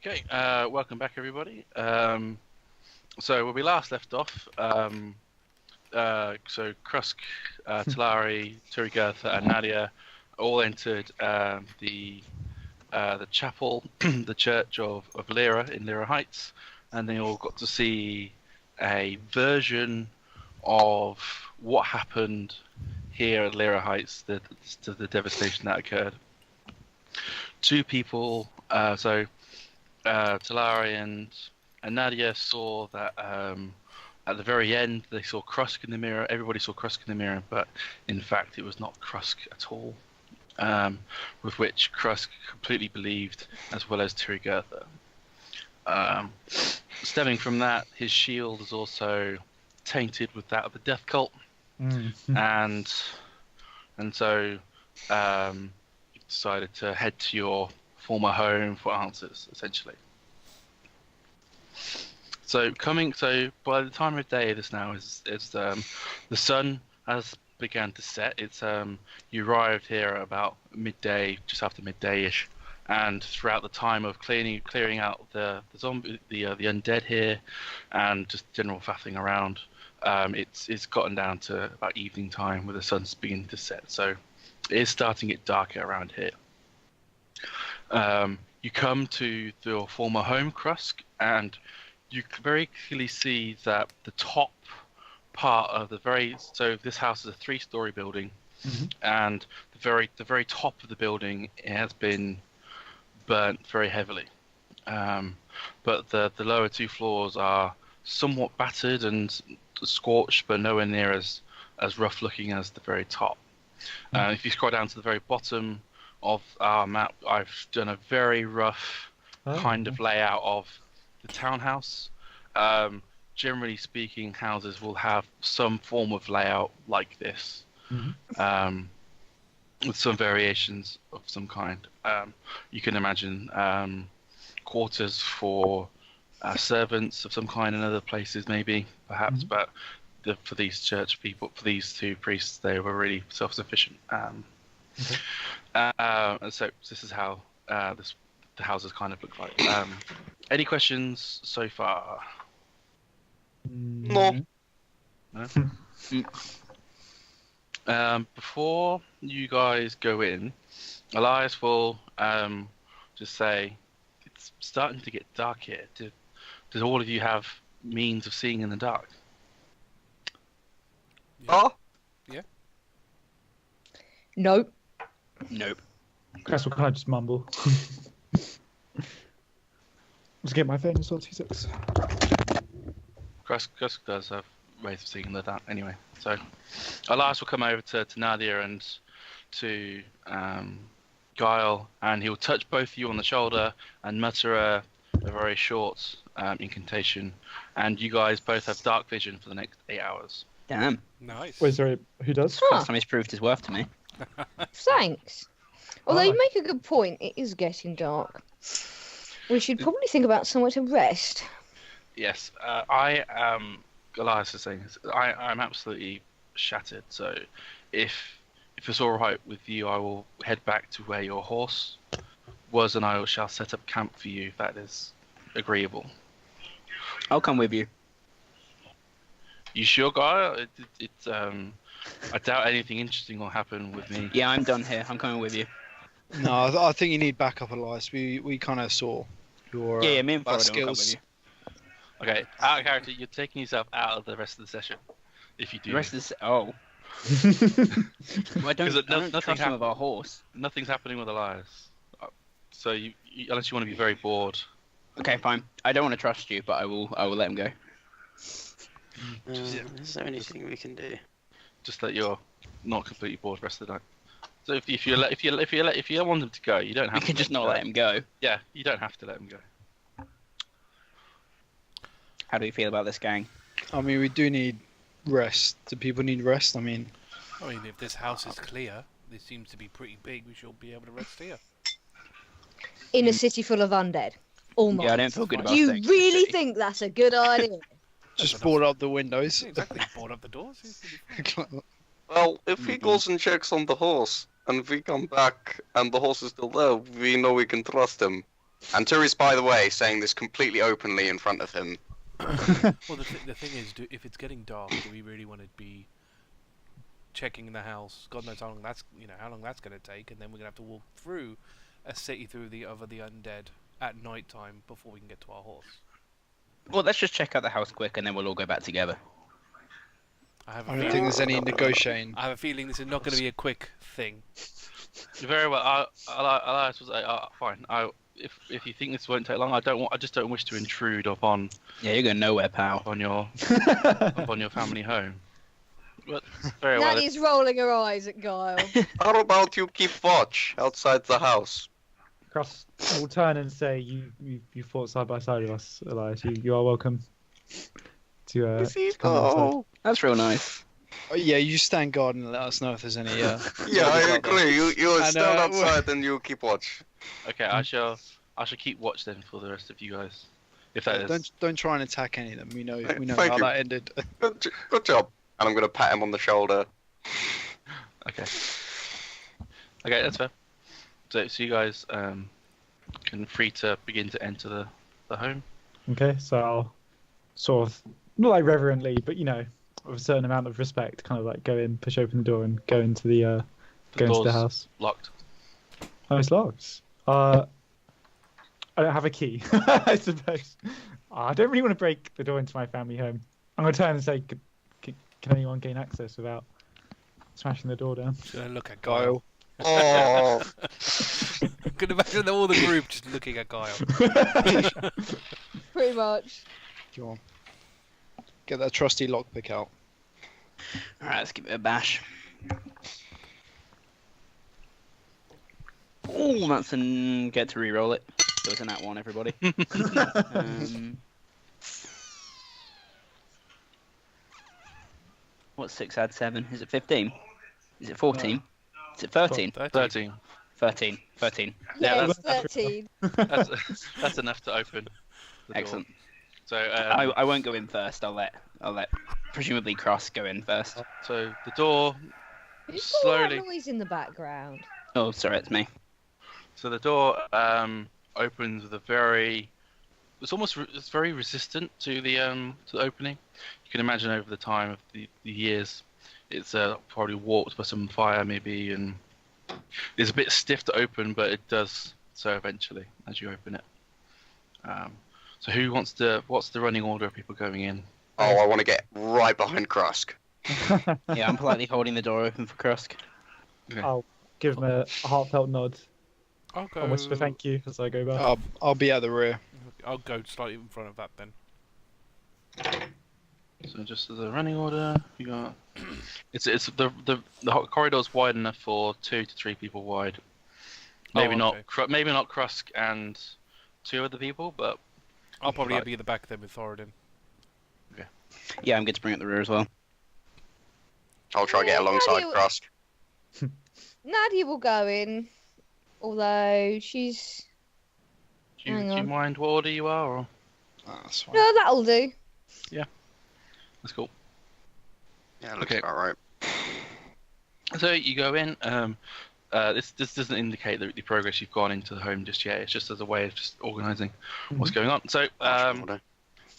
Okay, welcome back, everybody. So where we last left off, so Krusk, Talari, Turygurtha, and Nadia all entered the chapel, the church of Lyra in Lyra Heights, and they all got to see a version of what happened here at Lyra Heights, the devastation that occurred. Two people, Talari and Nadia saw that at the very end they saw Krusk in the mirror. Everybody saw Krusk in the mirror, but in fact it was not Krusk at all. With which Krusk completely believed, as well as Turygurtha. Stemming from that, his shield is also tainted with that of the Death Cult, and so you decided to head to your former home for answers, essentially. So by the time of day this now is the sun has began to set. It's you arrived here at about midday, just after midday-ish, and throughout the time of clearing out the zombie, the undead here, and just general faffing around, it's gotten down to about evening time where the sun's beginning to set. So it is starting to get darker around here. You come to your former home, Krusk, and you can very clearly see that the top part of so this house is a 3-story building, and the very top of the building has been burnt very heavily, but the lower 2 floors are somewhat battered and scorched, but nowhere near as rough looking as the very top. If you scroll down to the very bottom of our map, I've done a very rough kind of layout of the townhouse. Generally speaking, houses will have some form of layout like this, with some variations of some kind. You can imagine quarters for servants of some kind in other places, maybe, perhaps, but for these church people, for these 2 priests, they were really self-sufficient. So this is how the houses kind of look like. Any questions so far? No. Before you guys go in, Elias will just say, it's starting to get dark here. Does all of you have means of seeing in the dark? Oh? Yeah. Nope. Chris will kind of just mumble. Let's get my phone as well, 26. Krusk does have ways of seeing in the dark anyway. So Elias will come over to Nadia and to Guile, and he'll touch both of you on the shoulder and mutter a very short incantation, and you guys both have dark vision for the next 8 hours. Damn. Nice. Wait, sorry, who does? Last time he's proved his worth to me. Thanks. Although you make a good point, it is getting dark. We should probably think about somewhere to rest. Yes, I am. Elias is saying this. I'm absolutely shattered. So, if it's all right with you, I will head back to where your horse was, and I shall set up camp for you. If that is agreeable. I'll come with you. You sure, Guy? I doubt anything interesting will happen with me. Yeah, I'm done here. I'm coming with you. No, I think you need backup, Elias. We kind of saw your Yeah, me and Thoradin will come with skills. you. Okay, out of character, you're taking yourself out of the rest of the session. If you do. The rest of this. Oh. Well, I don't trust him with our horse. Nothing's happening with Elias. So you unless you want to be very bored. Okay, fine. I don't want to trust you, but I will let him go. Is there anything we can do? Just that you're not completely bored the rest of the night. So if you want him to go, you don't have. We can just not let him go. Yeah, you don't have to let him go. How do you feel about this gang? I mean, we do need rest. Do people need rest? I mean, if this house is clear, this seems to be pretty big, we should be able to rest here. In a city full of undead. Almost. Yeah, I don't feel good about Do you staying in the really city. think that's a good idea? just board up the windows. Exactly, board up the doors. Well, if he goes and checks on the horse, and we come back and the horse is still there, we know we can trust him. And Turi's, by the way, saying this completely openly in front of him. Well, the thing is, if it's getting dark, do we really want to be checking the house? God knows how long that's going to take, and then we're going to have to walk through a city through the undead at night time before we can get to our horse. Well, let's just check out the house quick, and then we'll all go back together. I don't think there's any negotiating. I have a feeling this is not going to be a quick thing. Very well. Elias was like, fine. If you think this won't take long, I just don't wish to intrude upon. Yeah, you're going nowhere, pal. On your family home. But very well. Nadia's rolling her eyes at Guile. How about you keep watch outside the house? Cross will turn and say, "You fought side by side with us, Elias. You are welcome to come outside." That's real nice. Oh, yeah, you stand guard and let us know if there's any. Yeah, I agree. You stand outside and you keep watch. Okay, I shall keep watch then for the rest of you guys. If that is. Don't try and attack any of them. We know Thank how you. that ended. Good job. And I'm gonna pat him on the shoulder. Okay, that's fair. So you guys can free to begin to enter the home. Okay, so I'll sort of not like reverently, but with a certain amount of respect, kind of like go in, push open the door, and go into the house. Locked. Oh, it's locked. I don't have a key, I suppose. I don't really want to break the door into my family home. I'm gonna turn and say, can anyone gain access without smashing the door down? Just gonna look at Guile. Oh. Can imagine all the group just looking at Guile. Pretty much. Go on. Get that trusty lockpick out. Alright, let's give it a bash. Oh, that's get to re-roll it. So it's an at one, everybody. What's 6 add 7? Is it 15? Is it 14? Is it 13? 13. 13. Yeah, that's 13. That's enough to open the door. Excellent. So I won't go in first. I'll let presumably Krusk go in first. So the door Who's slowly. that noise in the background? Oh, sorry, it's me. So the door opens with a very. It's very resistant to the opening. You can imagine over the time of the years, it's probably warped by some fire maybe, and it's a bit stiff to open, but it does so eventually as you open it. So what's the running order of people going in? Oh, I want to get right behind Krusk. Yeah, I'm politely holding the door open for Krusk. Okay. I'll give him a heartfelt nod I'll go. and whisper thank you as I go back. I'll be at the rear. I'll go slightly in front of that then. So just as a running order, you got the corridor's wide enough for 2 to 3 people wide. Maybe not Krusk and 2 other people, but I'll probably be at the back then with Thoradin. Yeah, I'm good to bring up the rear as well. I'll try to get alongside Krusk. Nadia will go in, although she's. do you mind what order you are? Or? Oh, that's fine. No, that'll do. That's cool. Yeah, looks Okay. about right. So you go in. This doesn't indicate the progress you've gone into the home just yet. It's just as a way of just organising what's going on. So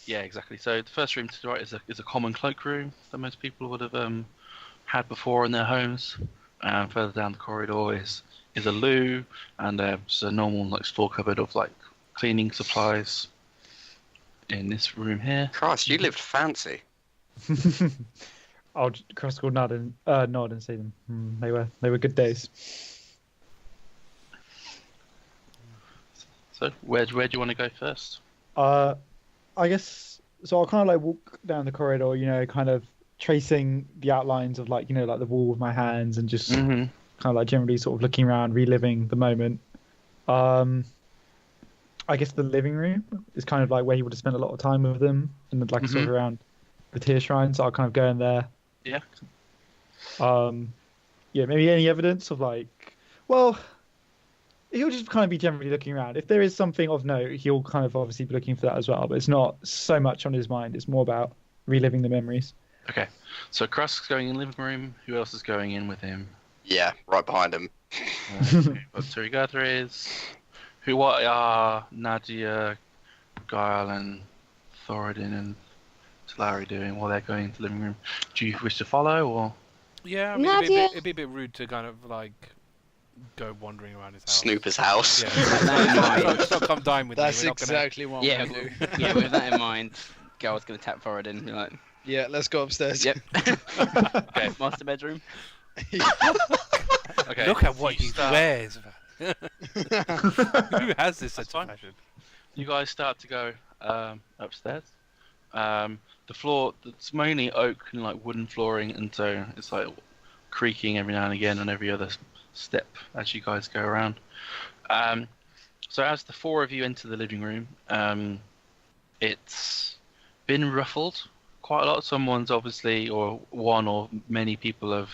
yeah, exactly. So the first room to the right is a common cloak room that most people would have had before in their homes. Further down the corridor is a loo and just a normal store cupboard of cleaning supplies. In this room here. Christ, you lived fancy. I'll Krusk will nod and say them. They were good days. So where do you want to go first? I guess so. I'll kind of walk down the corridor, kind of tracing the outlines of the wall with my hands and just kind of generally sort of looking around, reliving the moment. I guess the living room is kind of where he would have spent a lot of time with them, and sort of around the tear shrine. So I'll kind of go in there. Yeah. Yeah, maybe any evidence of he'll just kind of be generally looking around. If there is something of note, he'll kind of obviously be looking for that as well. But it's not so much on his mind. It's more about reliving the memories. Okay. So Krusk's going in the living room. Who else is going in with him? Yeah, right behind him. But Turygurtha is. What are Nadia, Guile, and Thoradin and Talari doing while they're going into the living room? Do you wish to follow, or? Yeah, I mean, it'd be a bit rude to kind of like go wandering around his house. Snoop his house. Yeah, so come dine with me. That's exactly what I'm gonna do. Yeah, with that in mind, Gal's gonna tap Thoradin and be like, Yeah, let's go upstairs. yep. Okay. Master bedroom. Okay. Look at what he start- wears. Who has this such fine. fashion? You guys start to go upstairs. The floor, it's mainly oak and like wooden flooring, and so it's like creaking every now and again on every other step as you guys go around. So as the four of you enter the living room, it's been ruffled quite a lot. Someone's obviously, or one or many people have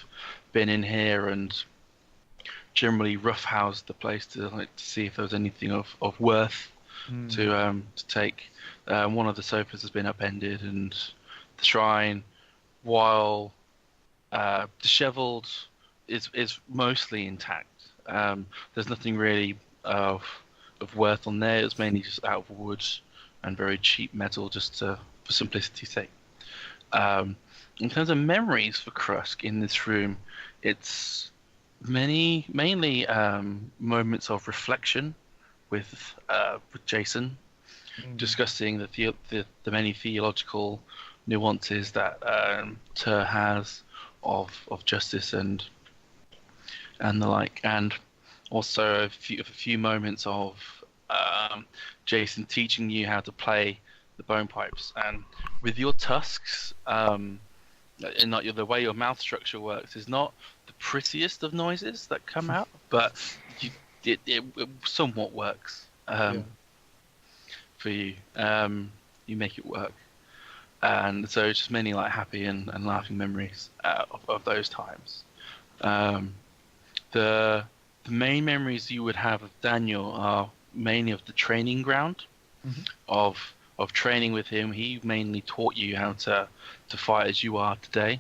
been in here and generally roughhoused the place to see if there was anything of worth to take. One of the sofas has been upended, and the shrine, while dishevelled, is mostly intact. There's nothing really of worth on there. It's mainly just out of wood and very cheap metal, just for simplicity's sake. In terms of memories for Krusk in this room, it's mainly moments of reflection with Jason, discussing the many theological nuances that Tur has of justice and the like, and also a few moments of Jason teaching you how to play the bone pipes. And with your tusks, and like the way your mouth structure works is not the prettiest of noises that come out, but it somewhat works for you. You make it work, and so it's just many like happy and laughing memories of those times. The main memories you would have of Daniel are mainly of the training ground, of training with him. He mainly taught you how to fight as you are today,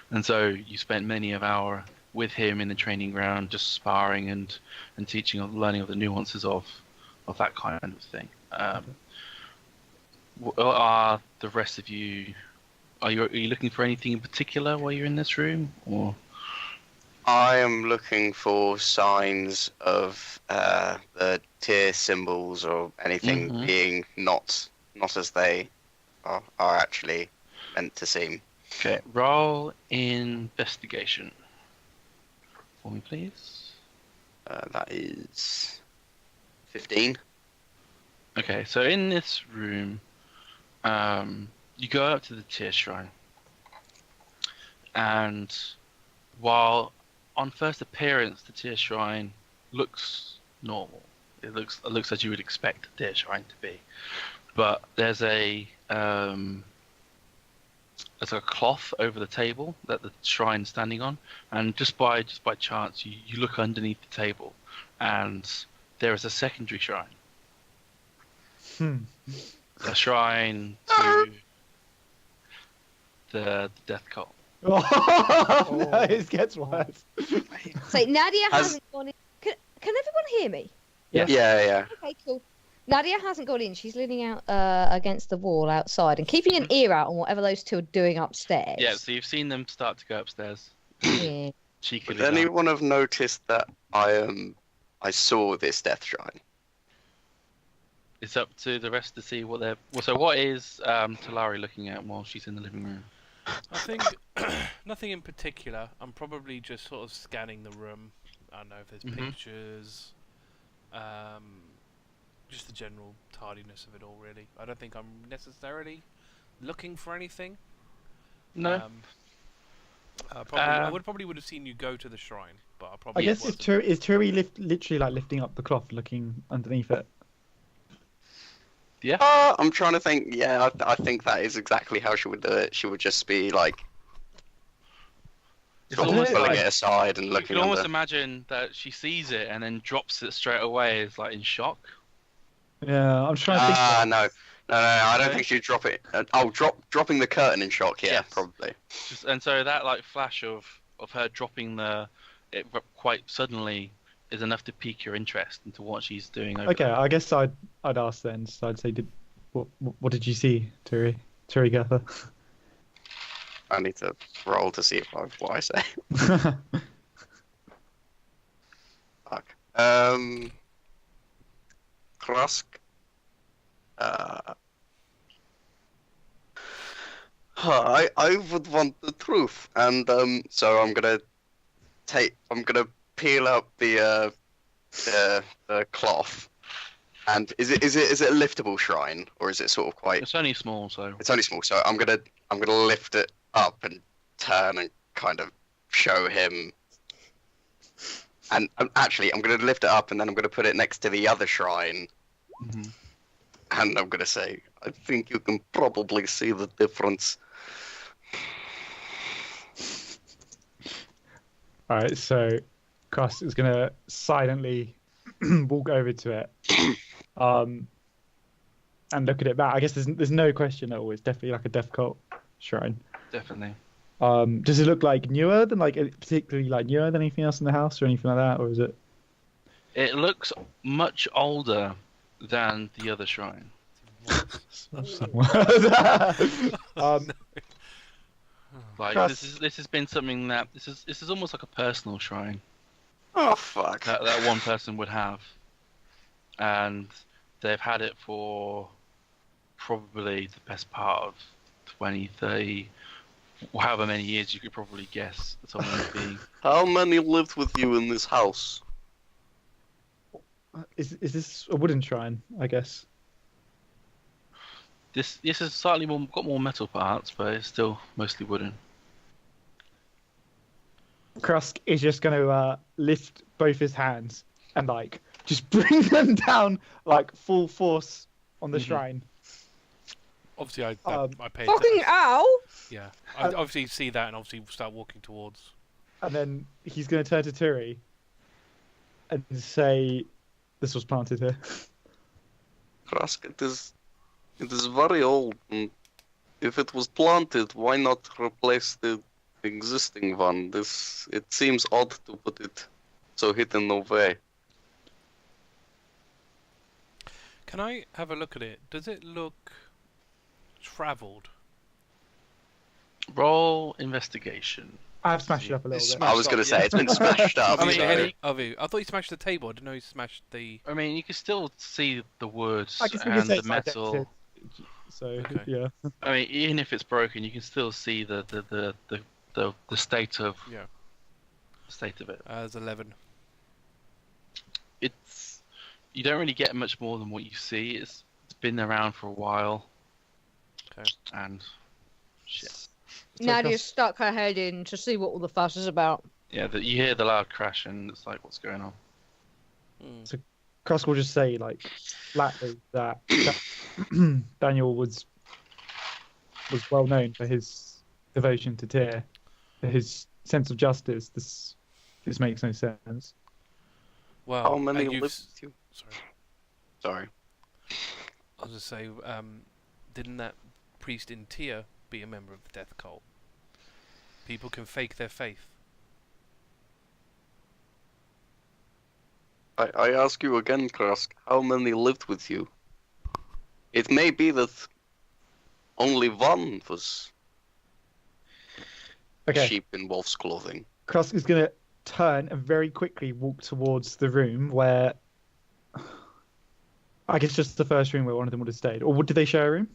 and so you spent many of hours with him in the training ground, just sparring and teaching, learning of the nuances of that kind of thing. What are the rest of you? Are you looking for anything in particular while you're in this room, or? I am looking for signs of the tier symbols or anything being not as they are actually meant to seem. Okay, roll investigation for me, please. That is 15. Okay, so in this room, you go up to the tier shrine, and while on first appearance the tier shrine looks normal, it looks as you would expect a tier shrine to be, but there's a cloth over the table that the shrine's standing on, and just by chance you look underneath the table, and there is a secondary shrine. A shrine to the death cult. Oh, no, it gets worse. So Nadia hasn't gone in. Can everyone hear me? Yeah. Okay, cool. Nadia hasn't gone in. She's leaning out against the wall outside and keeping an ear out on whatever those two are doing upstairs. Yeah, so you've seen them start to go upstairs. Yeah. Cheekily. Would anyone have noticed that I saw this death shrine? It's up to the rest to see what they're. Well, so what is Talari looking at while she's in the living room? I think nothing in particular. I'm probably just sort of scanning the room. I don't know if there's pictures. Just the general tardiness of it all, really. I don't think I'm necessarily looking for anything. No. I would have seen you go to the shrine, but I probably. I guess is Turi literally like lifting up the cloth, looking underneath it? Yeah. I'm trying to think. Yeah, I think that is exactly how she would do it. She would just be like, pulling it aside and looking. You can almost imagine that she sees it and then drops it straight away. It's like in shock. Yeah, I'm trying to think. No, I don't think she'd drop it. Dropping the curtain in shock. Yeah, Yes. probably. And so that like flash of her dropping it quite suddenly is enough to pique your interest into what she's doing over Okay, there. I guess I'd ask then. So I'd say, what did you see, Turygurtha? I need to roll to see what I say. Fuck. Krusk. I would want the truth, and so I'm gonna peel up the cloth. And is it a liftable shrine, or is it sort of quite? It's only small, so. It's only small, so I'm gonna lift it up and turn and kind of show him. And actually, I'm gonna lift it up and then I'm gonna put it next to the other shrine. Mm-hmm. And I'm gonna say, I think you can probably see the difference. All right, so Krusk is gonna silently walk over to it, and look at it back. I guess there's no question at all. It's definitely like a death cult shrine. Definitely. Does it look like newer than particularly like newer than anything else in the house or anything like that, or is it? It looks much older than the other shrine. Like this has been something that this is almost like a personal shrine. Oh fuck! That one person would have, and they've had it for probably the best part of 20, 30, however many years you could probably guess someone would be. How many lived with you in this house? Is this a wooden shrine? I guess. This is slightly got more metal parts, but it's still mostly wooden. Krusk is just going to lift both his hands and just bring them down full force on the shrine. Obviously, I pay Fucking attention. ow! Yeah, I obviously see that and obviously start walking towards. And then he's going to turn to Turi and say, "This was planted here." Krusk, it is very old, and if it was planted, why not replace the existing one? It seems odd to put it so hidden away. Can I have a look at it? Does it look travelled? Roll investigation. I've smashed it up a little bit. I was going to say, it's been smashed up. I mean, I thought you smashed the table. I didn't know you smashed the... I mean, you can still see the woods I guess we and can say the it's metal. dented. So Okay. yeah. I mean, even if it's broken, you can still see the state of it. As 11. You don't really get much more than what you see. It's been around for a while. Okay. And shit. Nadia stuck her head in to see what all the fuss is about. Yeah, you hear the loud crash, and it's like, what's going on? Krusk will just say flatly that Daniel was well known for his devotion to Tyr, for his sense of justice. This makes no sense. Well, How many and you've lived with you? Sorry. I was going to say, didn't that priest in Tyr be a member of the death cult? People can fake their faith. I ask you again, Krusk, how many lived with you? It may be that only one was sheep in wolf's clothing. Krusk is going to turn and very quickly walk towards the room where... I guess just the first room where one of them would have stayed. Or did they share a room?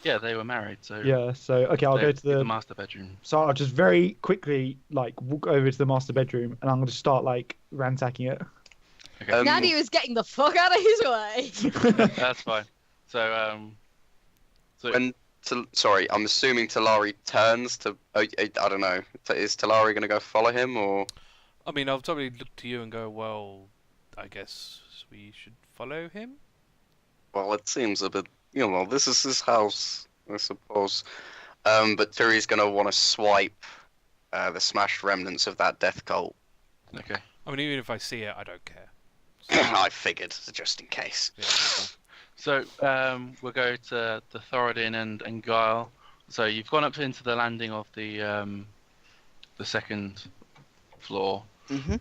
Yeah, they were married, so... Yeah, so, okay, I'll go to the master bedroom. So I'll just very quickly, walk over to the master bedroom, and I'm going to start, ransacking it. Okay. Nadia is getting the fuck out of his way. That's fine. So, sorry, I'm assuming Talari turns to... I don't know. Is Talari going to go follow him, or...? I mean, I'll probably look to you and go, well, I guess we should follow him? Well, it seems a bit... this is his house, I suppose. But Turi's going to want to swipe the smashed remnants of that death cult. Okay. I mean, even if I see it, I don't care. I figured, just in case. Yeah. So, we'll go to Thoradin and Guile. So you've gone up into the landing of the second floor.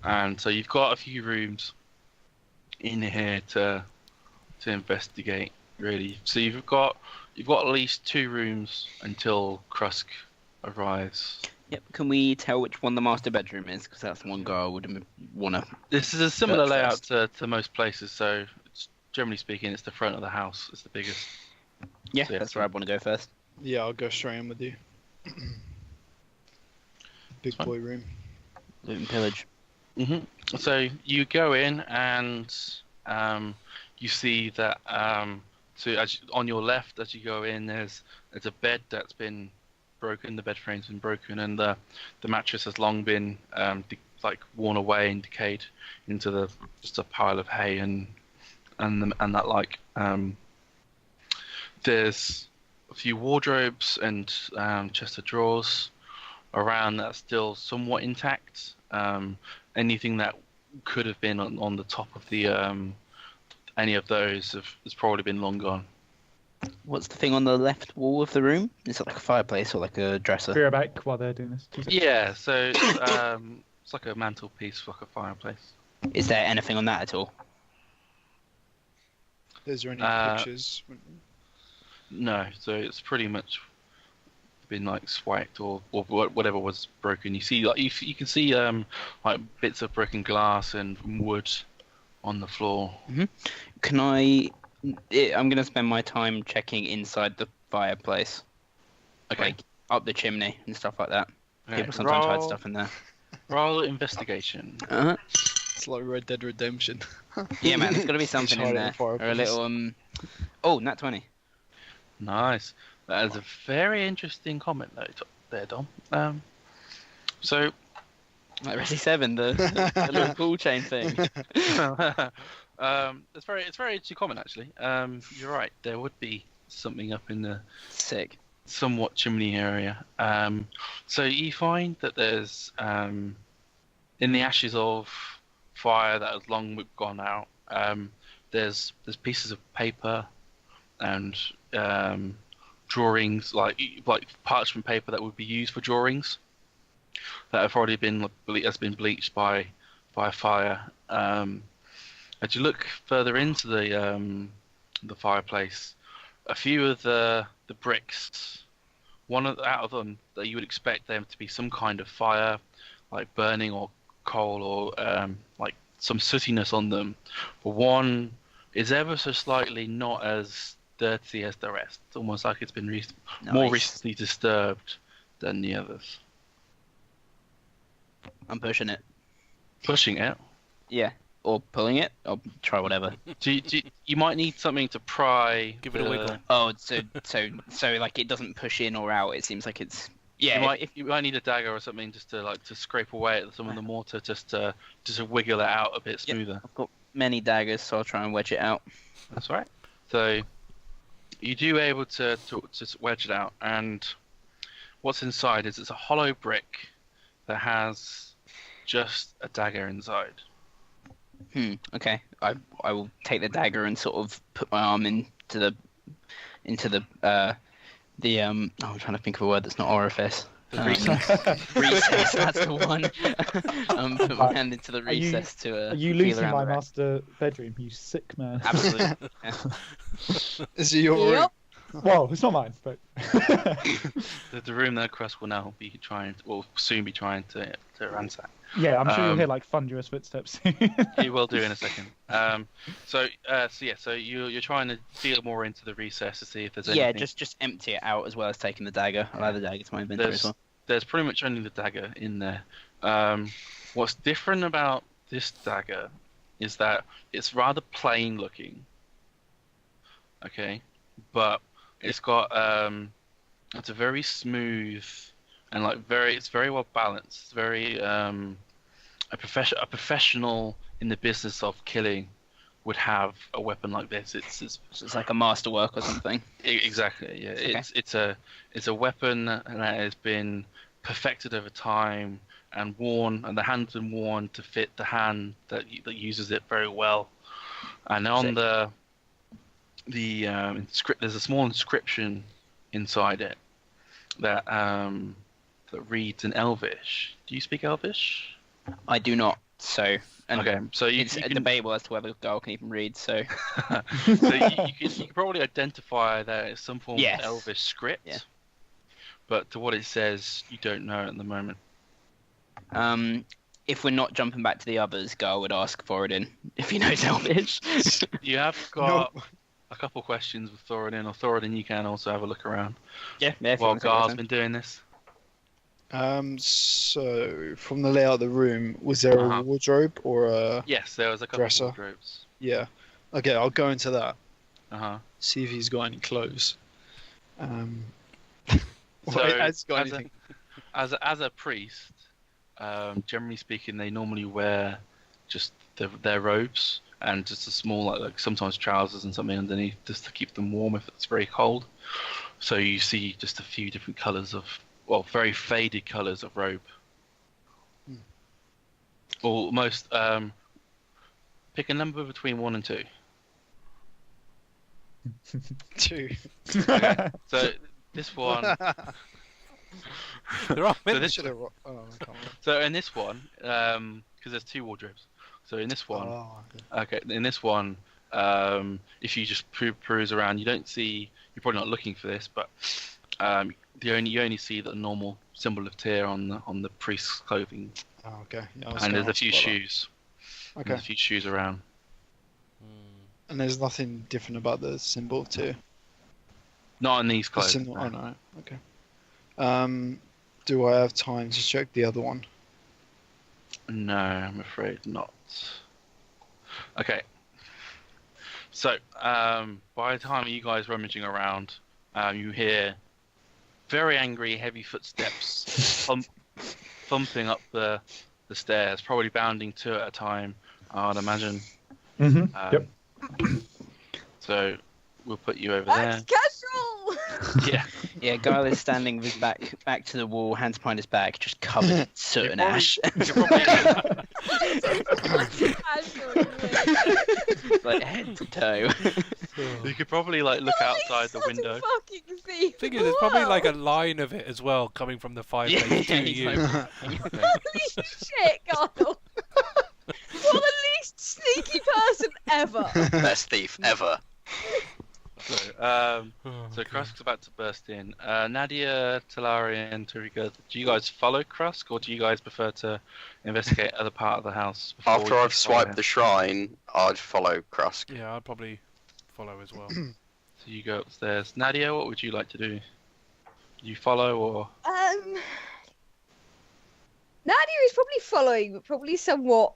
And so you've got a few rooms in here to investigate, really. So you've got at least 2 rooms until Krusk arrives. Yep. Can we tell which one the master bedroom is? Because that's the one guy I would want to. This is a similar layout to most places, so generally speaking, it's the front of the house. It's the biggest. Yeah, So, that's where I want to go first. Yeah, I'll go straight in with you. Big boy room. Loot and pillage. So you go in and you see that on your left as you go in, there's a bed that's been broken. The bed frame's been broken, and the mattress has long been worn away and decayed into just a pile of hay and that like. There's a few wardrobes and chest of drawers around that's still somewhat intact. Anything that could have been on the top of the any of those has probably been long gone. What's the thing on the left wall of the room? Is it like a fireplace or like a dresser? Be right back while they're doing this. Yeah, so it's like a mantelpiece, like a fireplace. Is there anything on that at all? Is there any pictures? No, so it's pretty much been like swiped or whatever was broken. You see, like you can see like bits of broken glass and wood on the floor. Can I'm gonna spend my time checking inside the fireplace. Okay. Like up the chimney and stuff like that. Okay, People sometimes hide stuff in there. Roll investigation. It's like Red Dead Redemption. Yeah, man, there's got to be something in hide in there. the fireplace. Or a little Oh, nat 20. Nice. That is a very interesting comment there, Dom. So Like Resi 7, the little ball chain thing. it's very interesting comment actually. You're right. There would be something up in the Sick. somewhat chimney area. So you find that there's in the ashes of fire that has long gone out. There's pieces of paper and drawings like parchment paper that would be used for drawings that have already been bleached by fire. As you look further into the fireplace, a few of the bricks, out of them that you would expect them to be some kind of fire, like burning or coal or like some sootiness on them, but one is ever so slightly not as dirty as the rest. It's almost like it's been more recently disturbed than the others. I'm pushing it. Pushing it? Yeah. Or pulling it. I'll try whatever. You might need something to pry. Give it a wiggle. Oh, so like it doesn't push in or out. It seems like it's You might need a dagger or something just to scrape away at some of the mortar, just to wiggle it out a bit smoother. I've got many daggers, so I'll try and wedge it out. That's right. So you do able to wedge it out, and what's inside is it's a hollow brick that has just a dagger inside. Okay. I will take the dagger and sort of put my arm into the I'm trying to think of a word that's not orifice. Recess, that's the one. Put my hand into the recess Are you feel losing around my the rack. master bedroom, you sick man? Absolutely. Yeah. Is it your room? Well, it's not mine, but The room that Krusk will now be soon be trying to ransack. yeah, I'm sure you'll hear like thunderous footsteps. He will do in a second. So you're trying to feel more into the recess to see if there's anything. Yeah, just empty it out as well as taking the dagger. I'll add the dagger to my inventory as well. There's pretty much only the dagger in there. What's different about this dagger is that it's rather plain looking. Okay, but it's got it's a very smooth and it's very well balanced. It's very a professional in the business of killing would have a weapon like this. It's like a masterwork or something. Exactly. Yeah. Okay. It's a weapon that has been perfected over time and worn, and the hand's been worn to fit the hand that uses it very well. And on there's a small inscription inside it that reads in Elvish. Do you speak Elvish? I do not. So Okay, so it's you can, debatable as to whether Guile can even read. So so you can probably identify that it's some form Yes. of Elvish script. Yeah. But to what it says, you don't know at the moment. if we're not jumping back to the others, Guile would ask Thoradin if he knows Elvish. You have got a couple questions with Thoradin, or Thoradin, you can also have a look around yeah. If you while want to take Gar's your been doing this. So from the layout of the room, was there Uh-huh. a wardrobe or a? Yes, there was a couple Dresser. of wardrobes. Yeah. Okay, I'll go into that. See if he's got any clothes. So, has he got as a- anything? As a priest, generally speaking, they normally wear just their robes and just a small, like sometimes trousers and something underneath, just to keep them warm if it's very cold. So you see just a few different colours of, well, very faded colours of robe. Almost. Pick a number between 1 and 2. 2. So this one. There are So many. this, Should have. Oh, I can't remember. so in this one, because there's 2 wardrobes. So in this one, Oh, okay, in this one, if you just peruse around, you don't see. You're probably not looking for this, but you only see the normal symbol of Tyr on the priest's clothing, oh, okay. Yeah, I was and gonna there's a ask few about that. shoes. Okay. There's a few shoes around. And there's nothing different about the symbol too. Not in these The clothes. symbol. no. Oh no. Okay. Do I have time to check the other one? No, I'm afraid not. Okay. So, by the time you guys rummaging around, you hear very angry, heavy footsteps thumping up the stairs, probably bounding 2 at a time, I'd imagine. Yep. So, we'll put you over That's there. casual! Yeah. Yeah, Guile is standing with his back to the wall, hands behind his back, just covered in soot and ash. You're probably, Casual, yeah. Like head to toe. you could probably like look outside the window. Fucking see. Thing is, there's probably like a line of it as well coming from the fireplace to he's you. like- Holy shit, Guile! What the least sneaky person ever. Best thief ever. So, so Krusk's about to burst in. Nadia, Talari, and Turygurtha, do you guys follow Krusk, or do you guys prefer to investigate other part of the house? before After you I've follow swiped him? the shrine, I'd follow Krusk. Yeah, I'd probably follow as well. So you go upstairs. Nadia, what would you like to do? You follow, or Nadia is probably following, but probably somewhat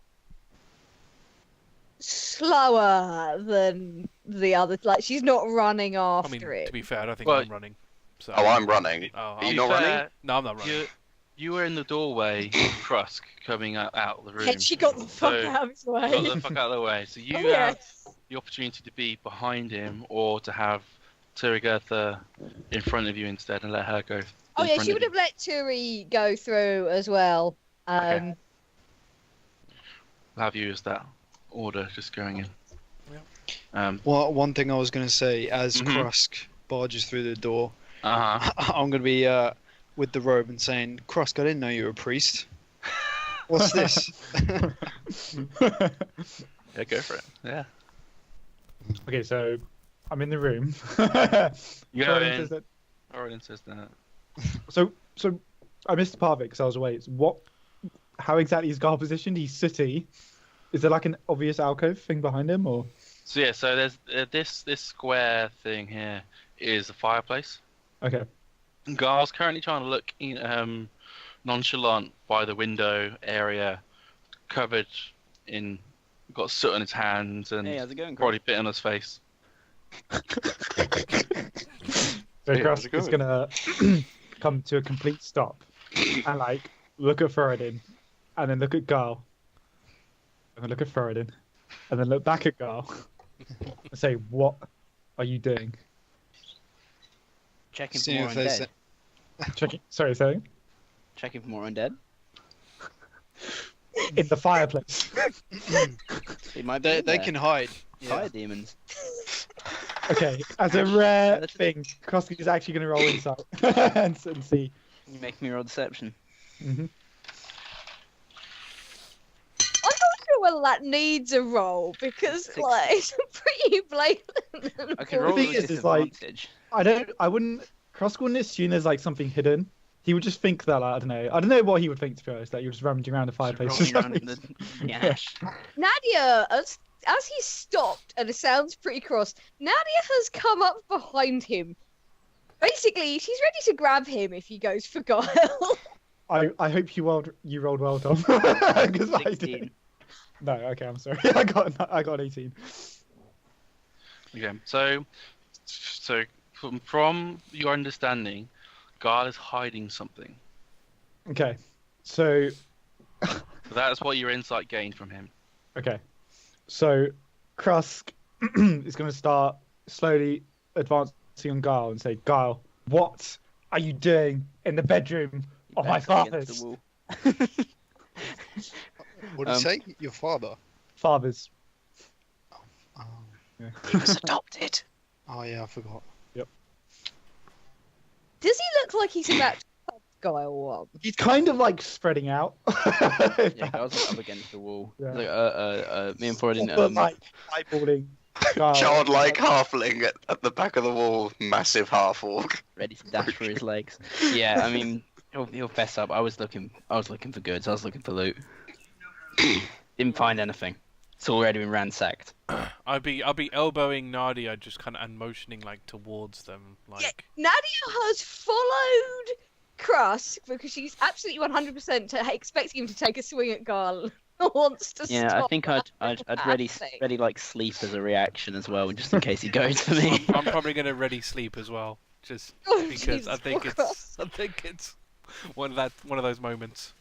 slower than the other. Like, she's not running I after mean, it. to be fair, I don't think Well- I'm running. So. Oh, I'm running. Oh, Are To you be not fair, running? No, I'm not running. You were in the doorway, Krusk, coming out of the room. And she got the fuck So- out of his way. Got the fuck out of the way. So you Oh, have yes. the opportunity to be behind him, or to have Turygurtha in front of you instead, and let her go. Oh in yeah, front she of would you. have let Turi go through as well. Okay. We'll have you as that order, just going in. Well, one thing I was going to say, as Mhm. Krusk barges through the door, Uh-huh. I'm going to be with the robe and saying, Krusk, I didn't know you were a priest. What's this? Yeah, go for it. Yeah. Okay, so I'm in the room. You go Thoradin in. says that- Thoradin says that. So I missed part of it because I was away. How exactly is Gar positioned? He's sooty. Is there like an obvious alcove thing behind him, or? So yeah, so there's this square thing here is a fireplace. Okay. Gar's currently trying to look nonchalant by the window area, covered in, got soot on his hands and Hey, how's it going? probably bit on his face. So Yeah, Krusk how's is it gonna come to a complete stop and like look at Thoradin, and then look at Gar, and then look at Thoradin, and then look back at Gar, and say, "What are you doing?" Checking for See more if they undead. say- Checking. Sorry, saying Checking for more undead. in the fireplace. It might be They in they there. can hide. Fire demons. Okay, as a rare thing, Krusk is actually gonna roll inside and see. You make me roll deception. hmm whether that needs a roll because like it's pretty blatant. I can roll thing with is, it's like- disadvantage. I wouldn't. Krusk wouldn't assume there's like something hidden. He would just think that, like, I don't know what he would think, to be honest, that you're just rummaging around the fireplace. Just rolling around in the ash. Nadia, as he stopped, and it sounds pretty cross, Nadia has come up behind him. Basically, she's ready to grab him if he goes for Guile. I hope you rolled well, Tom. Because I 16. did. No, okay, I'm sorry. I got 18. Okay, so from your understanding, Guile is hiding something. Okay, so So that's what your insight gained from him. okay, so Krusk is going to start slowly advancing on Guile and say, Guile, what are you doing in the bedroom of my Back against father's? the wall. What did you say? Your father? Father's. Oh. Yeah. He was adopted. Oh yeah, I forgot. Does he look like he's about to fuck Guile one? He's kind of like spreading out. Yeah, I was up against the wall. Yeah. Like, me and Thoradin. But like eyeballing Guile. Childlike halfling at the back of the wall, massive half-orc. Ready to dash for his legs. Yeah, I mean, he'll fess up. I was looking for goods. I was looking for loot. Didn't find anything. It's already been ransacked. I'll be elbowing Nadia, just kind of and motioning like towards them, like. Yeah, Nadia has followed Krusk because she's absolutely 100% expecting him to take a swing at Guile. Wants to Yeah, stop I think that I'd ready happening. like sleep as a reaction as well, just in case he goes for me. I'm probably gonna ready sleep as well, just Oh, because I Jesus, think poor it's one of those moments.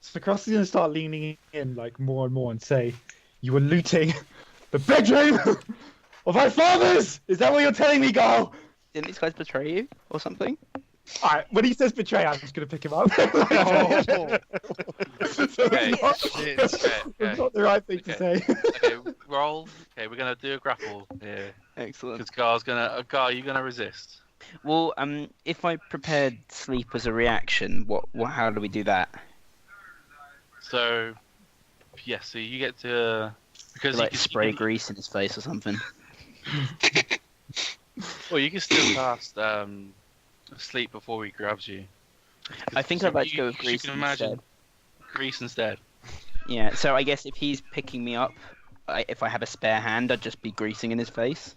So Krusk is going to start leaning in like more and more and say, you were looting the bedroom of my father's! Is that what you're telling me, Guile? Didn't these guys betray you or something? Alright, when he says betray, I'm just going to pick him up. So Okay. it's not, Shit. it's not the right thing to say. Okay, roll. Okay, we're gonna do a grapple here. Excellent. Because Guile, you're gonna resist. Well, if I prepared sleep as a reaction, how do we do that? So, yes, so you get to because Like you spray can, grease in his face or something? well, you can still cast sleep before he grabs you. I think So I'd like to go with you grease can imagine instead. grease instead. Yeah, so I guess if he's picking me up, if I have a spare hand, I'd just be greasing in his face.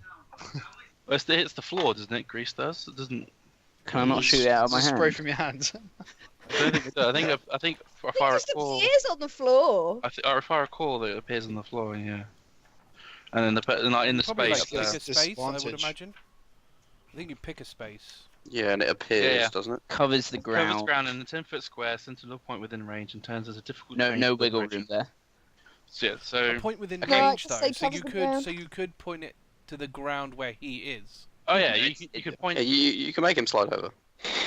Well, it's the floor, doesn't it? Grease does. It doesn't. Can I not shoot it out of my Just hand? spray from your hands. I don't think it does. I think if I It just recall, appears on the floor. if I recall, that it appears on the floor. Yeah. And then in the Probably space. like pick a space, I would disadvantage. imagine. I think you pick a space. Yeah, and it appears, Yeah. doesn't it? Covers the Covers ground. ground in a 10-foot square, sentinel point within range, and turns as a difficult. No, terrain no to wiggle approach. room there. So, yeah, so A point within Okay. range, Right, though, say so covers you the could ground. point it to the ground where he is. oh yeah, Yeah, you could point. Yeah, you can make him slide over.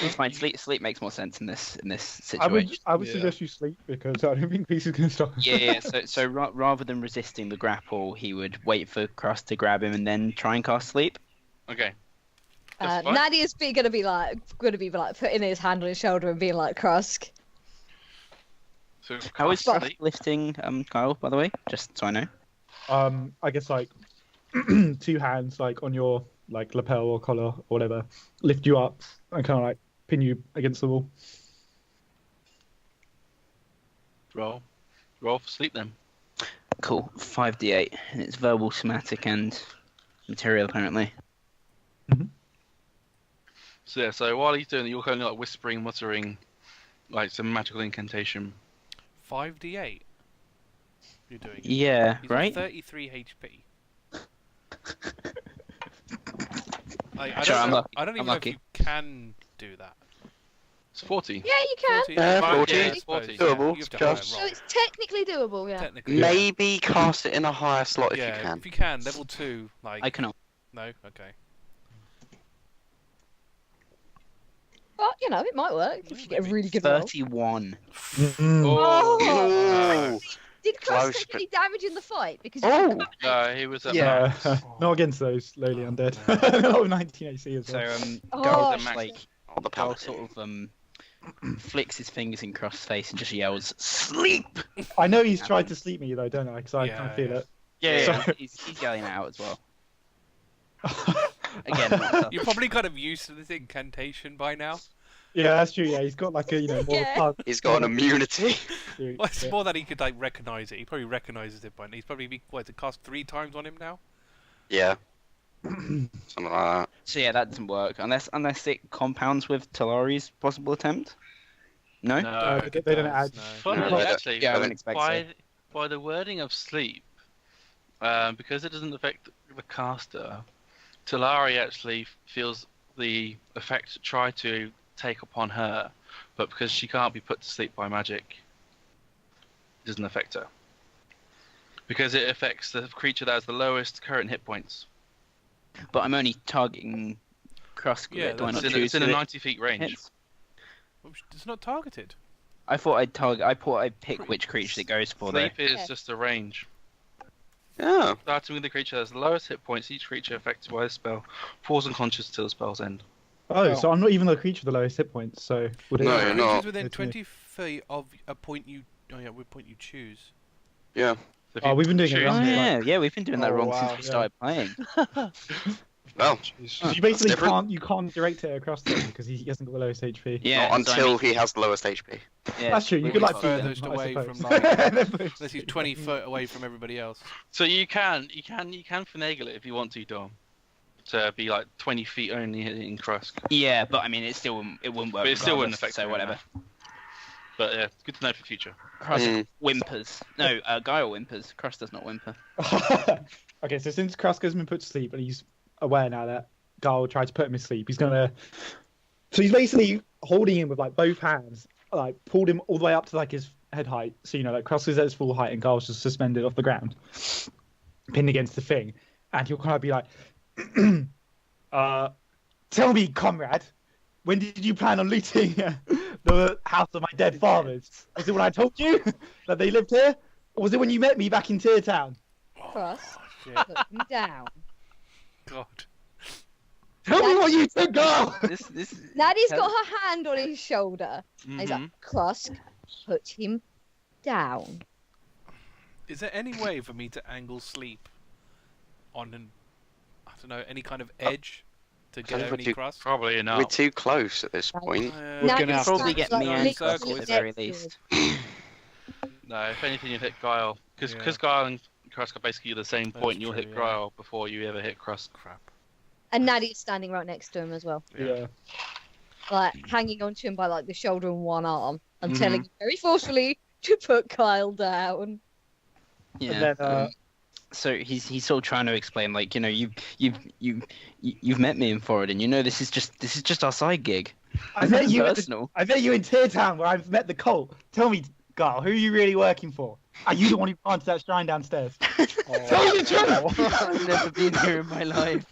It's fine. Sleep makes more sense in this I situation. would Yeah. suggest you sleep because I don't think Grease is going to stop. Yeah. So rather than resisting the grapple, he would wait for Krusk to grab him and then try and cast sleep. Okay. That's fine. Nadia's gonna be like putting his hand on his shoulder and being like Krusk. So How is cast Krusk sleep. lifting Guile, by the way? Just so I know. I guess like 2 hands like on your like lapel or collar or whatever, lift you up and kind of like pin you against the wall. Roll for sleep then. Cool. 5d8, and it's verbal, somatic, and material apparently. So yeah, so while he's doing it, you're kind of like whispering, muttering, like some magical incantation. 5d8. You're doing it. Yeah. He's Right. on 33 HP. I Sure, I'm don't know, lucky. I don't even I'm know lucky. if you can do that. It's 40. Yeah, you can. 40? Yeah, Well, 40. I Yeah, suppose, 40. Doable, you have to hire a just- So roll. it's technically doable, yeah. Technically. Maybe cast it in a higher slot if Yeah, you can. if you can, level 2, like... I cannot. No? Okay. But you know, it might work if you get a really good roll. 31. Oh! No. Did Krusk Close, take but- any damage in the fight? Because Oh! No, he was at Yeah. max. Not against those lowly undead. Not with 19 AC as So well. Guile Oh, just like Oh, the Guile paladin. sort of flicks his fingers in Krusk's face and just yells, "Sleep!" I know he's tried to sleep me though, don't I? Because I Yeah, can feel yeah. it. Yeah, So- he's yelling it out as well. Again, not tough. You're probably kind of used to this incantation by now. Yeah, that's true. Yeah, he's got like a more Yeah. hard He's got an immunity. to- Well, it's yeah. more that he could like recognize it. He probably recognizes it by now. He's probably it cast 3 times on him now. Yeah. Something like that. So yeah, that doesn't work unless it compounds with Talari's possible attempt. No. No. They don't add. No. Funnily, No, actually, yeah, I wouldn't expect by the wording of sleep, because it doesn't affect the caster, Talari actually feels the effect try to take upon her, but because she can't be put to sleep by magic, it doesn't affect her. Because it affects the creature that has the lowest current hit points. But I'm only targeting Krusk. Yeah, Do I not It's choose in a who it 90 feet range. hits? It's not targeted. I thought I'd pick which creature it goes for there. Sleep is Yeah. just a range. Yeah. Starting with the creature that has the lowest hit points, each creature affected by the spell falls unconscious till the spell's end. Oh, so I'm not even the creature with the lowest hit points. So would it? No, Creatures you're not. within It's me. 20 feet of a point you. Oh yeah, what point you choose. Yeah. So if Oh, you we've been doing it choose- Oh wrong. yeah, we've been doing that Oh, wrong wow, since we yeah. started playing. Well, Jeez. You basically different. you can't direct it across them because he hasn't got the lowest HP. Yeah, not until he has the lowest HP. yeah, That's true. You we could were like told beat furthest them, away I from, suppose. Unless he's 20 foot away from everybody else. So you can finagle it if you want to, Dom. To be like 20 feet only hitting Krusk. Yeah, but I mean, it wouldn't work. But it still wouldn't regardless, affect So him, whatever. But yeah, it's good to know for future. Krusk Mm. whimpers. No, Guile whimpers. Krusk does not whimper. Okay, so since Krusk has been put to sleep and he's aware now that Guile tried to put him to sleep, he's gonna. So he's basically holding him with like both hands, like pulled him all the way up to like his head height. So like Krusk is at his full height and Guile's just suspended off the ground, pinned against the thing, and he'll kind of be like, "Tell me, comrade, when did you plan on looting the house of my dead fathers? Was it when I told you that they lived here, or was it when you met me back in Tear Town? Krusk, Shit. put him down. God. Tell me what you took, girl." This. Nadia's Hell- got her hand on his shoulder. And he's like, Krusk, put him down. Is there any way for me to angle sleep on an, I don't know, any kind of edge to get Kind of any a Krusk? Probably We're not. too close at this point. Uh, We're Now gonna he's have to probably get like, me and literally Circle at the next very to least. him. No, if anything, you hit Guile. Yeah. Because Guile and Krusk are basically the same That's point, and you'll true, hit yeah. Guile before you ever hit Krusk. Crap. And Nadia's standing right next to him as well. Yeah. Like, hanging onto him by, like, the shoulder and one arm. And Mhm. telling him very forcefully to put Kyle down. Yeah. And then, So he's sort of trying to explain, like, you know, you've met me in Thoradin. You know, this is just our side gig. I met you. Personal. I met you in Tear Town where I've met the cult. Tell me, Guile, who are you really working for? Are you the one who planted that shrine downstairs? Tell me the truth. I've never been here in my life.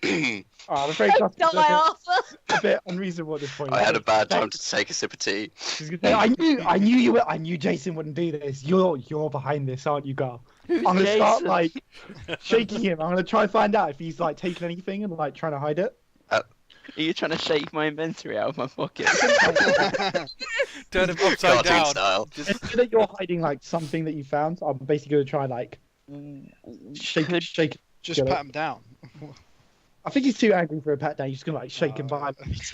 Oh, I'm afraid Don't Krusk is die, Arthur! a bit unreasonable at this point. I had a bad time to take a sip of tea. He's gonna say, I knew you were. I knew Jason wouldn't do this. You're behind this, aren't you, Guile? I'm gonna start Jason? like shaking him. I'm gonna try and find out if he's like taking anything and like trying to hide it. Are you trying to shake my inventory out of my pocket? Turn him upside Cartoon down. style. Just If that you're hiding like something that you found, I'm basically gonna try like shake Could- shake. Just Get it. pat him down. I think he's too angry for a pat down. He's just gonna like shake him by. As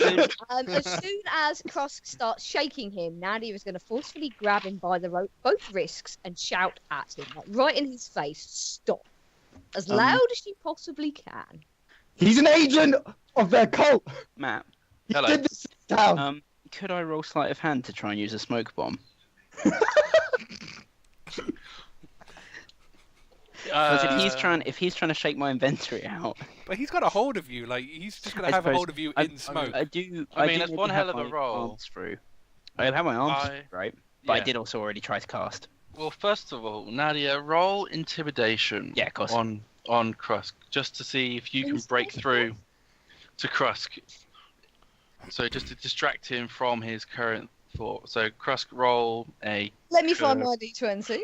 soon as Krusk starts shaking him, Nadia is going to forcefully grab him by the both wrists and shout at him, like, right in his face, stop. As loud as she possibly can. He's an agent of their cult. Matt, He Hello. did this in town. could I roll sleight of hand to try and use a smoke bomb? Because if he's trying to shake my inventory out, But he's got a hold of you. Like he's just gonna I have a suppose- hold of you in smoke. I do. I mean, do that's maybe one hell have of a my roll. arms through. I have my arms I- right, but I yeah. did also already try to cast. Well, first of all, Nadia, roll intimidation. Yeah, of course. On Krusk, just to see if you can break through to Krusk. So just to distract him from his current thought. So Krusk, roll a. Let me find my D20.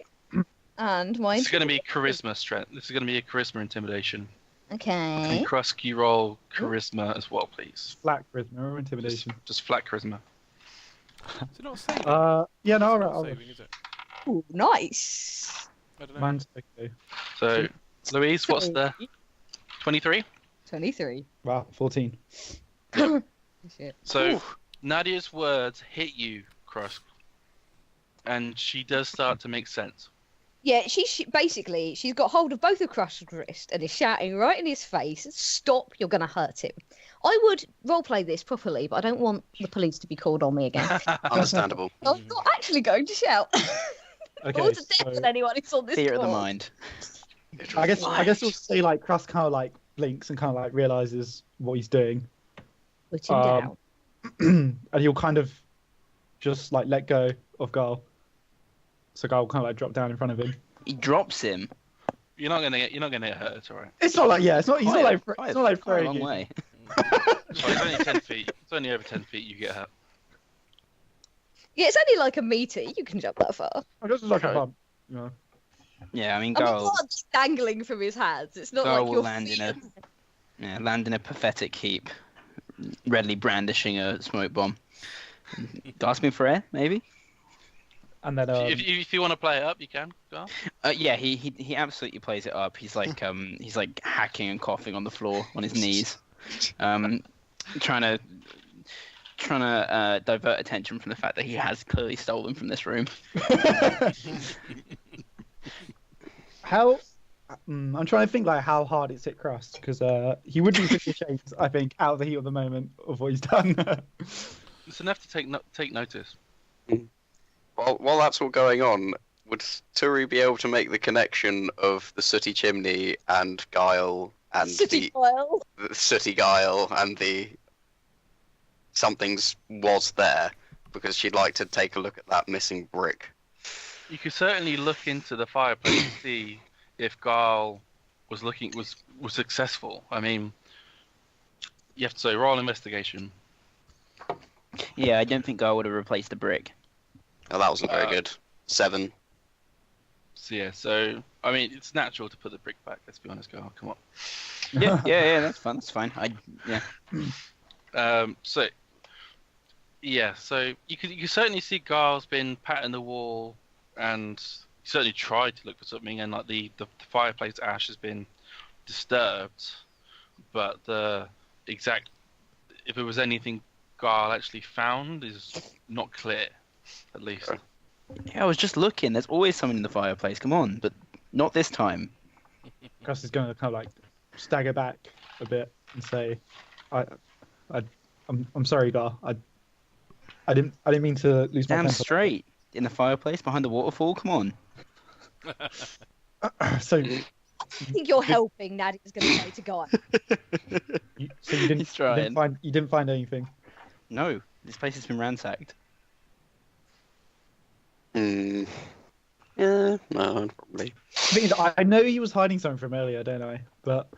And my. This is going to be charisma strength. This is going to be a charisma intimidation. Okay. And Krusk, you roll charisma as well, please. Flat charisma or intimidation. Just flat charisma. Is it not saving? Yeah, no, It's not I'll saving, is it? Ooh, nice. I don't know. Mine's okay. So, Louise, what's the 23? 23. Wow, 14. Shit. So, Nadia's words hit you, Krusk, and she does start to make sense. Yeah, basically she's got hold of both of Krusk's wrist and is shouting right in his face, "Stop! You're going to hurt him." I would roleplay this properly, but I don't want the police to be called on me again. Understandable. I'm not actually going to shout. Okay, Or to death on anyone who's on this Fear of the call. mind. I guess we'll say like Krusk kind of like blinks and kind of like realizes what he's doing, Put him down. and he'll kind of just like let go of Guile. So Guile will kind of like drop down in front of him. He drops him. You're not gonna get hurt. It's all right. It's not like He's not like Quite it's not like a throwing long you. way. Sorry, it's only 10 feet. It's only over 10 feet. You get hurt. Yeah, it's only like a meter. You can jump that far. I guess it's like a Okay. bump. You know. Yeah, I mean, I mean, Guile, blood's dangling from his hands. It's not Guile like will you're land in a pathetic heap, readily brandishing a smoke bomb. Gasping for air, maybe. And then If you want to play it up, you can. Go on. Yeah, he absolutely plays it up. He's like hacking and coughing on the floor on his knees, trying to divert attention from the fact that he has clearly stolen from this room. how I'm trying to think like how hard it's hit Krusk because he would be pretty ashamed, I think, out of the heat of the moment of what he's done. It's enough to take notice. While that's all going on, would Turi be able to make the connection of the sooty chimney and Guile and City Guile. the sooty Guile and the something's was there? Because she'd like to take a look at that missing brick. You could certainly look into the fireplace to see if Guile was successful. I mean, you have to say roll investigation. Yeah, I don't think Guile would have replaced the brick. Oh, that wasn't very good. 7. So I mean, it's natural to put the brick back. Let's be honest, Guile. Come on. Yeah, that's fun. That's fine. So you could certainly see Guile's been patting the wall, and he certainly tried to look for something, and like the fireplace ash has been disturbed, but the exact if it was anything Guile actually found is not clear, at least. Yeah, I was just looking. There's always someone in the fireplace. Come on, but not this time. Krusk is going to kind of like stagger back a bit and say, "I'm sorry, Guile. I didn't mean to lose my Damn temper." straight. In the fireplace behind the waterfall. Come on. So, I think you're helping. Nadia's going to say to Guile. you He's didn't trying. you didn't find anything. No, this place has been ransacked. Yeah, no, probably. I know he was hiding something from earlier, don't I? But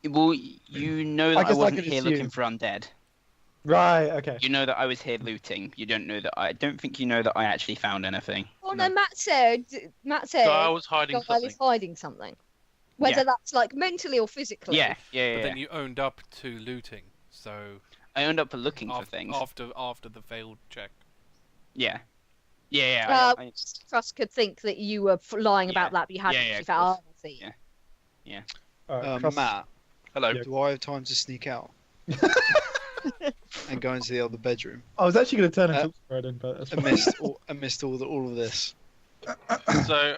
Well, you know I that I, guess I wasn't could here looking assume. for undead. right, okay. You know that I was here looting. You don't know that I don't think you know that I actually found anything. Oh no, Matt said Guile was hiding Guile something. is hiding something. Whether Yeah. that's like mentally or physically. Yeah. But then you owned up to looting, so I owned up for looking for after, things. after the failed check. Yeah. I Krusk could think that you were lying about that, but you hadn't Yeah, actually of found. course. Oh, I see. Yeah. Krusk- Matt, Hello. Yeah. do I have time to sneak out and go into the other bedroom I was actually going to turn and talk to Thoradin, but that's fine. amidst all of this? So,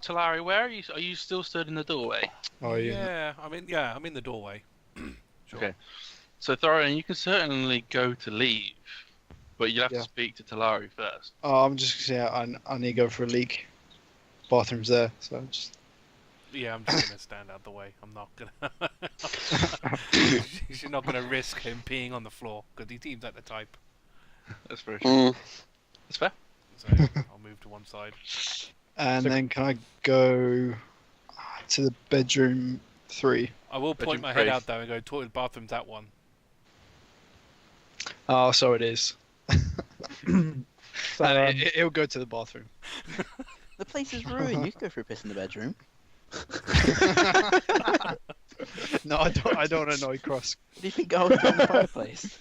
Talari, where are you? Are you still stood in the doorway? Oh yeah. I'm in the doorway. Sure. Okay. So, Thoradin, you can certainly go to leave, but you'll have Yeah. to speak to Talari first. Oh, I'm just I need to go for a leak. Bathroom's there, so just. Yeah, I'm just gonna stand out the way. I'm not gonna. She's not gonna risk him peeing on the floor because he seems like the type. That's very true. Mm. That's fair. So I'll move to one side. And So- then can I go to the bedroom 3? I will point Bedroom my head three. out though and go, "Toilet, bathroom's that one." Oh, so it is. So, It'll go to the bathroom. The place is ruined. You can go for a piss in the bedroom. No, I don't annoy Krusk. What do you think Guile's doing in the fireplace?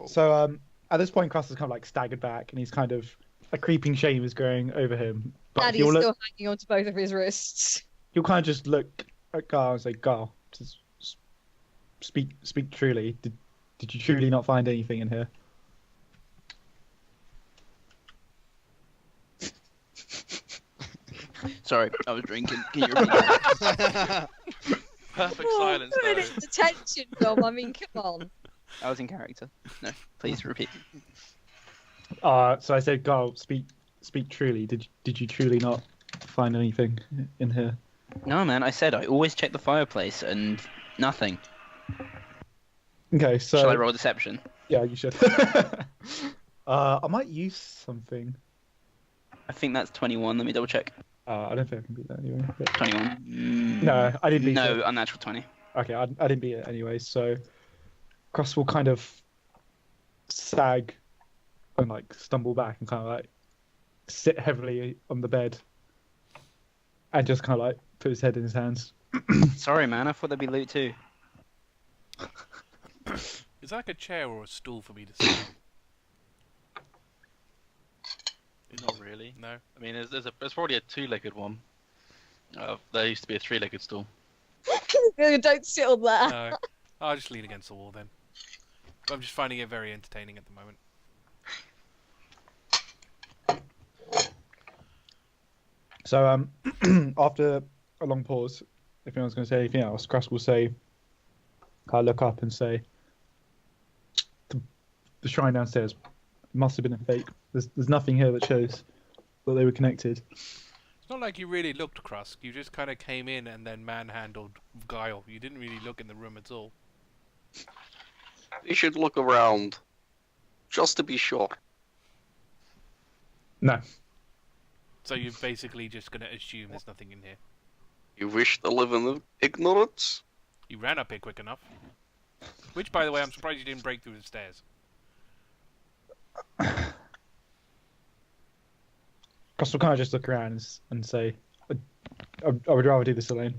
So at this point, Krusk is kind of like staggered back, and he's kind of a creeping shame is growing over him. But Nadia's he'll still hanging on to both of his wrists. he'll kind of just look at Guile and say, "Guile, just speak truly. Did you truly not find anything in here?" Sorry, I was drinking. Can you repeat that? Perfect silence, Put though. it in detention, Dom. I mean, come on. I was in character. No, please repeat. So I said, "Guile, speak truly. Did you truly not find anything in here?" No, man, I said I always check the fireplace and nothing. Okay, so Shall I roll deception? yeah, you should. I might use something. I think that's 21. Let me double check. I don't think I can beat that anyway. But... 21. No, I didn't beat No, it. unnatural 20. Okay, I didn't beat it anyway. So Cross will kind of sag and like stumble back and kind of like sit heavily on the bed and just kind of like put his head in his hands. Sorry, man. I thought there'd be loot too. Is that like a chair or a stool for me to sit on? Not really. No. I mean, there's probably a two-legged one. There used to be a three-legged stool. Don't sit on that. No. I'll just lean against the wall then. But I'm just finding it very entertaining at the moment. So after a long pause, if anyone's going to say anything else, Cross will say, "I look up and say, the shrine downstairs must have been a fake. There's nothing here that shows that they were connected." It's not like you really looked, Krusk. You just kind of came in and then manhandled Guile. You didn't really look in the room at all. We should look around, just to be sure. No. So you're basically just going to assume there's nothing in here. You wish to live in ignorance? You ran up here quick enough. Which, by the way, I'm surprised you didn't break through the stairs. Cross will kind of just look around and say, I would rather do this alone.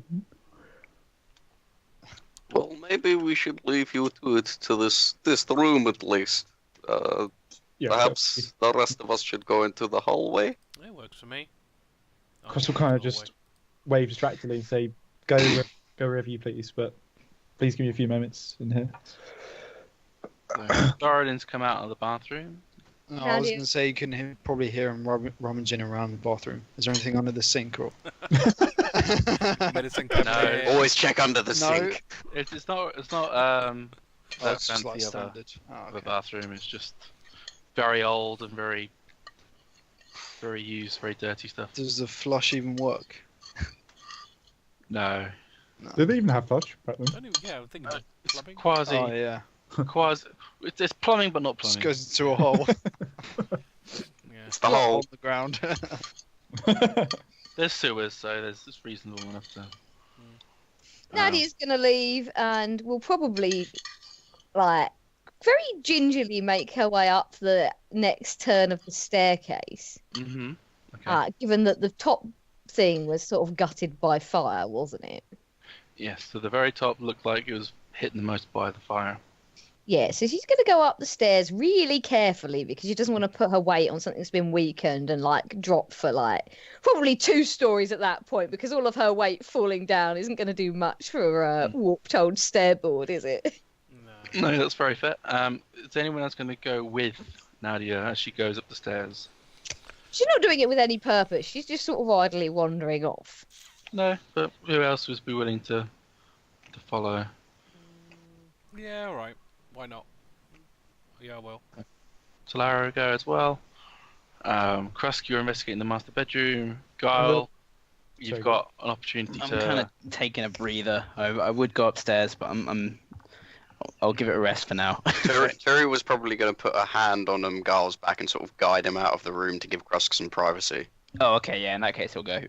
Well, maybe we should leave you to this room at least. Yeah, Perhaps the rest of us should go into the hallway. It works for me. Cross will kind of just wave distractedly and say, go wherever you please, but please give me a few moments in here. So, Thoradin's come out of the bathroom. No, I was Nadia. going to say you can probably hear him rummaging around the bathroom. Is there anything under the sink or? Medicine No, cabinet. Always check under the No. sink. It's not That's that just like fancy of standard. Oh, a okay. bathroom. It's just very old and very used, very dirty stuff. Does the flush even work? No, Do they even have flush back then? I don't even- yeah, I think it's plumbing. quasi, Oh yeah, It's plumbing, but not just plumbing. goes into a hole. Yeah. It's the hole. on the ground. There's sewers, so it's reasonable enough to. Nadia's going to leave and will probably, like, very gingerly make her way up the next turn of the staircase. Mm-hmm. Okay. Given that the top thing was sort of gutted by fire, wasn't it? Yes. So the very top looked like it was hit the most by the fire. Yeah, so she's going to go up the stairs really carefully because she doesn't want to put her weight on something that's been weakened and like drop for like probably 2 stories at that point because all of her weight falling down isn't going to do much for a warped old stairboard, is it? No. No, that's very fair. Is anyone else going to go with Nadia as she goes up the stairs? She's not doing it with any purpose. She's just sort of idly wandering off. No, but who else would be willing to follow? Yeah, alright. Why not? Yeah, well. Talari go as well. Krusk, you're investigating the master bedroom. Guile, you've Sorry. got an opportunity I'm to. kind of taking a breather. I would go upstairs, but I'll give it a rest for now. Terry was probably going to put a hand on Guile's back and sort of guide him out of the room to give Krusk some privacy. Oh, okay, yeah. In that case, he'll go.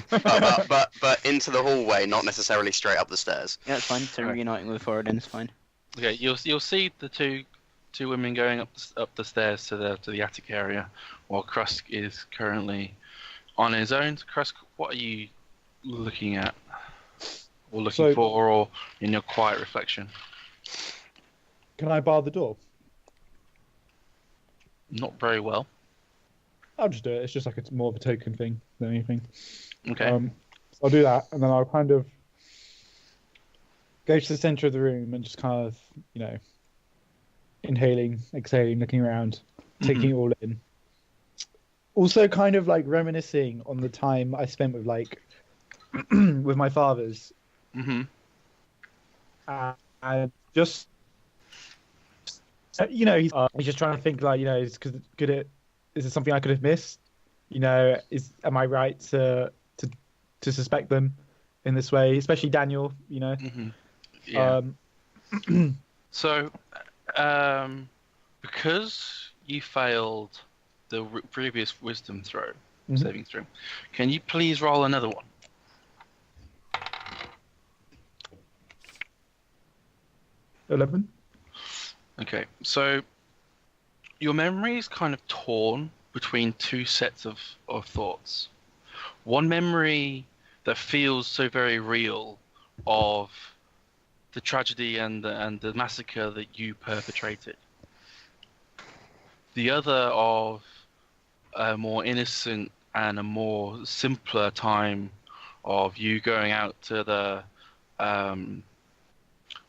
but into the hallway, not necessarily straight up the stairs. Yeah, it's fine. So Alright. reuniting with Thoradin is fine. Okay, you'll see the two women going up the stairs to the attic area, while Krusk is currently on his own. Krusk, what are you looking at? Or looking for, or in your quiet reflection? Can I bar the door? Not very well. I'll just do it. It's just like it's more of a token thing than anything. Okay. So I'll do that, and then I'll kind of go to the center of the room and just kind of, inhaling, exhaling, looking around, taking it all in. Also, kind of like reminiscing on the time I spent with with my fathers. Mm-hmm. And just, he's just trying to think is it something I could have missed? Am I right to suspect them in this way, especially Daniel? Mm-hmm. Yeah. So, because you failed the previous wisdom throw, saving throw, can you please roll another one? 11. Okay, so your memory is kind of torn between two sets of thoughts. One memory that feels so very real of the tragedy and the massacre that you perpetrated. The other of a more innocent and a more simpler time of you going out to the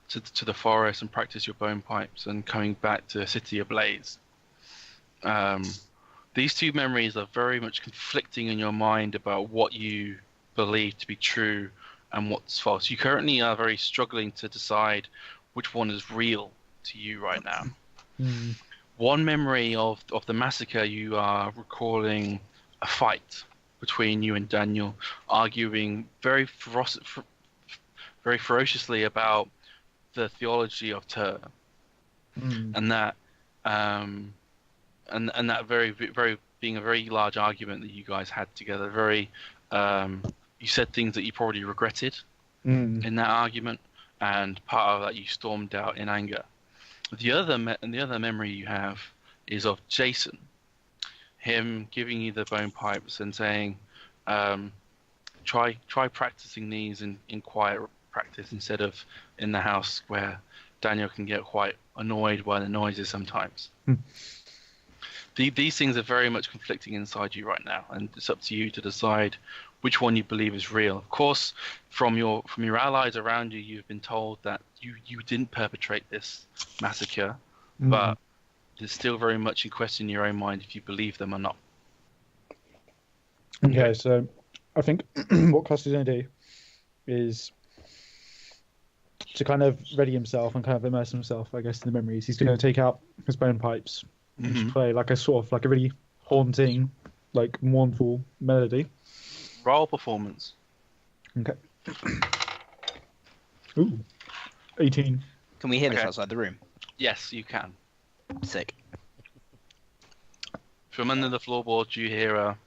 to the forest and practice your bone pipes and coming back to a city ablaze. These two memories are very much conflicting in your mind about what you believe to be true and what's false. You currently are very struggling to decide which one is real to you right now. One memory of the massacre, you are recalling a fight between you and Daniel, arguing very ferociously about the theology of Tur, and that and that very being a very large argument that you guys had together. Very you said things that you probably regretted in that argument, and part of that you stormed out in anger. The other memory you have is of Jason, him giving you the bone pipes and saying, try practicing these in quiet practice instead of in the house where Daniel can get quite annoyed by the noises sometimes. These things are very much conflicting inside you right now, and it's up to you to decide which one you believe is real. Of course, from your allies around you, you've been told that you didn't perpetrate this massacre, but it's still very much in question in your own mind if you believe them or not. Okay, so I think what Krusk is going to do is to kind of ready himself and kind of immerse himself, I guess, in the memories. He's going to take out his bone pipes and just play like a really haunting, mournful melody. Roll performance. Okay. Ooh. 18. Can we hear this outside the room? Yes, you can. Sick. From under the floorboards, you hear a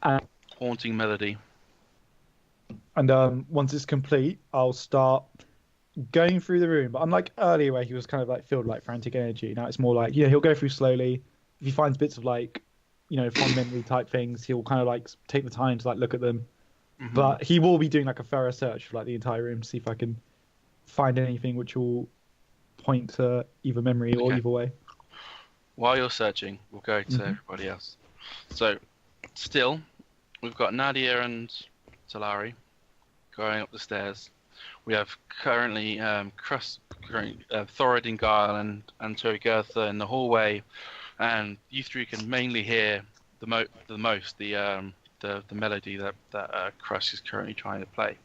haunting melody. And once it's complete, I'll start going through the room. But unlike earlier where he was kind of filled with frantic energy, now it's more he'll go through slowly. If he finds bits of fond memory type things, he'll kind of take the time to look at them. But he will be doing a thorough search for the entire room to see if I can find anything which will point to either memory or either way. While you're searching, we'll go to everybody else. So, still, we've got Nadia and Talari going up the stairs. We have currently Thoradin, Guile, and Turygurtha in the hallway, and you three can mainly hear the melody that Krusk is currently trying to play.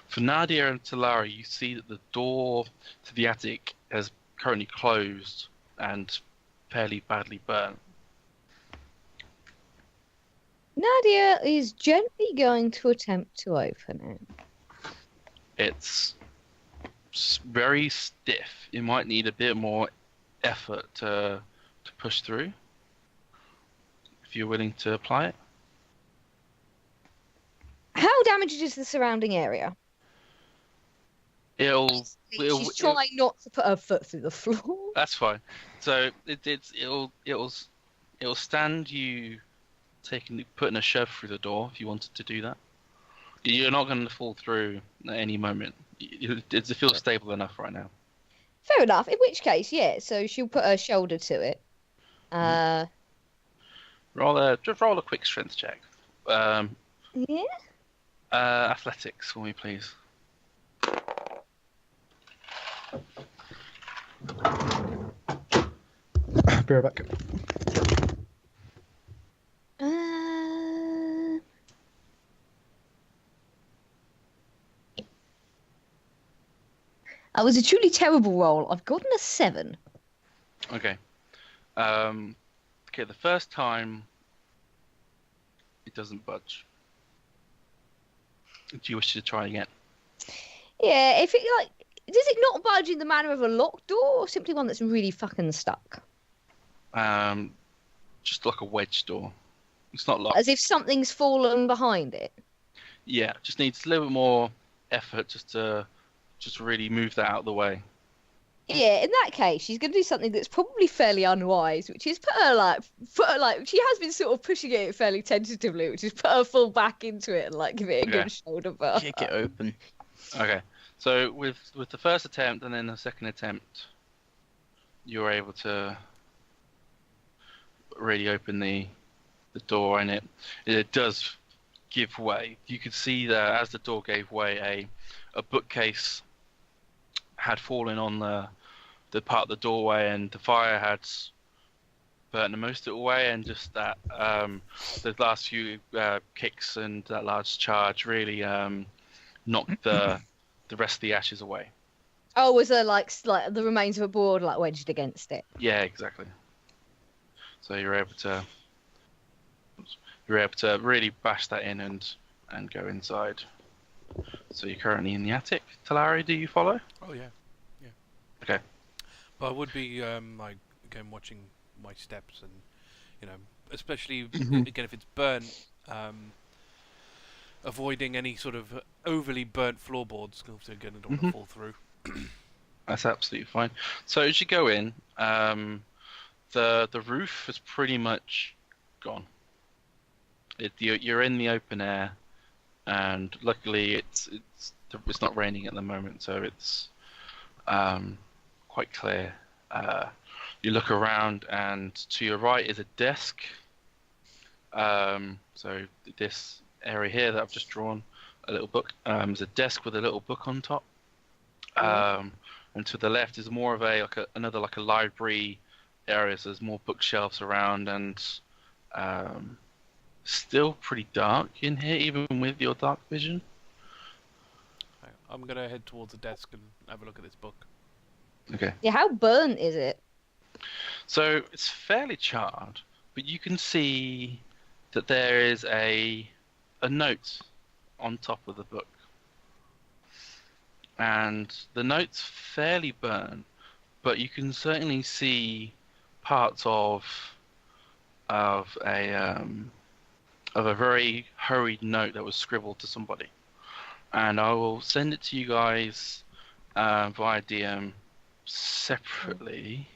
For Nadia and Talari, you see that the door to the attic has currently closed and fairly badly burnt. Nadia is gently going to attempt to open it. It's very stiff. It might need a bit more effort to push through, if you're willing to apply it. How damaged is the surrounding area? She's trying not to put her foot through the floor. That's fine. So it'll stand you putting a shove through the door if you wanted to do that. You're not going to fall through at any moment. It feels stable enough right now. Fair enough. In which case, yeah. So she'll put her shoulder to it. Roll a quick strength check. Yeah. Athletics for me, please. Be right back. That was a truly terrible roll. I've gotten a 7. Okay. Okay, the first time it doesn't budge. Do you wish to try again? Yeah, if it does it not budge in the manner of a locked door, or simply one that's really fucking stuck? Just like a wedge door. It's not locked. As if something's fallen behind it. Yeah, just needs a little bit more effort just to really move that out of the way. Yeah, in that case, she's going to do something that's probably fairly unwise, which is put her like she has been sort of pushing it fairly tentatively, which is put her full back into it and like give it a good shoulder bar. Kick it open. Okay, so with the first attempt and then the second attempt, you're able to really open the door, and it does give way. You could see that as the door gave way, a bookcase had fallen on the part of the doorway, and the fire had burnt most of it away, and just that the last few kicks and that large charge really knocked the rest of the ashes away. Oh, was there like the remains of a board like wedged against it? Yeah, exactly. So you're able to really bash that in and go inside. So you're currently in the attic. Talari, do you follow? Oh yeah. Okay. But I would be like again watching my steps, and especially again if it's burnt, avoiding any sort of overly burnt floorboards because again I don't want to fall through. That's absolutely fine. So as you go in, the roof is pretty much gone. You're in the open air, and luckily it's not raining at the moment, so it's quite clear. You look around, and to your right is a desk. So this area here that I've just drawn, a little book. Is a desk with a little book on top. And to the left is more of another library area. So there's more bookshelves around, and still pretty dark in here, even with your dark vision. I'm gonna head towards the desk and have a look at this book. Okay. Yeah, how burnt is it? So it's fairly charred, but you can see that there is a note on top of the book. And the note's fairly burnt, but you can certainly see parts of a very hurried note that was scribbled to somebody. And I will send it to you guys via DM separately,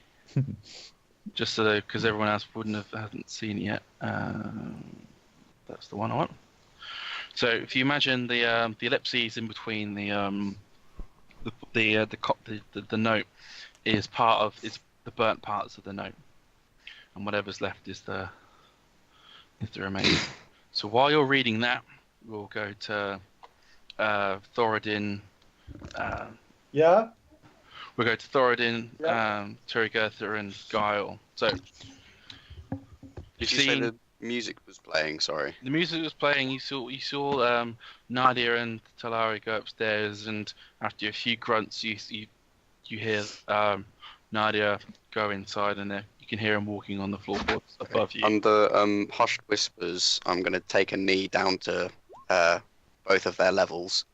just so because everyone else hasn't seen it yet. That's the one I want. So if you imagine the ellipses in between the note is the burnt parts of the note, and whatever's left is the remaining. So while you're reading that, we'll go to Thoradin. Yeah. We'll go to Thoradin, Yeah. Turygurtha, and Guile. So Did you say the music was playing? Sorry. The music was playing. You saw Nadia and Talari go upstairs, and after a few grunts, you hear Nadia go inside, and you can hear him walking on the floorboards above you. Under hushed whispers, I'm going to take a knee down to both of their levels.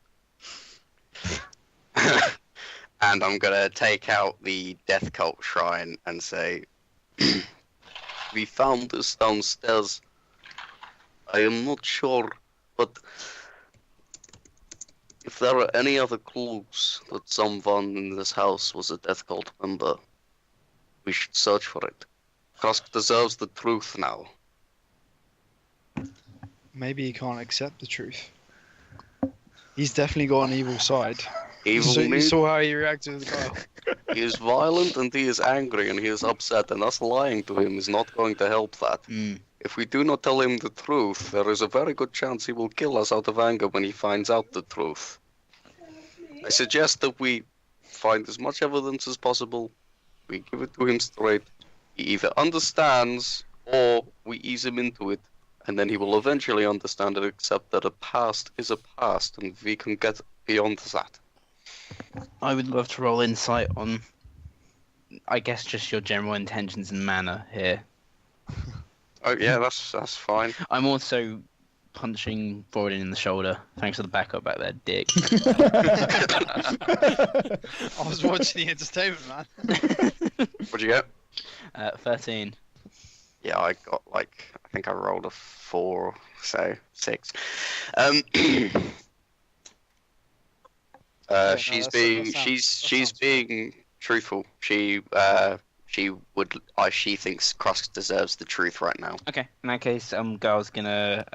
And I'm going to take out the Death Cult Shrine and say, we found this downstairs. I am not sure, but if there are any other clues that someone in this house was a Death Cult member, we should search for it. Krusk deserves the truth now. Maybe he can't accept the truth. He's definitely got an evil side. Evil So you means saw how he reacted with Guile. he is violent and he is angry and he is upset, and us lying to him is not going to help that. If we do not tell him the truth, there is a very good chance he will kill us out of anger when he finds out the truth. I suggest that we find as much evidence as possible, we give it to him straight, he either understands or we ease him into it, and then he will eventually understand and accept that a past is a past and we can get beyond that. I would love to roll insight on, I guess, just your general intentions and manner here. Oh yeah, that's fine. I'm also punching Thoradin in the shoulder. Thanks for the backup back there, dick. I was watching the entertainment, man. What'd you get? 13. Yeah, I got I think I rolled a 4, so 6. no, She's that being sounds being truthful. She thinks Krusk deserves the truth right now. Okay, in that case, Guile's gonna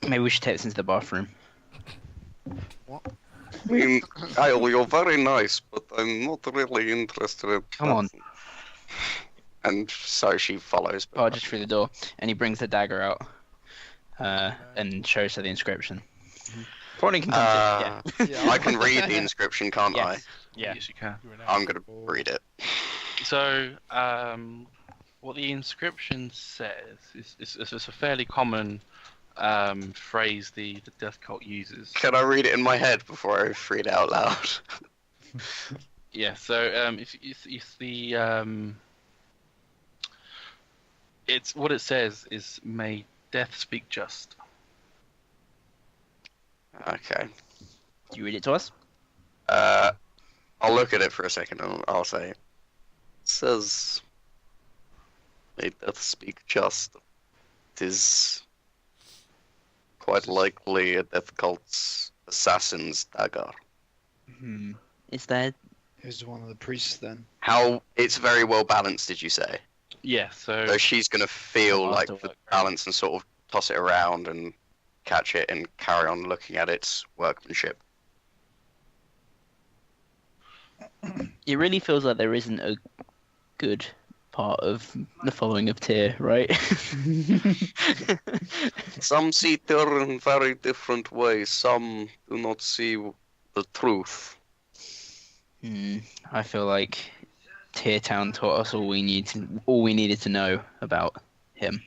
maybe we should take this into the bathroom. I mean, Guile, you're very nice, but I'm not really interested. Come on. And so she follows. Oh, just through the door, and he brings the dagger out, and shows her the inscription. Probably can come to Yeah. I can read the inscription, can't I? Yes. Yeah. Yes, you can. I'm gonna read it. So, what the inscription says is a fairly common phrase the death cult uses. Can I read it in my head before I read it out loud? Yeah. So, it's what it says is, "May death speak just." Okay. Do you read it to us? I'll look at it for a second and I'll say, it says, "May death speak just." It is quite likely a death cult's assassin's dagger. Is that? Who's one of the priests then? How it's very well balanced, did you say? Yeah. So So she's gonna feel Oh, like that's the all. balance and sort of toss it around and catch it and carry on looking at its workmanship. It really feels like there isn't a good part of the following of Tyr, right? Some see Tyr in very different ways. Some do not see the truth. I feel like Tyr Town taught us all we needed to know about him.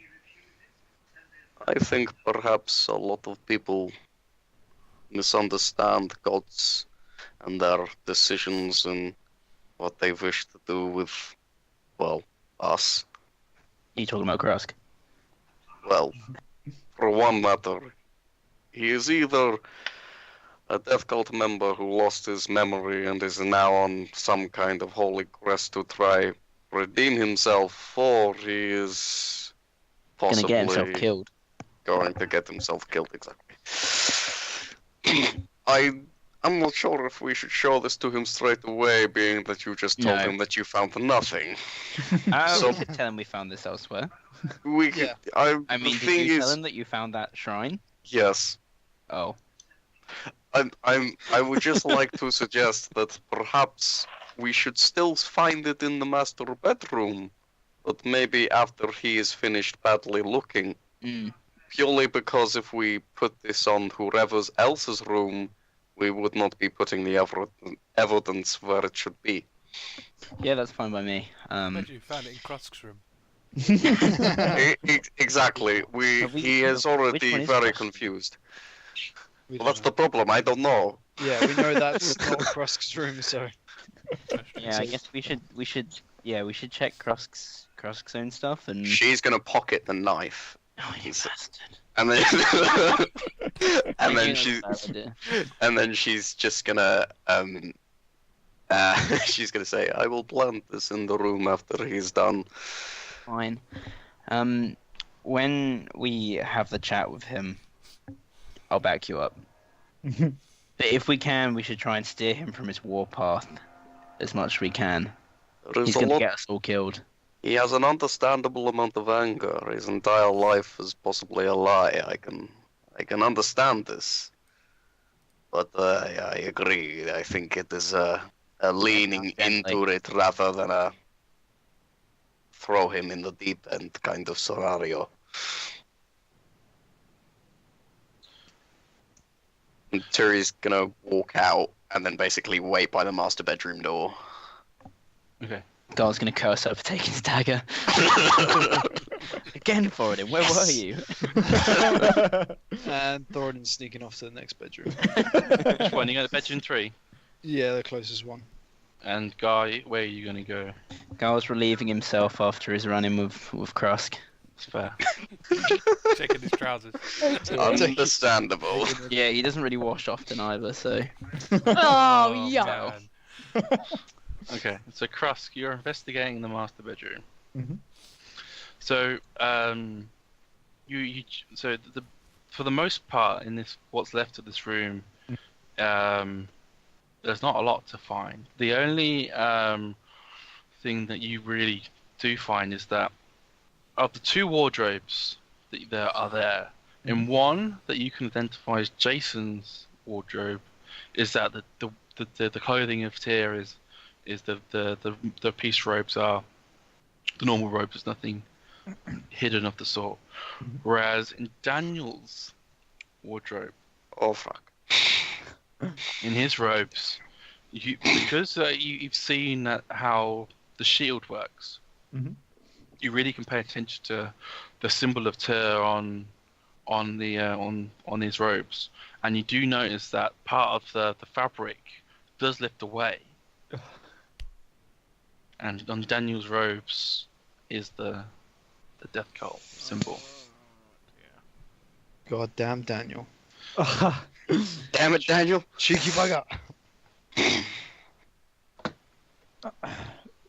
I think perhaps a lot of people misunderstand gods and their decisions and what they wish to do with, well, us. You talking about Krusk? Well, for one matter, he is either a death cult member who lost his memory and is now on some kind of holy quest to try redeem himself, or he is possibly Gonna get himself killed. going to get himself killed, exactly. I'm not sure if we should show this to him straight away, being that you just told No. him that you found nothing. So So- we could tell him we found this elsewhere. We Yeah. I the mean, did thing you tell is, him that you found that shrine? yes. Oh. I would just like to suggest that perhaps we should still find it in the master bedroom, but maybe after he is finished badly looking. Purely because if we put this on whoever else's room, we would not be putting the evidence where it should be. Yeah, that's fine by me. Imagine you found it in Krusk's room. Exactly. He is which already one is very Krusk? confused. We Well, that's don't the problem. I don't know. know. Yeah, we know that's not Krusk's room, so Yeah, I guess we should check Krusk's own stuff and. She's gonna pocket the knife, Oh, you bastard. and then I and then knew she's that was a bad idea. and then she's just gonna she's gonna say, "I will plant this in the room after he's done." Fine. When we have the chat with him, I'll back you up. But if we can, we should try and steer him from his warpath as much as we can. There is He's a gonna lot. get us all killed. He has an understandable amount of anger. His entire life is possibly a lie. I can understand this. But I agree. I think it is a leaning into it rather than a throw him in the deep end kind of scenario. And Turi's gonna walk out and then basically wait by the master bedroom door. Okay. Guile's gonna curse her for taking his dagger. Again, Thoradin, where were you? And Thoradin's sneaking off to the next bedroom. Which one? You go to bedroom 3? Yeah, the closest one. And Guy, where are you going to go? Guile's relieving himself after his run-in with Krusk. It's fair. Checking his trousers. Understandable. Yeah, he doesn't really wash often either, so... Oh, yeah. man. Okay, so Krusk, you're investigating the master bedroom. Mhm. So, for the most part in this, what's left of this room, there's not a lot to find. The only thing that you really do find is that of the 2 wardrobes that are there, in one that you can identify as Jason's wardrobe, is that the clothing of Tyr is the peace robes are the normal robes. There's nothing hidden of the sort. Whereas in Daniel's wardrobe, Oh fuck. in his robes, because you've seen how the shield works, Mhm. you really can pay attention to the symbol of Tyr on his robes, and you do notice that part of the fabric does lift away, and on Daniel's robes is the death cult symbol. God damn Daniel. Damn it, Daniel. Cheeky bugger.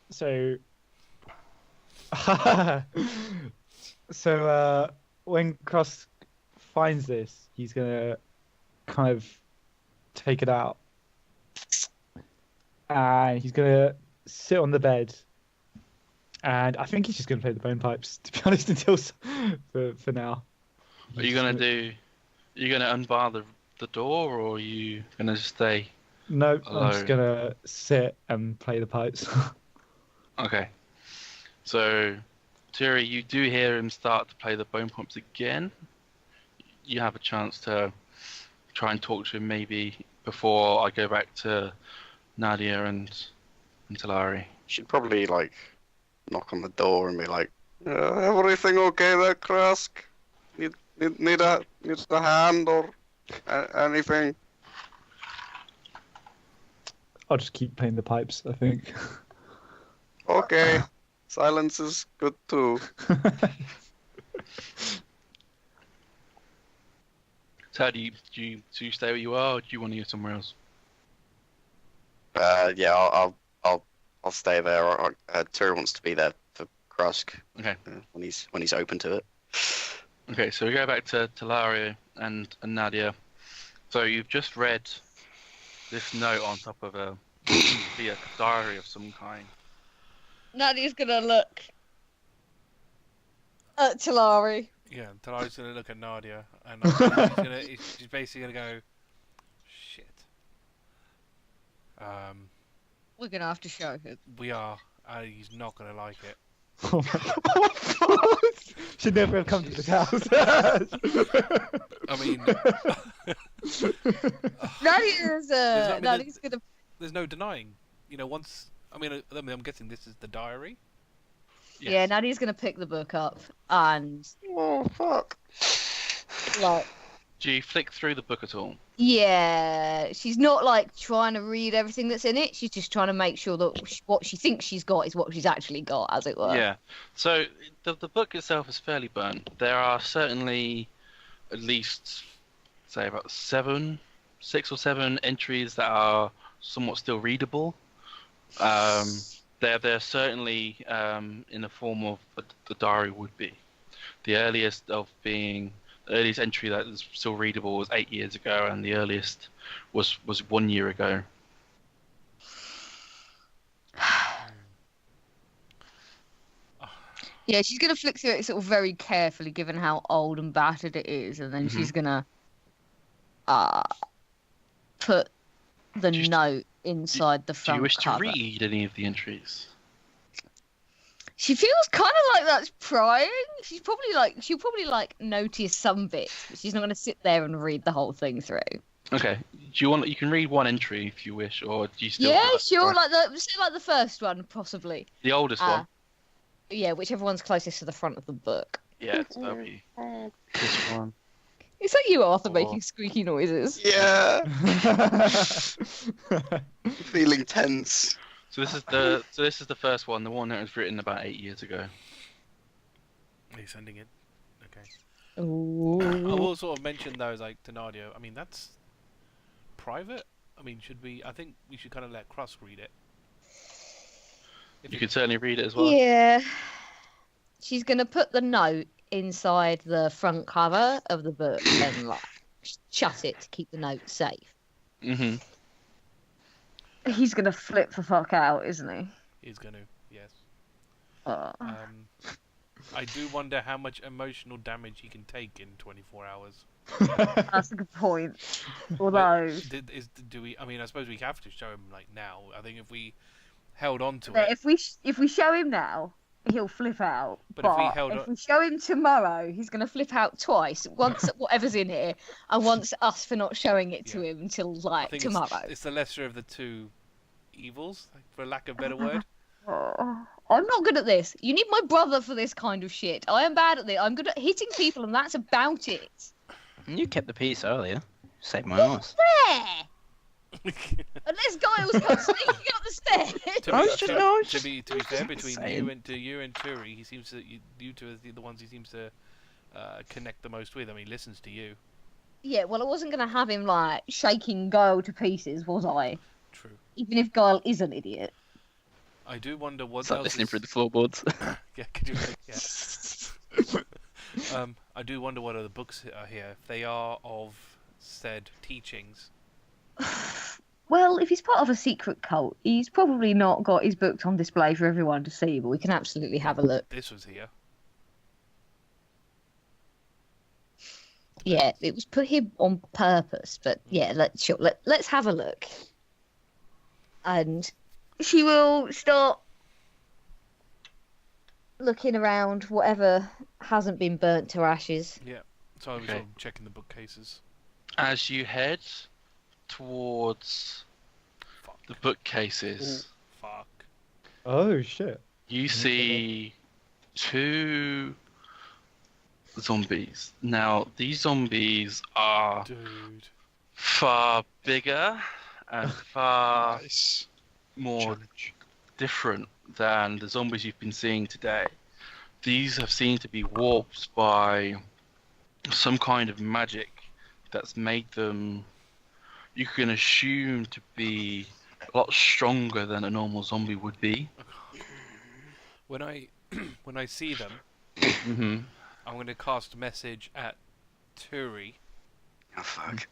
So, when Krusk finds this, he's gonna kind of take it out, and he's gonna sit on the bed, and I think he's just gonna play the bone pipes. To be honest, until for now. Are you gonna unbar the door, or are you gonna stay? No, I'm Alone. just gonna sit and play the pipes. Okay. So, Terry, you do hear him start to play the bone pipes again. You have a chance to try and talk to him maybe before I go back to Nadia and Talari. Should probably knock on the door and be like, everything okay there, Krusk? Need a hand or anything? I'll just keep playing the pipes, I think. Okay. Silence is good too. So, do you stay where you are, or do you want to go somewhere else? Yeah, I'll stay there. Tyr wants to be there for Krusk. Okay. When he's open to it. Okay, so we go back to Talari and Nadia. So you've just read this note on top of a diary of some kind. Nadia's gonna look at Talari. Yeah, Talari's gonna look at Nadia, and she's basically gonna go, shit. We're gonna have to show him. We are, and he's not gonna like it. Should never have come to this house. I mean, Nadia's gonna. there's no denying. Once. I mean, I'm guessing this is the diary. Yes. Yeah, Nadia's gonna pick the book up and Oh fuck. Do you flick through the book at all? yeah, she's not trying to read everything that's in it. She's just trying to make sure that what she thinks she's got is what she's actually got, as it were. Yeah. So the book itself is fairly burnt. There are certainly at least, say, about 6 or 7 entries that are somewhat still readable. They're certainly in the form of the diary would be. The earliest entry that is still readable was 8 years ago, and the earliest was 1 year ago. Yeah, she's gonna flick through it sort of very carefully, given how old and battered it is, and then she's gonna put the note inside the front Do you wish cover. to read any of the entries? She feels kind of like that's prying. She'll probably notice some bits, but she's not gonna sit there and read the whole thing through. Okay. You can read one entry if you wish, or do you still? Yeah, sure. Like the first one, possibly. The oldest one. Yeah, whichever one's closest to the front of the book. Yeah, that'll be this one. Is that you, Arthur, making squeaky noises? Yeah. Feeling tense. So this is the first one, the one that was written about 8 years ago. Are you sending it? Okay. Ooh. I will sort of mention those, like, to Nadia. I mean, that's private. I mean, I think we should kind of let Krusk read it. You could certainly read it as well. Yeah. She's gonna put the note inside the front cover of the book and shut it to keep the note safe. Mhm. He's gonna flip the fuck out, isn't he? He's going to, yes. Oh. I do wonder how much emotional damage he can take in 24 hours. That's a good point. Although, Do we? I mean, I suppose we have to show him like now. I think if we held on to but it, if we show him now, he'll flip out. But if we show him tomorrow, he's gonna flip out twice. Once at whatever's in here, and once us for not showing it to him until I think tomorrow. it's the lesser of the two evils, for lack of a better word. Oh, I'm not good at this. You need my brother for this kind of shit. I am bad at it. I'm good at hitting people, and that's about it. You kept the peace earlier. Saved my ass. There! Unless Guile's come sneaking up the stairs. To be fair, between you and Turi, he seems to you two are the ones he seems to connect the most with. I mean, he listens to you. Yeah, well, I wasn't going to have him shaking Guile to pieces, was I? True. Even if Guile is an idiot. I do wonder what Start else listening through the floorboards. Yeah, could you? Yeah. I do wonder what other books are here. If they are of said teachings. Well, if he's part of a secret cult, he's probably not got his books on display for everyone to see, but we can absolutely have a look. This was here. Yeah, it was put here on purpose, but yeah, let's have a look. And she will start looking around whatever hasn't been burnt to ashes. Yeah. So I was sort of checking the bookcases. As you head towards the bookcases, Fuck. Oh shit. you see two zombies. Now, these zombies are Dude. far bigger and far Nice. more Challenge. different than the zombies you've been seeing today. These have seemed to be warped by some kind of magic that's made them, you can assume, to be a lot stronger than a normal zombie would be. When I see them, Mm-hmm. I'm going to cast a message at Turi. Oh, fuck.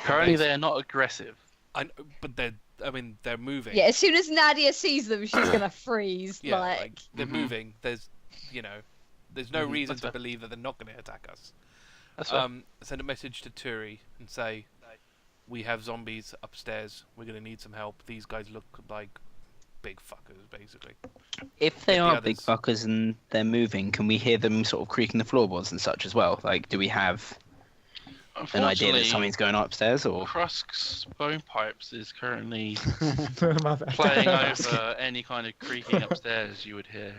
Currently, they are not aggressive. But they're moving. Yeah, as soon as Nadia sees them, she's gonna freeze. Yeah, like they're moving. There's no reason That's to fair. believe that they're not going to attack us. That's fair. Send a message to Turi and say, we have zombies upstairs. We're going to need some help. These guys look like big fuckers, basically. If they The are others. big fuckers and they're moving, can we hear them sort of creaking the floorboards and such as well? Like, do we have an idea that something's going on upstairs, or? Krusk's bone pipes is currently My bad. playing over any kind of creaking upstairs you would hear.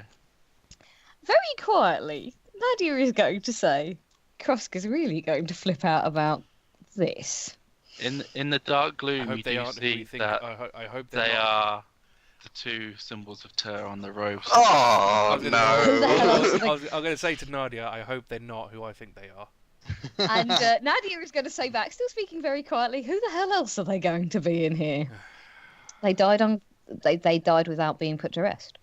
very quietly, Nadia is going to say, Krusk is really going to flip out about this. In the dark I gloom, hope you they do aren't who we see think. that I hope they're they not. are the two symbols of Tur on the robes. Oh, The hell no. else? I'm going to say to Nadia, I hope they're not who I think they are. And Nadia is going to say back, still speaking very quietly, who the hell else are they going to be in here? They died without being put to rest.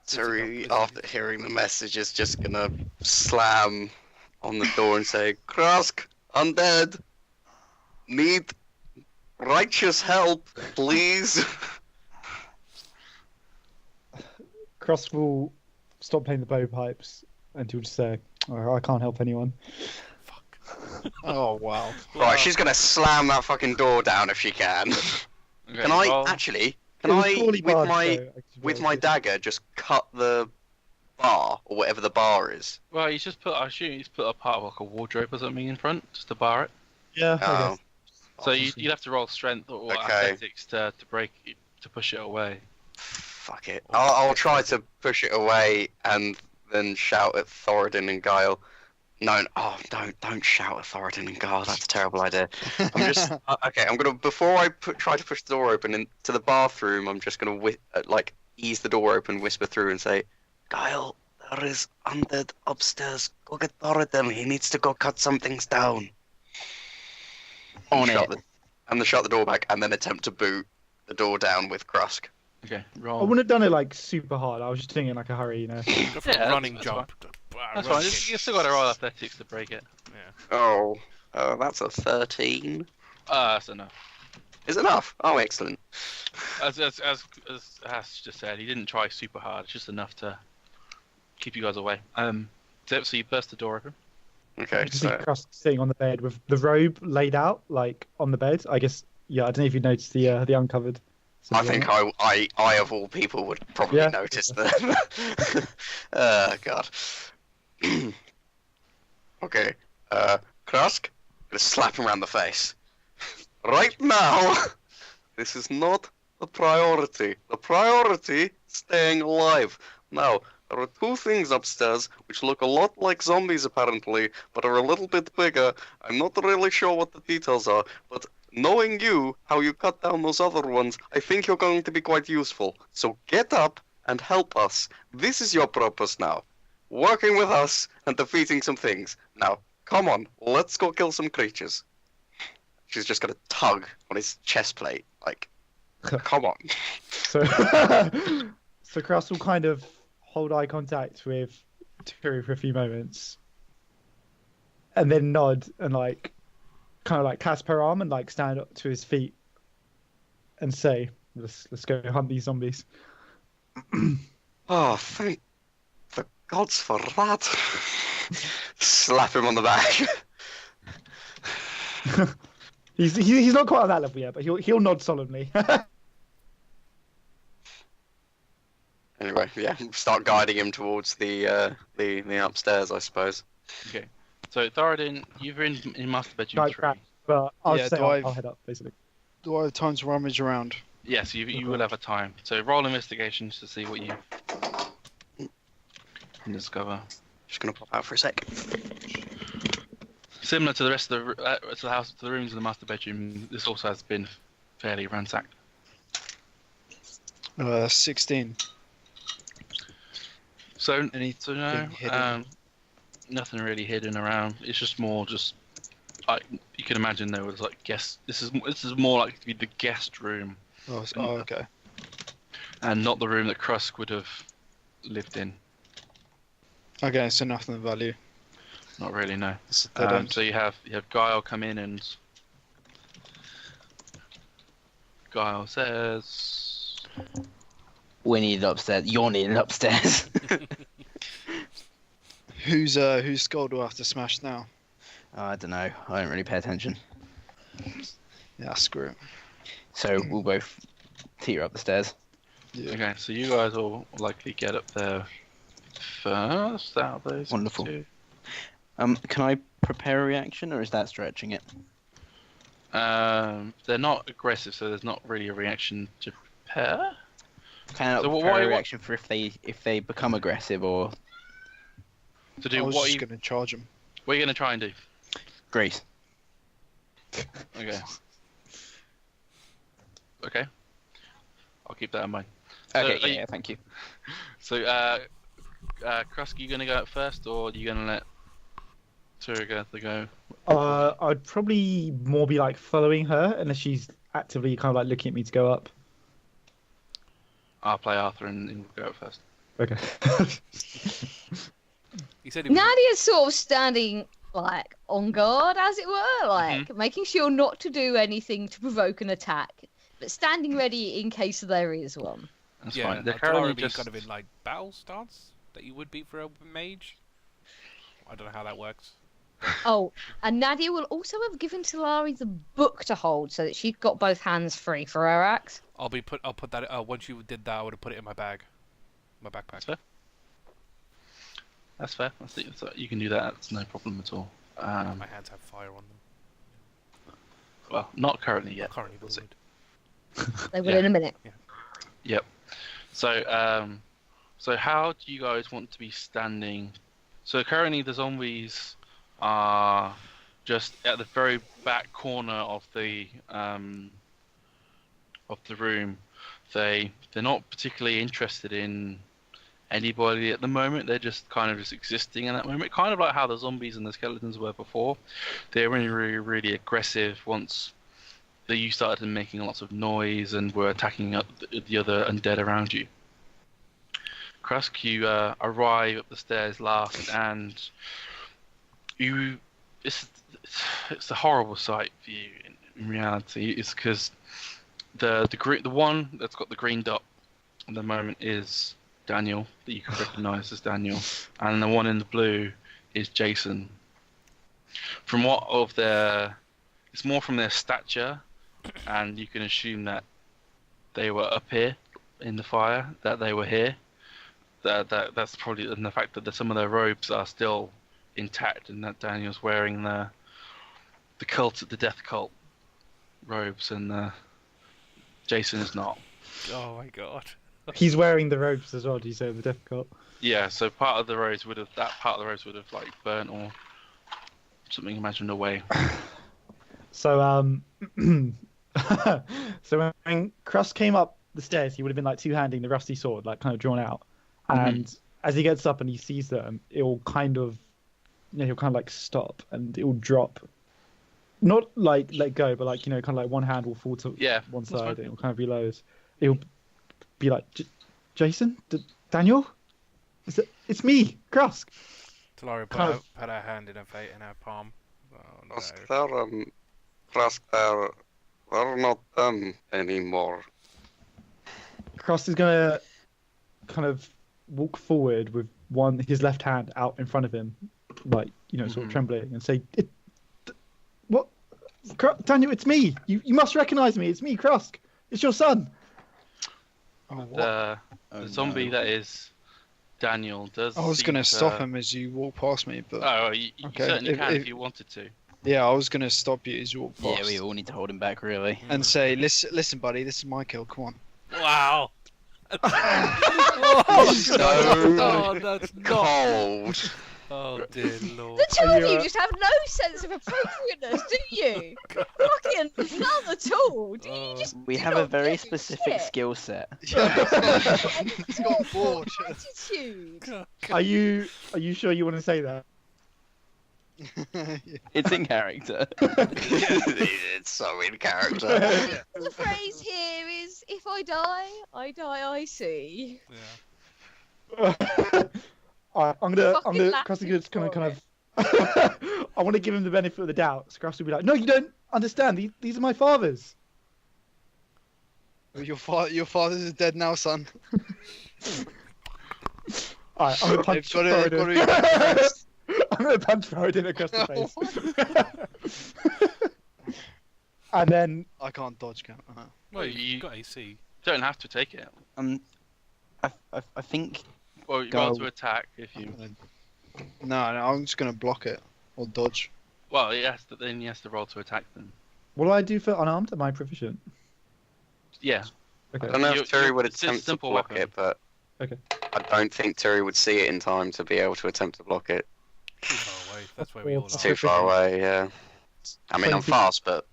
Turi, after hearing the message, is just gonna slam on the door and say, Krusk, undead, need righteous help, please. Krusk will stop playing the blowpipes and he'll just say, oh, I can't help anyone. Oh wow. Right, she's gonna slam that fucking door down if she can. Okay, Can I roll. actually? It Can was I, poorly with barred, my so I could with roll my it. dagger, just cut the bar or whatever the bar is? Well, he's just put. I assume he's put a part of like a wardrobe or something in front just to bar it. Yeah, I Oh, guess. So you'd have to roll strength or Okay. athletics to break it, to push it away. fuck it. I'll try to push it away and then shout at Thoradin and Guile. No, don't shout at Thoradin and Guile. That's a terrible idea. I'm just okay. I'm gonna before I try to push the door open into the bathroom. I'm just gonna like ease the door open, whisper through, and say, "Guile, there is undead upstairs. Go get Thoradin. He needs to go cut some things down." On Shut it. and then shut the door back, and then attempt to boot the door down with Krusk. Okay, I roll. wouldn't have done it like super hard. I was just doing it in like a hurry, you know. Go for Yeah, a running that's jump. That's fine. You still got to roll athletics to break it. Oh, that's a 13. That's enough. Is enough? Oh, excellent. As Hass just said, he didn't try super hard. It's just enough to keep you guys away. So you burst the door open. Okay, You can see so Krusk sitting on the bed with the robe laid out, like on the bed. I guess. Yeah, I don't know if you noticed the uncovered. I symbol think on it. I of all people would probably Yeah. notice that. Oh God. Okay, Krusk, gonna slap him around the face. Right now, this is not the priority. The priority, staying alive. Now, there are two things upstairs which look a lot like zombies apparently, but are a little bit bigger. I'm not really sure what the details are, but knowing you, how you cut down those other ones, I think you're going to be quite useful. So get up and help us. This is your purpose now. Working with us and defeating some things. Now, come on, let's go kill some creatures. She's just gonna tug on his chest plate, like, come on. So, so Krusk will kind of hold eye contact with Turi for a few moments, and then nod and like, kind of like clasp her arm and like stand up to his feet, and say, "Let's go hunt these zombies." Oh, thank the gods for that. Slap him on the back. He's not quite on that level yet, but he'll nod solemnly. Anyway, yeah, start guiding him towards the upstairs, I suppose. Okay. So Thoradin, you're in master bedroom Like 3. that. But I'll Yeah, say do I'll I- head up basically. Do I have time to rummage around? Yes, you will have a time. So roll investigations to see what you can discover. Just gonna pop out for a sec. Similar to the rest of the house, to the rooms in the master bedroom, this also has been fairly ransacked. 16. So Anything no, hidden? nothing really hidden around. It's just more you can imagine there was like guest. This is more likely to be the guest room Okay. and not the room that Krusk would have lived in. Okay, so nothing of value. Not really, no. It's a dead end. So you have Guile come in and Guile says, We need it upstairs. You're needed upstairs. Whose skull do I have to smash now? I don't know. I don't really pay attention. Yeah, screw it. So we'll both teeter up the stairs. Yeah. okay, so you guys will likely get up there first out of those Wonderful. two. Can I prepare a reaction, or is that stretching it? They're not aggressive, so there's not really a reaction to prepare. Can I So prepare what- a reaction for if they become aggressive or To I do was what just you going to charge him. what are you gonna try and do? Grace? Okay. Okay. I'll keep that in mind. Okay, are yeah, thank you. So, Krusk, you gonna go out first, or are you gonna let Turygurtha go? I'd probably more be like following her unless she's actively kind of like looking at me to go up. I'll play Arthur and we'll go out first. Okay. He said he was Nadia's sort of standing like on guard, as it were, like making sure not to do anything to provoke an attack, but standing ready in case there is one. That's Yeah, fine. They're Talari currently would be just kind of in like battle stance that you would be for a mage. I don't know how that works. Oh, and Nadia will also have given Talari the book to hold so that she's got both hands free for her axe. I'll put that. Once you did that, I would have put it in my bag, my backpack. That's fair. That's fair. I think you can do that. It's no problem at all. My hands have fire on them. Well, not currently yet. Currently, We'll see. They will Yeah. in a minute. Yep. So, so how do you guys want to be standing? So currently the zombies are just at the very back corner of the room. They're not particularly interested in anybody at the moment. They're just kind of just existing in that moment, kind of like how the zombies and the skeletons were before. They were really, really aggressive once you started making lots of noise and were attacking the other undead around you. Krusk, you arrive up the stairs last, and it's a horrible sight for you in reality. It's because the one that's got the green dot at the moment is Daniel, that you can recognise as Daniel, and the one in the blue is Jason. It's more from their stature, and you can assume that they were up here in the fire, that they were here. That's probably, and the fact that some of their robes are still intact, and that Daniel's wearing the death cult robes, and Jason is not. Oh my god. He's wearing the robes as well. Do you say the difficult? Yeah, so part of the robes would have like burnt or something imagined away. So so when Krusk came up the stairs, he would have been like two-handing the rusty sword, like kind of drawn out. And as he gets up and he sees them, it'll kind of, he'll kind of like stop and it'll drop. Not like let go, but like, kind of like one hand will fall to one side and it'll kind of be low. It'll be like, Jason? Daniel? It's me, Krusk. Talari put her hand in her palm. Oh, no. Krusk, we're not done anymore. Krusk is gonna kind of walk forward with his left hand out in front of him, like, sort of trembling, and say, "What, Daniel? It's me. You must recognize me. It's me, Krusk. It's your son." The zombie that is Daniel does. I was going to stop him as you walk past me, but you certainly can if you wanted to. yeah, I was going to stop you as you walk past. Yeah, we all need to hold him back, really. And say, listen, buddy, this is my kill. Come on. Wow. So that's not. cold. Oh dear lord. The two of you just have no sense of appropriateness, do you? Fucking none at all. Do you just? We do have a not very give specific shit? skill set. He's got bored. Attitude. Are you sure you want to say that? It's in character. It's so in character. The phrase here is, "If I die, I see." Yeah. I'm gonna Fucking Krusk is laughing gonna for kind of. I want to give him the benefit of the doubt. So Krusk will be like, "No, you don't understand. These are my father's." Your father's dead now, son. Alright, I'm gonna punch They've got Thoradin. to I'm gonna punch Thoradin across the face. And then I can't dodge, can I? Well, You- you got AC. Don't have to take it. I think Well, you Go. roll to attack if you. No, I'm just going to block it or dodge. Well, then he has to roll to attack them. what do I do for unarmed? Am I proficient? Yeah. Okay. I don't know You- if Turi would it's a attempt to simple block weapon. it, but Okay. I don't think Turi would see it in time to be able to attempt to block it. Too far away. That's where we all It's It's are. too far away, yeah. I mean, I'm 20 feet. fast, but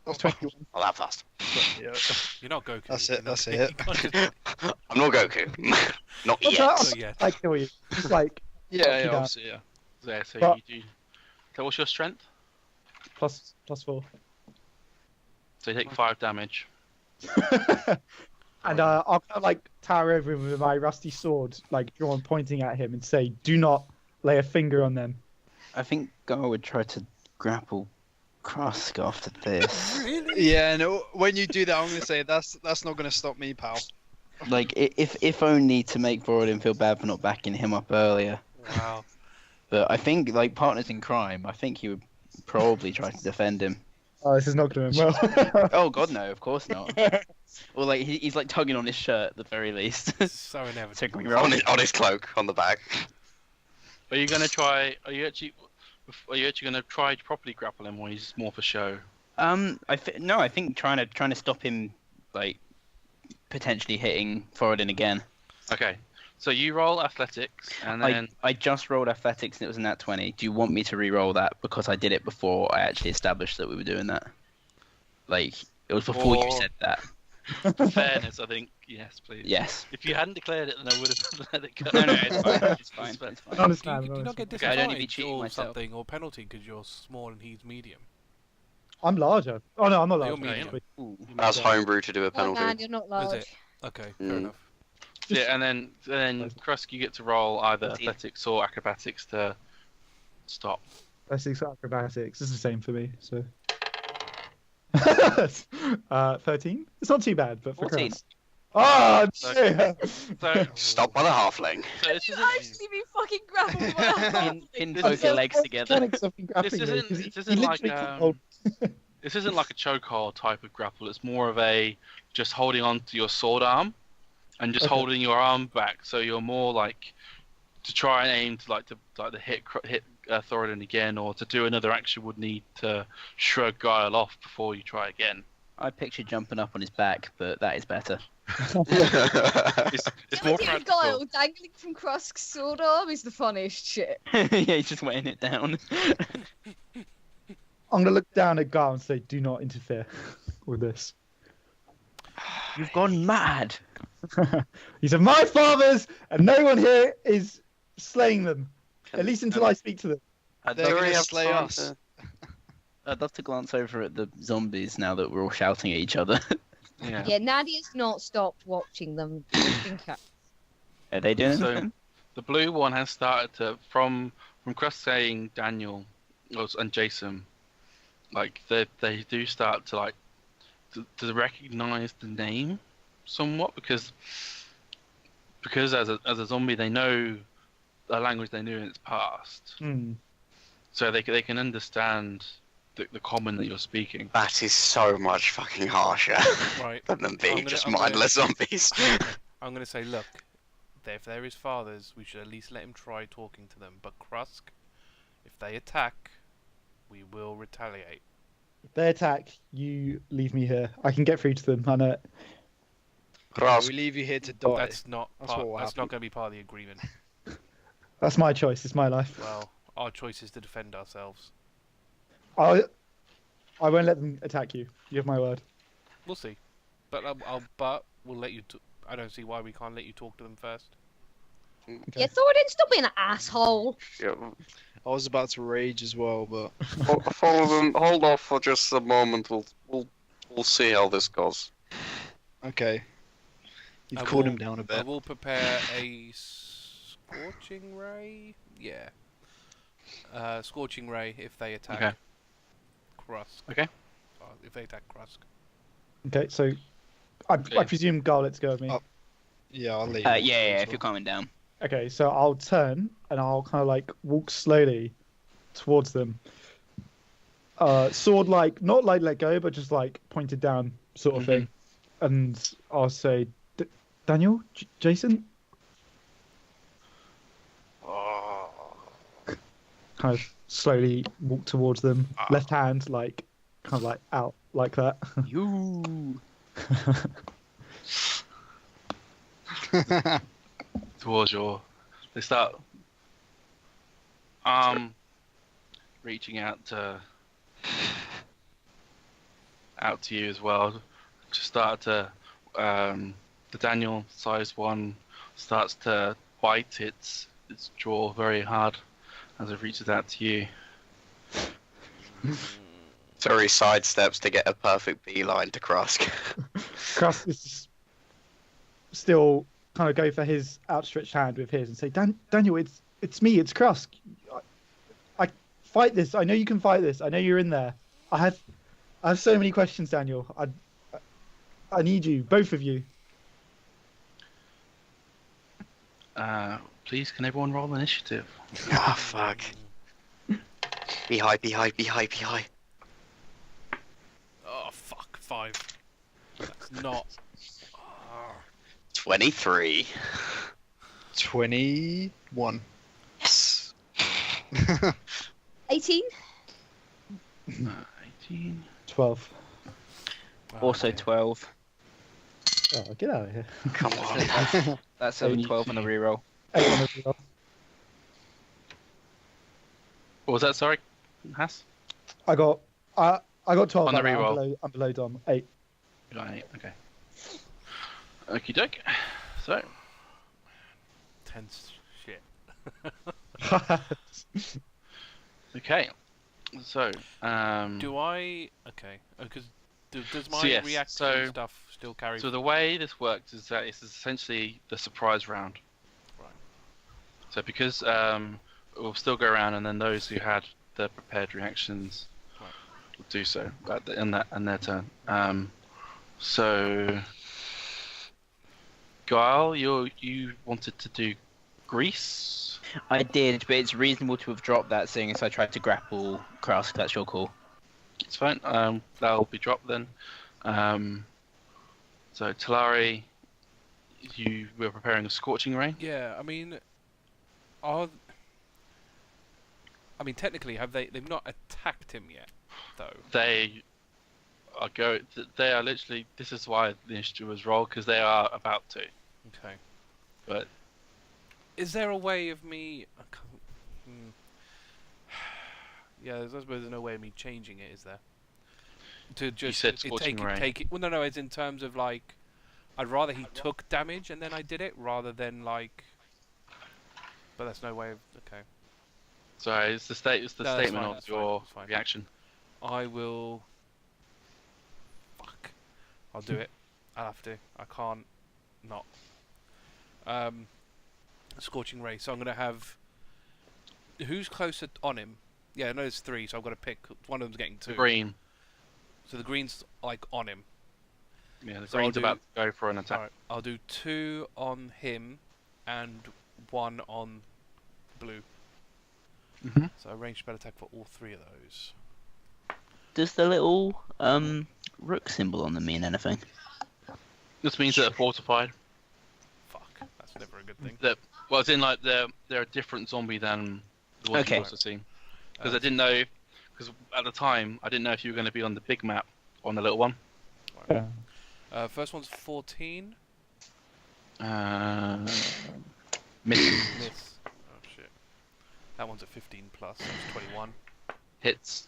That's 21. not that fast. Yeah. You're not Goku. That's You're it, not- that's it. you can't just- I'm not Goku. Not What's yet. that? Oh, yeah. I kill you. Just like Yeah, Knock you yeah, down. obviously, yeah. Yeah, so But- you do. So what's your strength? +4. So you take 5 damage. And I'll kind of like tower over him with my rusty sword, like drawn, pointing at him, and say, "Do not lay a finger on them." I think Guile would try to grapple Krusk after this. Really? Yeah, no. When you do that, I'm gonna say that's not gonna stop me, pal. Like, if only to make Thoradin feel bad for not backing him up earlier. Wow. But I think, like, partners in crime, I think he would probably try to defend him. Oh, this is not going well. Oh, God, no, of course not. Or, like, he's, like, tugging on his shirt at the very least. So inevitable. Take me wrong. On his cloak, on the back. Are you gonna try? Are you actually gonna try to properly grapple him, or he's more for show? No, I think trying to stop him, like, potentially hitting Thoradin again. Okay. So you roll athletics, and then I just rolled athletics and it was in that 20. Do you want me to re-roll that because I did it before I actually established that we were doing that? Like, it was before you said that. fairness, I think yes, please. Yes. If you hadn't declared it, then I would have let it go. No, it's fine. It's fine. It's fine. I understand. Do you not get Okay, I'd only be disadvantage cheating or myself. something or penalty because you're small and he's medium? I'm larger. Oh no, I'm not You're larger. medium. Ooh. That's homebrew to do a Oh, penalty. man, you're not large. it? Okay, fair Mm. enough. Yeah, and then Krusk, you get to roll either 14. athletics or acrobatics to stop. Athletics, acrobatics. It's the same for me. So. 13. It's not too bad, but for 14. Crust. Oh, Okay. dear. So, Stop by the halfling. so this You isn't actually be fucking grappled by a halfling. Pin This both is- your legs together. Mechanics of grappling This me, isn't- 'cause this he isn't like, literally couldn't hold- this isn't like a chokehold type of grapple. It's more of a just holding on to your sword arm and just Okay. holding your arm back. So you're more like to try and aim to hit Thoradin again, or to do another action would need to shrug Guile off before you try again. I pictured jumping up on his back, but that is better. It's more The idea of practical. Guile dangling from Krusk's sword arm is the funniest shit. Yeah, he's just weighing it down. I'm gonna look down at Gar and say, "Do not interfere with this." You've gone mad. He said, "My fathers, and no one here is slaying them. At least until I speak to them." I'd They're love, gonna have slay time us. to- I'd love to glance over at the zombies now that we're all shouting at each other. Yeah. Yeah, Nadia's not stopped watching them. Just in case. Are they doing So anything? the blue one has started to from Krusk saying Daniel and Jason, like they do start to like to recognize the name somewhat because as a zombie they know a language they knew in its past, Hmm. so they can understand the common that you're speaking. That is so much fucking harsher Right. than them being I'm gonna- just I'm gonna- mindless zombies. I'm going to say, look, if they're his fathers, we should at least let him try talking to them. But Krusk, if they attack, we will retaliate. If they attack, you leave me here. I can get through to them. I know it. Krusk, We leave you here to die. That's not That's part, what will that's happen. not going to be part of the agreement. That's my choice. It's my life. Well, our choice is to defend ourselves. I won't let them attack you. You have my word. We'll see. But but we'll let you. I don't see why we can't let you talk to them first. Yeah, Thoradin, stop being an asshole. yeah, I was about to rage as well, but follow them. Hold off for just a moment. We'll see how this goes. okay. You've I cooled will- him down a I bit. will prepare a scorching ray. Yeah. Scorching ray if they attack. Okay. Krusk. Okay. If they attack Krusk. Okay, so I presume Gar lets go of me. Oh. Yeah, I'll leave. Yeah, if you're coming down. Okay, so I'll turn and I'll kind of like walk slowly towards them. Sword like, not like let go, but just like pointed down sort of thing. And I'll say, Daniel? Jason? Kind of slowly walk towards them. Left hand, like, kind of like out like that. You. Towards they start reaching out to you as well. Just start to the Daniel sized one starts to bite its jaw very hard as it reaches out to you. So he sidesteps to get a perfect beeline to Krusk. Krusk is just still kind of go for his outstretched hand with his and say, Daniel, it's me, it's Krusk. I fight this. I know you can fight this. I know you're in there. I have so many questions, Daniel. I need you, both of you. Please, can everyone roll initiative? Ah, fuck. Be high, be high, be high, be high. Oh fuck, 5. That's not. 23. 21. Yes. 18. 18. 12. Also Okay. 12. Oh, get out of here. Come on. That's only 12 on a reroll. 8 on the reroll. What was that? Sorry, Haiss? I got 12 On the right now. reroll. I'm below Dom. 8. You got an 8. Okay. Okie doke. So, Tense shit. okay. So, Do I? Okay. Because does my So yes, reaction so- stuff still carry? So the way this works is that it's essentially the surprise round. Right. So because we'll still go around, and then those who had the prepared reactions Right. will do so in their turn. So Guile, you wanted to do Grease. I did, but it's reasonable to have dropped that, seeing as I tried to grapple Krusk. That's your call. It's fine. That'll be dropped then. So Talari, you were preparing a Scorching Ray. Yeah. I mean, technically, they've not attacked him yet, though. They are literally. This is why the initiative was rolled, because they are about to. Okay. But Is there a way of me? I can't- Yeah, I suppose there's no way of me changing it, is there? To just said Scorching Ray. take it. Well, no. It's in terms of like, I'd rather he took damage and then I did it rather than like. But that's no way of. Okay. sorry, it's the statement fine, of that's your fine, that's fine. reaction. I will. Fuck. I'll do it. I'll have to. I can't not. Scorching Ray. So I'm gonna have. Who's closer on him? Yeah, I know there's 3, so I've got to pick. One of them's getting 2. The green. So the green's like on him. Yeah, the So I'll green's do- about to go for an attack. Alright, I'll do 2 on him and 1 on blue. Mhm. So a ranged spell attack for all 3 of those. Does the little rook symbol on them mean anything? This means that they're fortified. Fuck, that's never a good thing. Well, it's in like they're a different zombie than the ones Okay. you've also seen. Because I didn't know. Because at the time, I didn't know if you were going to be on the big map or on the little one. Yeah. First one's 14. Miss. Miss. Oh shit. That one's a 15 plus. That's 21. Hits.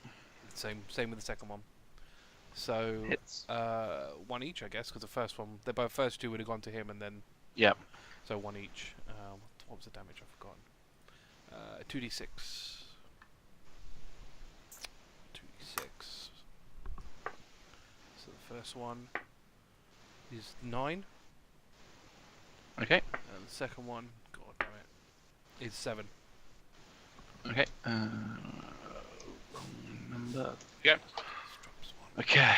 Same with the second one. So Hits. 1 each, I guess, because the first 2 would have gone to him, and then Yep. so 1 each. What was the damage? I've forgotten. 2d6. 2d6. So the first one is 9, Okay. and the second one, god damn it, is 7. Okay. Number. Yeah. Drops 1. Okay.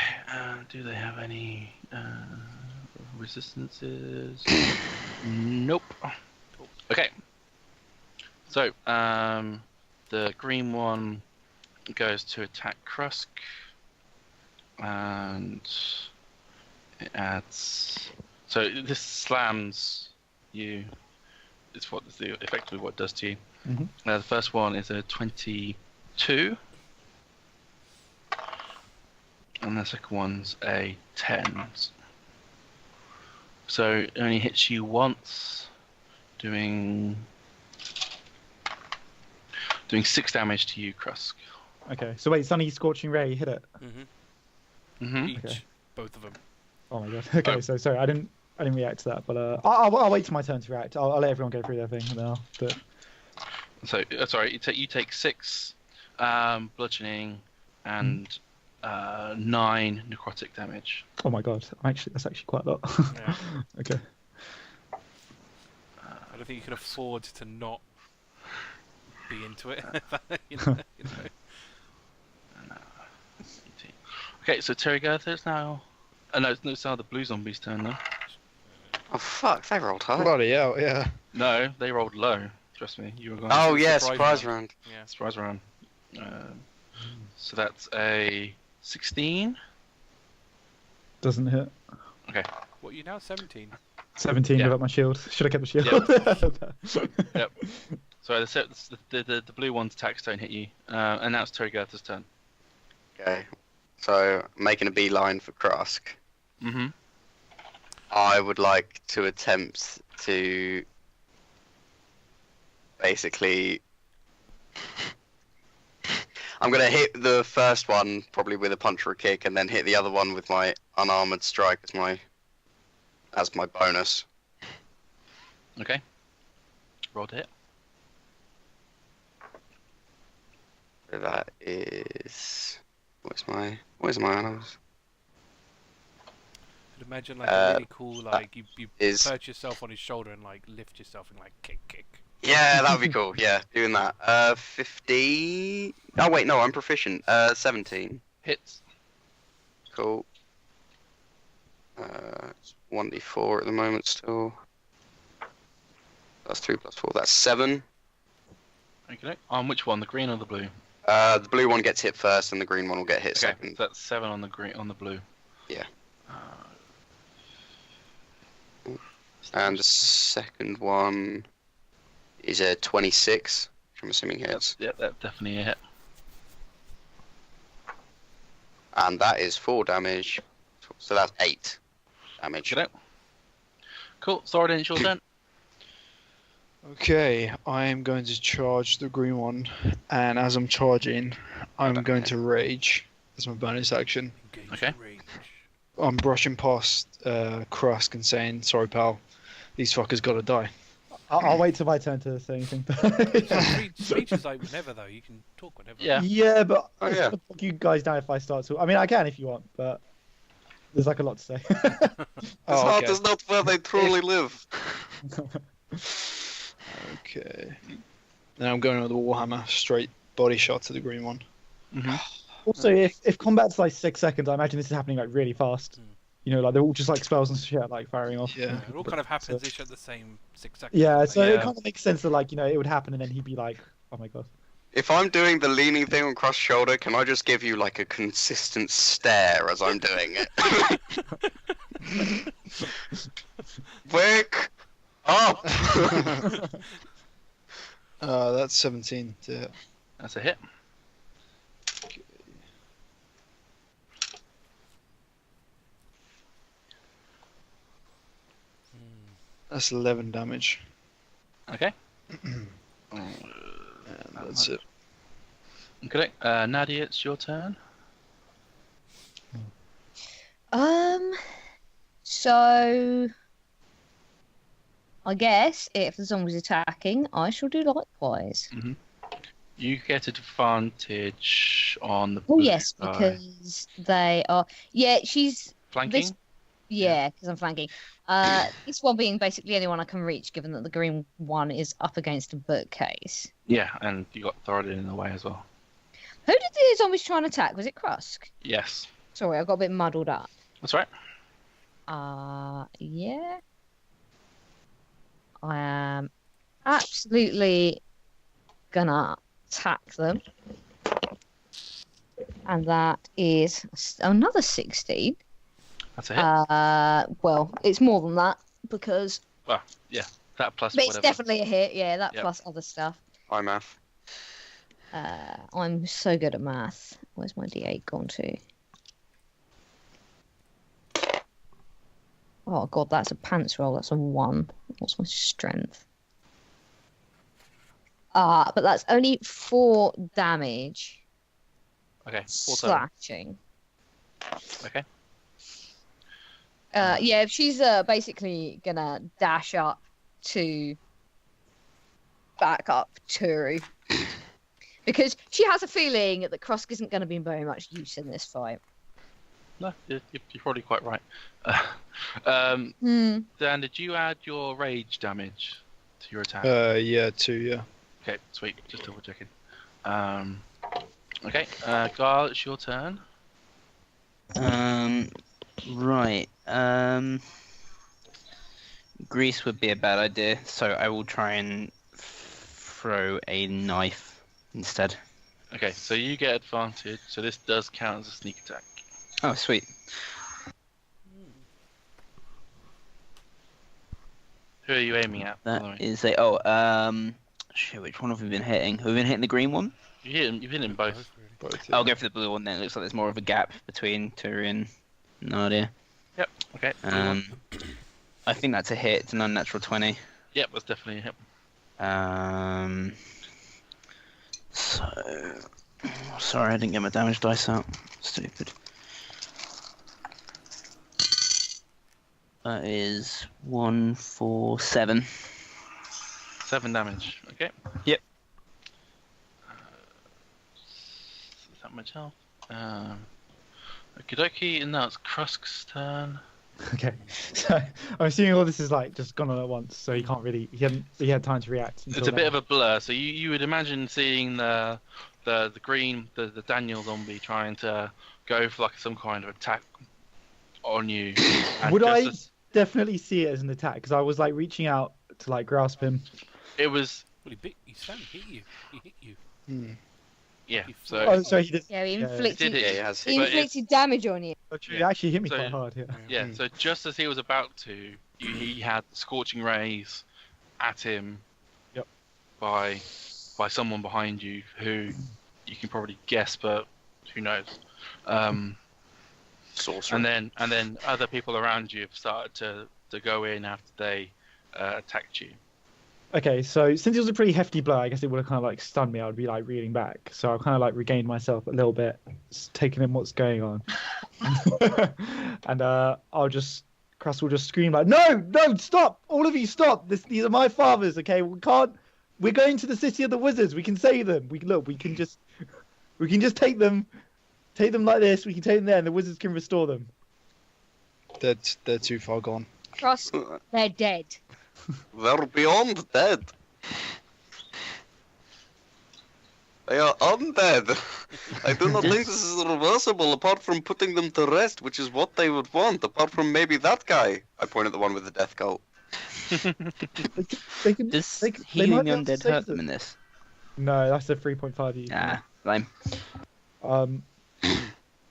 Do they have any resistances? Nope. Cool. Okay. So, the green one goes to attack Krusk, and it adds. So this slams you. It's effectively what it does to you. Mhm. The first one is a 22. And the second one's a 10. So it only hits you once, doing 6 damage to you, Krusk. Okay. So wait, Sunny Scorching Ray hit it. Mm-hmm. Each, Okay. both of them. Oh my god. Okay. Oh. So sorry, I didn't react to that, but I'll wait till my turn to react. I'll let everyone go through their thing, and then I'll do it. So sorry, you take 6 bludgeoning and 9 necrotic damage. Oh my god. That's actually quite a lot. Yeah. Okay. I don't think you can afford to not be into it. you know. Okay, so Turygurtha is now. No, it's now the blue zombie's turn now. Oh fuck, they rolled high. Bloody hell, yeah. No, they rolled low. Trust me, you were going. Oh to yeah, surprise surprise round. Yeah. Surprise round. So that's a 16. Doesn't hit. What are you now? 17. 17 Yeah. without my shield. Should have kept the shield. Yep. So the blue one's attacks don't hit you, and now it's Turygurtha's turn. Okay. So making a beeline for Krusk. Mm-hmm. I would like to attempt to basically. I'm gonna hit the first one probably with a punch or a kick, and then hit the other one with my unarmored strike as my bonus. Okay. Roll to hit. So that is where's my animals? I'd imagine like a really cool like you is- perch yourself on his shoulder and like lift yourself and like kick. Yeah, that would be cool. Yeah, doing that. 50. Oh wait, no, I'm proficient. 17. Hits. Cool. It's 1d4 at the moment still. That's 2 plus 4. That's 7. Okay. On which one? The green or the blue? The blue one gets hit first, and the green one will get hit Okay. second. So that's 7 on the green on the blue. Yeah. And the second one is a 26, which I'm assuming hits. Yeah, that's definitely a hit. And that is 4 damage. So that's 8 damage. Get out. Cool. Thoradin, it's your turn. Okay, I am going to charge the green one, and as I'm charging, I'm going to rage as my bonus action. Engage Okay. range. I'm brushing past Krusk and saying, "Sorry, pal, these fuckers gotta die." I'll wait till my turn to say anything. Speech is like whenever though. You can talk whenever. Yeah. Yeah, but Oh, it's yeah. gonna fuck you guys down if I start to. I mean, I can if you want, but there's like a lot to say. Oh, okay. That's not where they truly live. Okay. Then I'm going with the Warhammer, straight body shot to the green one. Mm-hmm. Also, if combat's like 6 seconds, I imagine this is happening like really fast. You know, like they're all just like spells and shit like firing off. Yeah. It all kind of happens each at the same 6 seconds. Yeah, don't so they? it kind of makes sense that like, you know, it would happen and then he'd be like, oh my god. If I'm doing the leaning thing on cross shoulder, can I just give you like a consistent stare as I'm doing it? Wake up! That's 17 to hit. That's a hit. That's 11 damage. Okay. And that's it. Okay. Nadia, it's your turn. So I guess if the zombie's attacking, I shall do likewise. You get advantage on the. Oh blue yes, guy. because they are. Yeah, she's Flanking. this. Yeah, because I'm flanking. This one being basically anyone I can reach, given that the green one is up against a bookcase. Yeah, and you got Thoradin in the way as well. Who did the zombies try and attack? Was it Krusk? Yes, Sorry, I got a bit muddled up. that's right. Yeah. I am absolutely gonna attack them. And that is another 16. That's a hit. Well, it's more than that because That plus but it's whatever. definitely a hit, yeah, that Yep. plus other stuff. Hi, math. I'm so good at math. Where's my D8 gone to? Oh god, that's a pants roll, that's a 1. What's my strength? But that's only 4 damage. Okay. 4 total. Slashing. Okay. Yeah, she's basically gonna dash up to back up Turu. Because she has a feeling that Krusk isn't going to be very much use in this fight. No, you're probably quite right. Hmm. Dan, did you add your rage damage to your attack? Yeah, 2, yeah. Okay, sweet. Just double checking. Okay, Guile, it's your turn. Right. Grease would be a bad idea, so I will try and throw a knife instead. Okay, so you get advantage. So this does count as a sneak attack. Oh, sweet. Who are you aiming at? by the way? That is a shit. Which one have we been hitting? Have we been hitting the green one? You've hit him both. Really. Both, I'll go for the blue one then. It looks like there's more of a gap between Turi and Nadia. Yep. Okay. I think that's a hit. It's an unnatural 20. Yep, that's definitely a hit. So sorry, I didn't get my damage dice out. Stupid. That is 1, 4, 7. 7 damage. Okay. Yep. Is that much health? Okie dokie, and now it's Krusk's turn. Okay, so I'm assuming all this is like just gone on at once, so he can't really. He had time to react. It's a bit of a blur. So you would imagine seeing the green the Daniel zombie trying to go for like some kind of attack on you. and Would just I as- definitely see it as an attack? Because I was like reaching out to like grasp him. It was Well, he hit you. He hit you. yeah. You So Oh, so he did. Yeah, he Yeah. inflicted, Did Yeah, it? he has he hit. But inflicted damage on you. He actually hit me So- quite hard. Yeah. yeah. So just as he was about to, he had scorching rays at him. Yep. By someone behind you who you can probably guess, but who knows? Sorcerer. And then other people around you have started to go in after they attacked you. Okay, so since it was a pretty hefty blow, I guess it would have kind of like stunned me. I would be like reeling back. So I kind of like regained myself a little bit, taking in what's going on. And Krusk will just scream like, "No, stop! All of you, stop! These are my fathers. Okay, we can't. We're going to the city of the wizards. We can save them. We can just take them like this. We can take them there, and the wizards can restore them." They're too far gone. Krusk, they're dead. They're beyond dead. They are undead. I do not think this is reversible apart from putting them to rest, which is what they would want, apart from maybe that guy. I point at the one with the death cult. They can. Does they might healing be able to undead save hurt them in this? No, that's a 3.5 you. Ah, lame.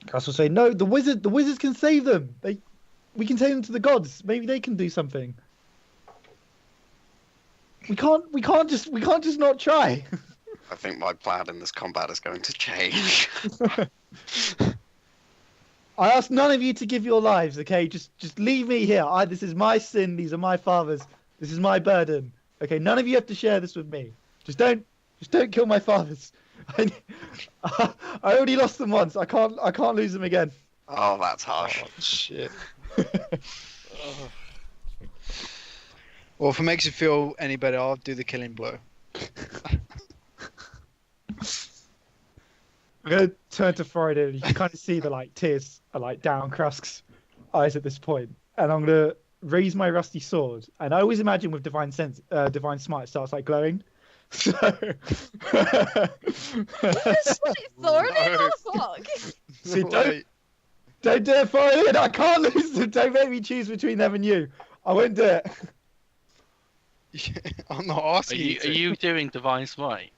Krusk will say, "No, the wizards can save them. We can take them to the gods. Maybe they can do something. We can't just not try." I think my plan in this combat is going to change. I ask none of you to give your lives, okay? Just leave me here. This is my sin. These are my fathers. This is my burden. Okay, none of you have to share this with me. Just don't kill my fathers. I already lost them once. I can't lose them again. Oh, that's harsh. Oh, shit. Well, if it makes you feel any better, I'll do the killing blow. I'm gonna turn to Thoradin. You can kind of see the like tears are like down Krusk's eyes at this point, and I'm gonna raise my rusty sword. And I always imagine with divine smite it starts like glowing. So Thoradin, what the fuck? See, don't do it, Thoradin. I can't lose them. Don't make me choose between them and you. I won't do it. I'm not Are asking you. you, are you doing divine smite?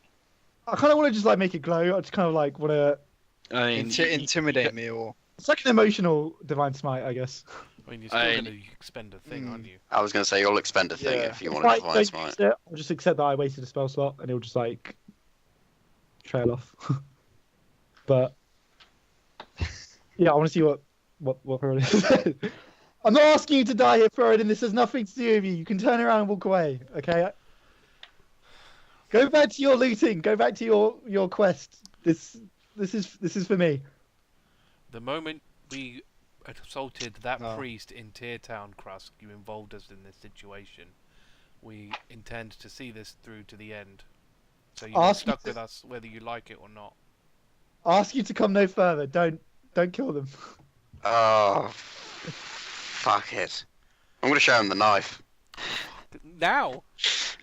I kind of want to just like make it glow. I just kind of like want to. I mean, Intimidate me or. It's like an emotional divine smite, I guess. I mean, you're still I- going to expend a thing, aren't you? I was going to say, you'll expend a thing Yeah. if you If want I to divine don't smite. use it, I'll just accept that I wasted a spell slot, and it'll just like trail off. But yeah, I want to see what Thoradin says. I'm not asking you to die here, Thoradin. This has nothing to do with you. You can turn around and walk away. Okay. Go back to your looting. Go back to your quest. This is for me. The moment we assaulted that Oh. priest in Teartown, Krusk, you involved us in this situation. We intend to see this through to the end. So you're Ask me stuck to- with us whether you like it or not. Ask you to come no further. Don't kill them. Oh, fuck it. I'm going to show him the knife. Now?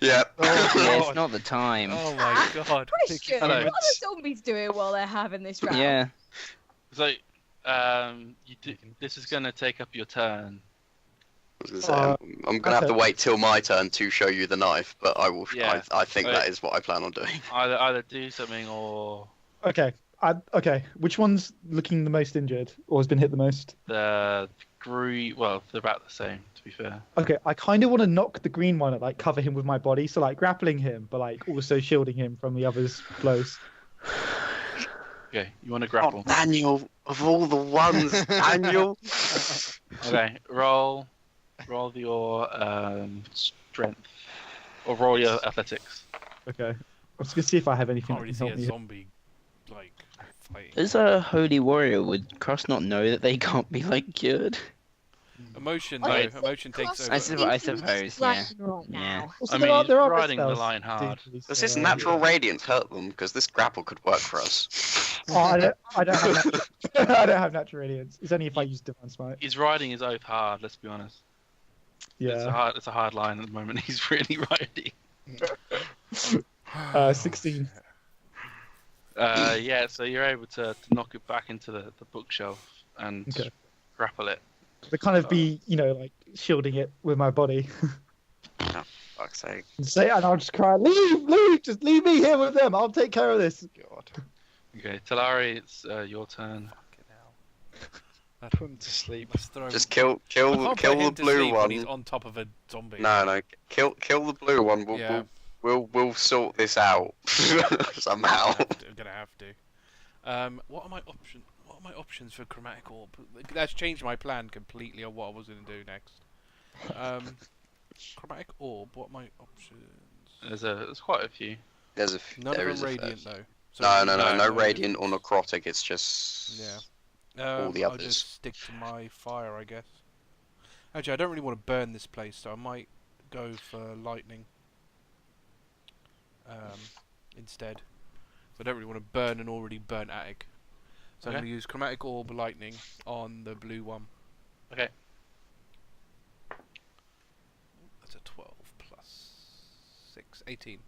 Yeah. Yeah, it's not the time. Oh my god. Question, Hello. what are the zombies doing while they're having this round? Yeah. so this is going to take up your turn. I was gonna say, I'm gonna have to wait till my turn to show you the knife, but I will. Yeah. I think that is what I plan on doing. Either do something or Okay. Okay. Which one's looking the most injured, or has been hit the most? the green. Well, they're about the same, to be fair. Okay. I kind of want to knock the green one and like cover him with my body, so like grappling him, but like also shielding him from the other's blows. Okay, you want to grapple? Oh, Daniel, of all the ones, Daniel. Okay, roll your strength, or roll your athletics. Okay. I was gonna see if I have anything Can't that really can see help a me. zombie like fighting. As a holy warrior, would Krusk not know that they can't be like cured? Emotion I though. don't think Emotion takes Krusk over. I is suppose, right yeah. right now. Yeah. Also, I mean, there are riding the spells line hard. to use, Does his so, natural radiance hurt them? Because this grapple could work for us. Oh, I don't have I don't have natural radiance. It's only if I use divine smite. He's riding his oath hard. Let's be honest. Yeah. It's a hard line at the moment. He's really riding. 16. Yeah, so you're able to knock it back into the bookshelf and Okay. grapple it. To kind of be, like shielding it with my body. Fuck's sake. And I'll just cry, leave, just leave me here with them. I'll take care of this. God. Okay, Talari, it's your turn. Fucking hell. Put him to sleep. Let's throw Just I kill can't put the him to blue sleep when one. he's on top of a zombie. No, kill the blue one. Yeah. We'll sort this out somehow. I'm gonna have to. What are my options for chromatic orb? That's changed my plan completely on what I was gonna do next. Chromatic orb. What are my options? There's quite a few. There None is of a them fair radiant few. though. So No radiant or necrotic. It's just Yeah. all the I'll others. just stick to my fire, I guess. Actually, I don't really want to burn this place, so I might go for lightning instead. So I don't really want to burn an already burnt attic. So I'm Okay. going to use chromatic orb lightning on the blue one. Okay. That's a 12 plus 6, 18.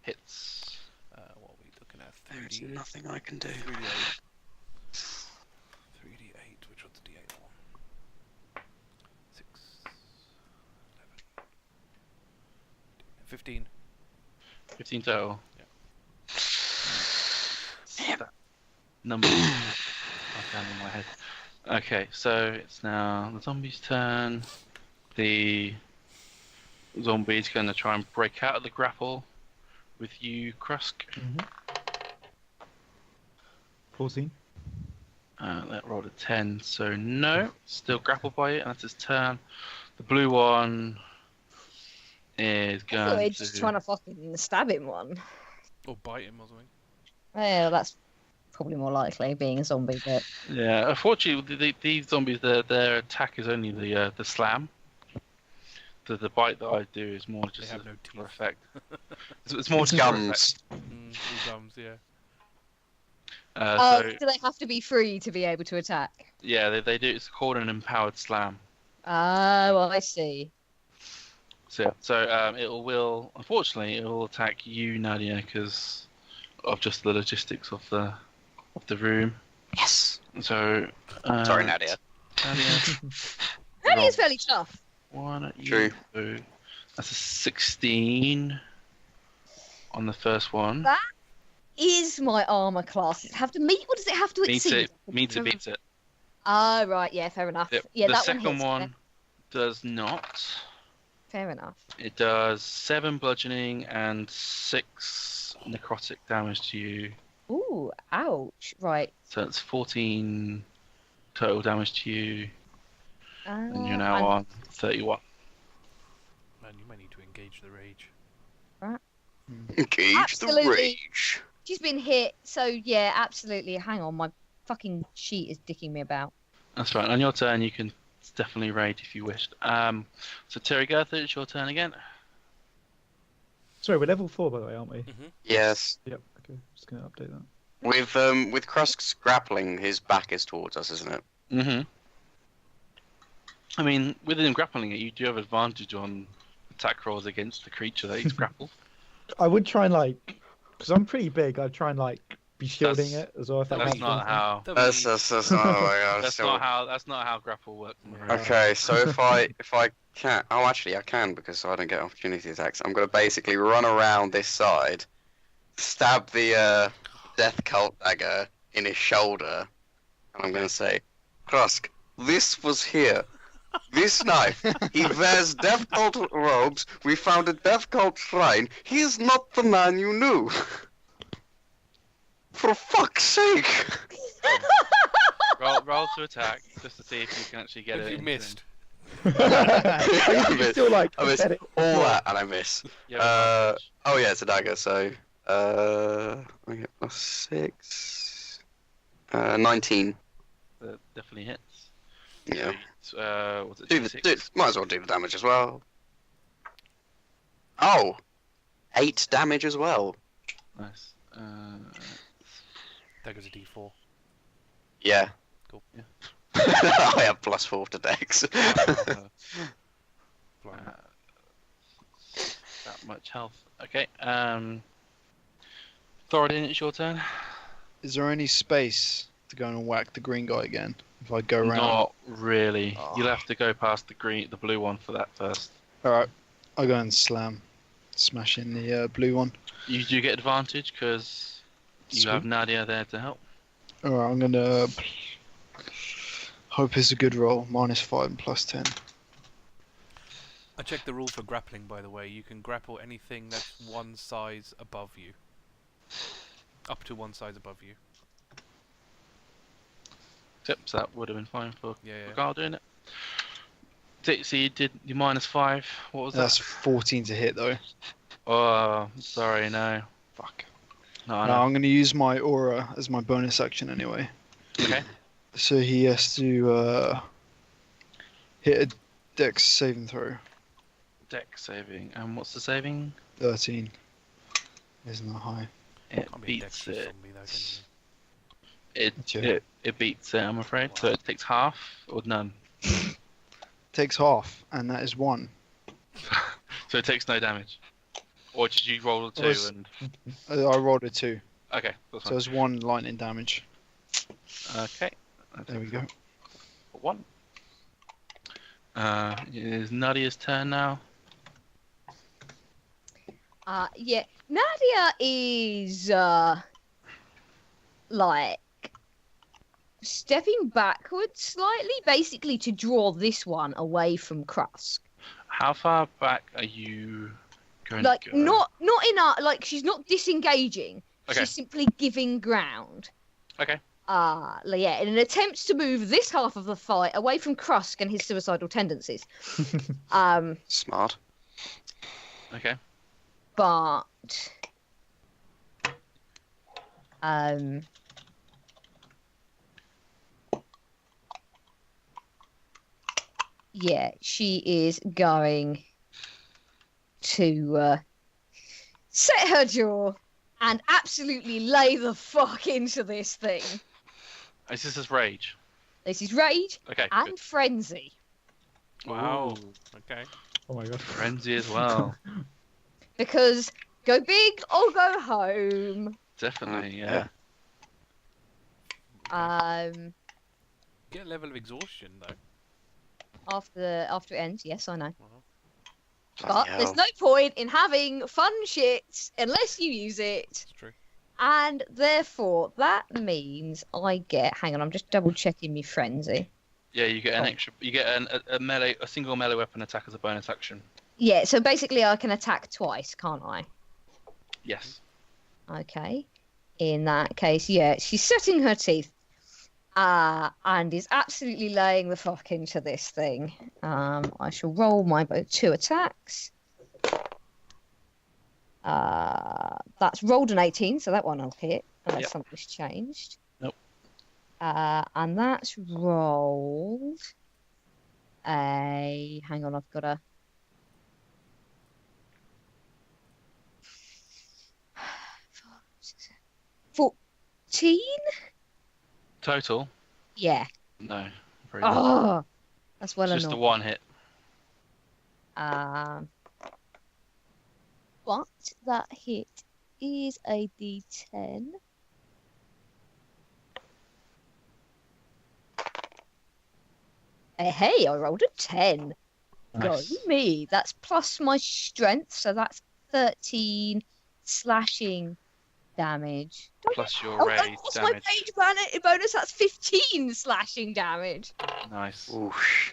Hits. What are we looking at? There's 3D, nothing I can do. 3d8. 3d8, which one's the d8 one? 6, 11, 15. 15 total. Yeah. That number. I found in my head. Okay, so it's now the zombie's turn. The zombie's going to try and break out of the grapple with you, Krusk. 14. That rolled a 10, so no. Still grappled by it, and that's his turn. The blue one is I thought going we're just trying to fucking stab him one. Or bite him or something. Well, that's probably more likely, being a zombie, but... Yeah, unfortunately, these zombies, their attack is only the slam. The bite that I do is more just have no for teeth. effect. It's more It's just for gums. All gums, yeah. effect. do they have to be free to be able to attack? Yeah, they do. It's called an empowered slam. Oh, I see. So unfortunately, it will attack you, Nadia, because of just the logistics of the room. Yes. So. Sorry, Nadia. Nadia. That is fairly tough. Why don't True. you do? That's a 16 on the first one. That is my armor class. Does it have to meet, or does it have to Meets exceed? it. Meets it. Beats it. Oh, right, yeah, fair enough. Yep. Yeah, The that second hits, one does not. Fair enough. It does 7 bludgeoning and 6 necrotic damage to you. Ooh, ouch. Right. So it's 14 total damage to you, and you're I'm- now on 31. Man, you might need to engage the rage. Engage Absolutely. the rage. She's been hit, so yeah, absolutely. Hang on, my fucking sheet is dicking me about. That's right. On your turn, you can definitely raid if you wished. So Turygurtha, it's your turn again. Sorry, we're level 4 by the way, aren't we? Yes. Yep. Okay, just gonna update that. With Krusk's grappling, his back is towards us, isn't it? Mm-hmm. I mean, with him grappling it, you do have advantage on attack rolls against the creature that he's grappled. I would try and because I'm pretty big. I'd try and be shielding That's- it as well. If that That's counts not as how. That's not. Oh my god. That's still- That's not how grapple works. I'm afraid. Okay, so if I can, oh actually I can because I don't get opportunity attacks. I'm gonna basically run around this side, stab the death cult dagger in his shoulder, and I'm gonna say, Krusk, this was here. This knife. He wears death cult robes. We found a death cult shrine. He is not the man you knew. For fuck's sake! Roll to attack just to see if you can actually get If it. you into missed. It's still like I miss pathetic. all that and I miss. him. You have advantage. Oh yeah, it's a dagger. So I get +6. 19. That definitely hits. Yeah. Was it Do D6? might as well do the damage as well. Oh, 8 damage as well. Nice. Dagger's a D4. Yeah. Cool. Yeah. I have +4 to dex. Blimey. Blimey. That much health. Okay. Thoradin, it's your turn. Is there any space to go and whack the green guy again? If I go around. Not really. Oh. You'll have to go past the blue one for that first. Alright. I'll go and smash in the blue one. You do get advantage because you have Sweet. Nadia there to help. Alright, I'm gonna hope it's a good roll. -5 and +10. I checked the rule for grappling, by the way. You can grapple anything that's one size above you. Up to one size above you. Yep, so that would have been fine for Yeah, yeah. Guile doing it. So you did your -5. What was That's that? 14 to hit though. Oh, sorry, no. Fuck. No, No, no. I'm gonna use my aura as my bonus action anyway. Okay. So he has to hit a dex saving throw. Dex saving. And what's the saving? 13. Isn't that high? It Can't be a beats dexterous it. zombie, though, can you? It beats it, I'm afraid. So it takes half or none. Takes half, and that is 1. So it takes no damage. Or did you roll a 2 Was- and... I rolled a 2, Okay, that's so fine. it's 1 lightning damage. Okay. There we go. 1. It is Nadia's turn now. Yeah. Nadia is like stepping backwards slightly, basically to draw this one away from Krusk. How far back are you going Like to go? not in a like she's not disengaging. Okay. She's simply giving ground. Okay. Yeah, in an attempt to move this half of the fight away from Krusk and his suicidal tendencies. Smart. Okay. But yeah, she is going to set her jaw and absolutely lay the fuck into this thing. Is this his rage? This is rage Okay. and frenzy. Wow. Ooh, Okay. Oh my god. frenzy as well. Because go big or go home. Definitely, Yeah. yeah. Get a level of exhaustion, though. After it ends, yes, I know. But Bloody there's hell. no point in having fun shit unless you use it. It's true. And therefore, that means I get. Hang on, I'm just double checking my frenzy. Yeah, you get an Oh. extra. You get a single melee weapon attack as a bonus action. Yeah, so basically I can attack twice, can't I? Yes. Okay. In that case, yeah, she's setting her teeth. And is absolutely laying the fuck into this thing. I shall roll my 2 attacks. That's rolled an 18, so that one I'll hit, unless Yep. something's changed. Nope. And that's rolled a... Hang on, I've got a... $14? Total? Yeah. No. Very good. Oh, that's well Just enough. the one hit. But that hit is a D10. Hey, I rolled a 10. Nice. Go me. That's plus my strength, so that's 13 slashing damage. Plus your Oh, rage what's damage. my rage bonus? That's 15 slashing damage. Nice. Oosh.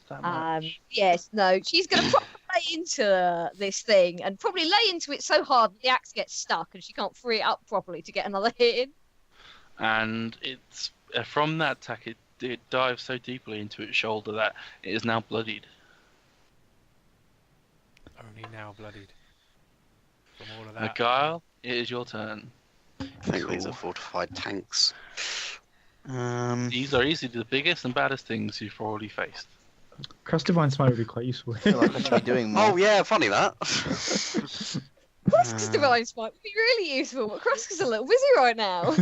That much. Yes, no, she's going to probably lay into this thing and probably lay into it so hard that the axe gets stuck and she can't free it up properly to get another hit in. And it's from that attack, it dives so deeply into its shoulder that it is now bloodied. Only now bloodied. From all of that. Guile, it is your turn. I think these are fortified tanks. These are easily the biggest and baddest things you've already faced. Cross Divine Smite would be quite useful. I feel like I should be doing more. Oh yeah, funny that. Krusk's Divine Smite would be really useful, but Krusk is a little busy right now.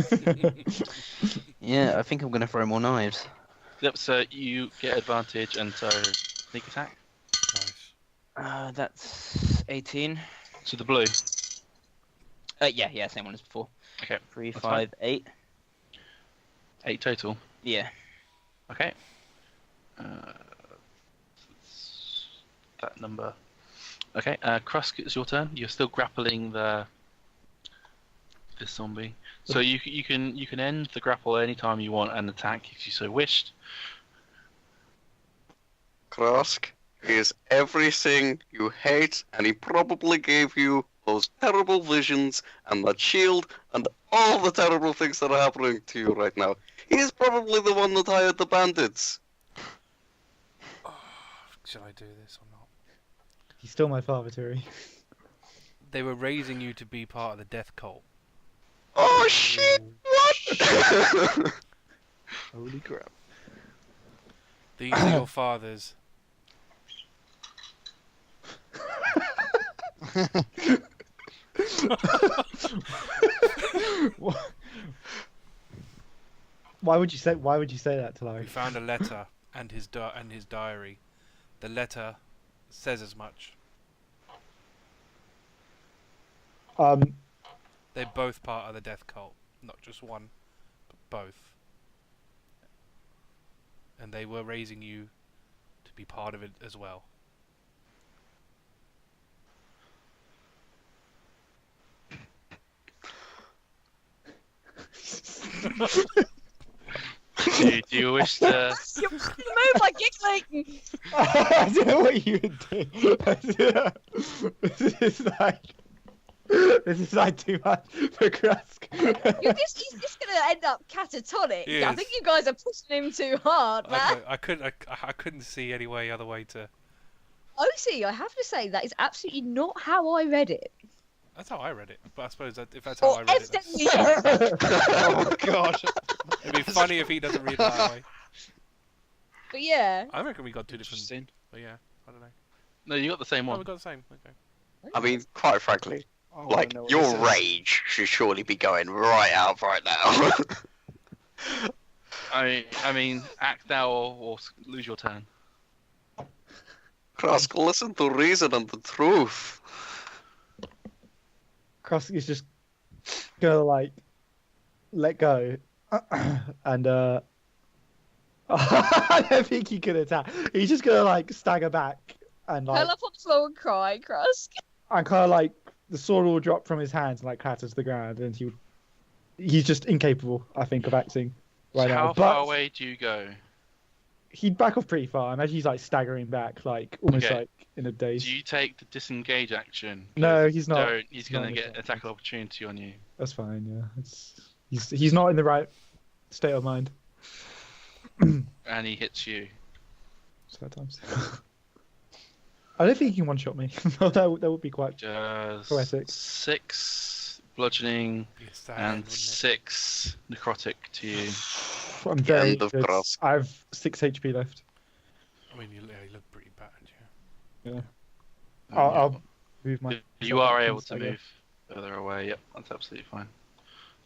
Yeah, I think I'm gonna throw more knives. Yep, so you get advantage and so sneak attack. Nice. That's 18. So the blue. Yeah, same one as before. Okay. 3, that's 5, 8. 8 total. Yeah. Okay. That number. Okay, Krusk, it's your turn. You're still grappling this zombie. So you can end the grapple anytime you want and attack if you so wished. Krusk, he is everything you hate, and he probably gave you those terrible visions and that shield and all the terrible things that are happening to you right now. He is probably the one that hired the bandits. Shall I do this or not? He's still my father, Turi. They were raising you to be part of the death cult. Oh shit! What? Holy crap. These are your fathers. Why would you say that, We Talari? found a letter and his diary. The letter says as much. They're both part of the death cult, not just one, but both. And they were raising you to be part of it as well. Do you wish to? You move by giggling. I don't know what you would do. This is like too much for Krusk. He's just going to end up catatonic. He I is. think you guys are pushing him too hard, man. I couldn't see any other way to. OC, I have to say, that is absolutely not how I read it. That's how I read it. But I suppose that if that's how I Or read it, evidently, Oh god. it'd be funny if he doesn't read it that way. but yeah. I reckon we got two different. Interesting. But yeah, I don't know. No, you got the same Oh, one. we got the same. Okay. I mean, quite frankly, Oh, like, I know what your this is. rage should surely be going right out right now. I mean, act now or lose your turn. Krusk, listen to reason and the truth. Krusk is just gonna like let go, and I don't think he can attack. He's just gonna like stagger back and like, Curl up on the floor and cry, Krusk. and kind of like the sword will drop from his hands and like clatters to the ground, and he's just incapable, I think, of acting right So now. how But far away do you go? he'd back off pretty far. I imagine he's like staggering back, like almost Okay. like in a daze. Do you take the disengage action? No, 'Cause he's not. Don't, he's not going to in get the attack opportunity on you. That's fine. Yeah, he's not in the right state of mind. And he hits you. Sad times. I don't think he can one-shot me. that would be quite Just poetic. 6 bludgeoning Be sad, and wouldn't it? 6 necrotic to you. I'm very End of good. Krusk. I have 6 HP left. I mean, you look pretty bad, yeah. Yeah. I'll move my. You are able to stagger. move further away. Yep, that's absolutely fine.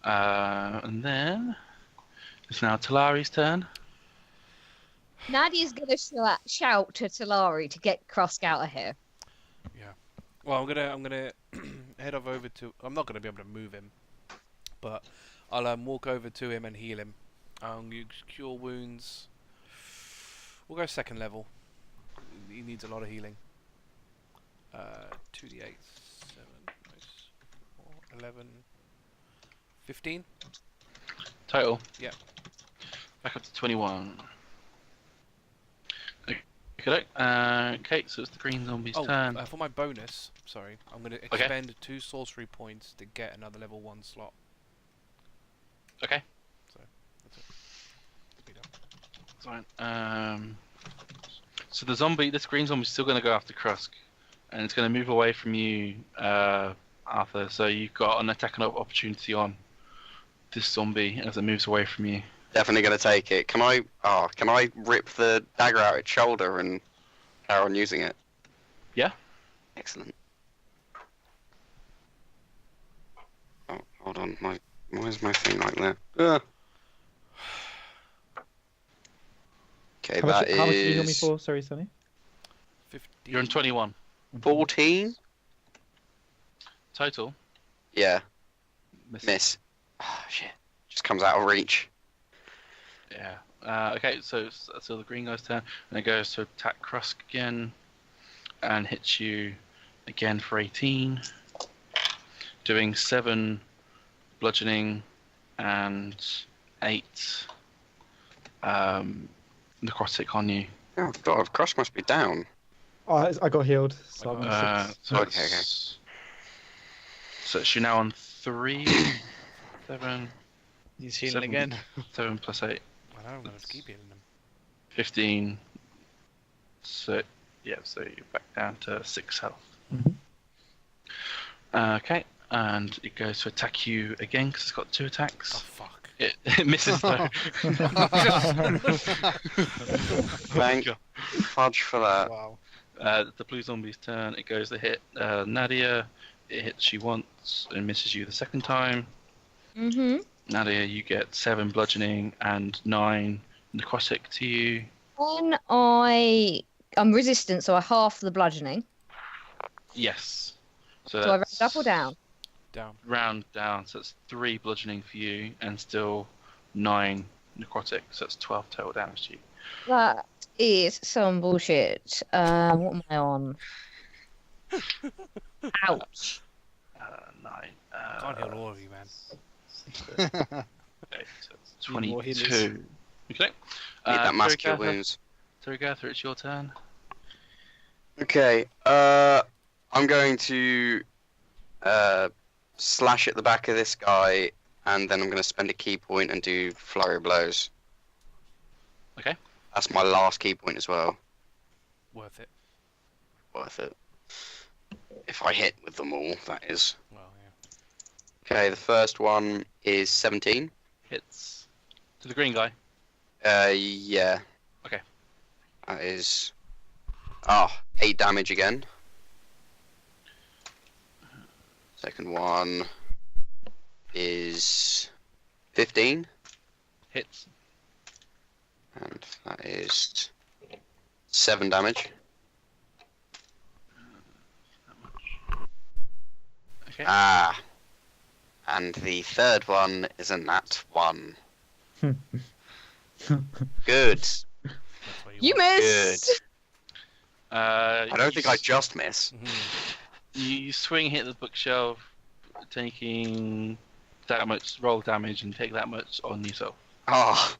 And then it's now Talari's turn. Nadia's going to shout to Talari to get Krusk out of here. Well, I'm gonna head over to. I'm not gonna be able to move him, but I'll walk over to him and heal him. You cure wounds. We'll go second level. He needs a lot of healing. 2d8, 7, nice. 4, 11, 15. Total. Yeah. Back up to 21. Okay, so it's the green zombie's turn. For my bonus, sorry, I'm going to expend 2 sorcery points to get another level 1 slot. Okay. So, that's it. Speed up. Fine. So this green zombie's still going to go after Krusk, and it's going to move away from you, Arthur. So you've got an attack opportunity on this zombie as it moves away from you. Definitely gonna take it. Can I rip the dagger out its shoulder and carry on using it? Yeah. Excellent. Oh, hold on. Why is my thing like that? Okay, How much did you heal me for? Sorry, Sonny. 15. You're on 21. 14? Total. Yeah. Miss. Ah, shit. Just comes out of reach. Yeah. Okay, so the green guy's turn, and it goes to attack Krusk again, and hits you again for 18, doing 7 bludgeoning and 8 necrotic on you. Oh god, Krusk must be down. Oh, I got healed. So I'm on 6. So Okay. So you're now on 3, 7. He's healing 7, again. 7 plus 8. I don't know, to keep healing them. 15. So yeah, so you're back down to 6 health. Mhm. Okay, and it goes to attack you again because it's got 2 attacks. Oh, fuck. It misses though. Thank fudge for that. Wow. The blue zombie's turn. It goes to hit Nadia. It hits you once and misses you the second time. Mm-hmm. Nadia, you get 7 bludgeoning and 9 necrotic to you. When I'm resistant, so I half the bludgeoning. Yes. So Do I round that's up or down? Down. round down, so it's 3 bludgeoning for you and still 9 necrotic, so it's 12 total damage to you. That is some bullshit. What am I on? Ouch. 9. Can't heal all of you, man. Okay, so it's Need more 22. Okay. Need that mass cure Turygurtha, wounds. Turygurtha, it's your turn. Okay, I'm going to slash at the back of this guy, and then I'm going to spend a key point and do flurry of blows. Okay. That's my last key point as well. Worth it. Worth it. If I hit with them all, that is. Well, yeah. Okay, the first one is 17. Hits. To the green guy. Yeah. Okay. That is... 8 damage again. Second one is 15. Hits. And that is 7 damage. Okay. And the third one is a nat 1. Good. That's what You want. missed! I don't think I just miss. You swing, hit the bookshelf, taking that much roll damage, and take that much on yourself. Oh.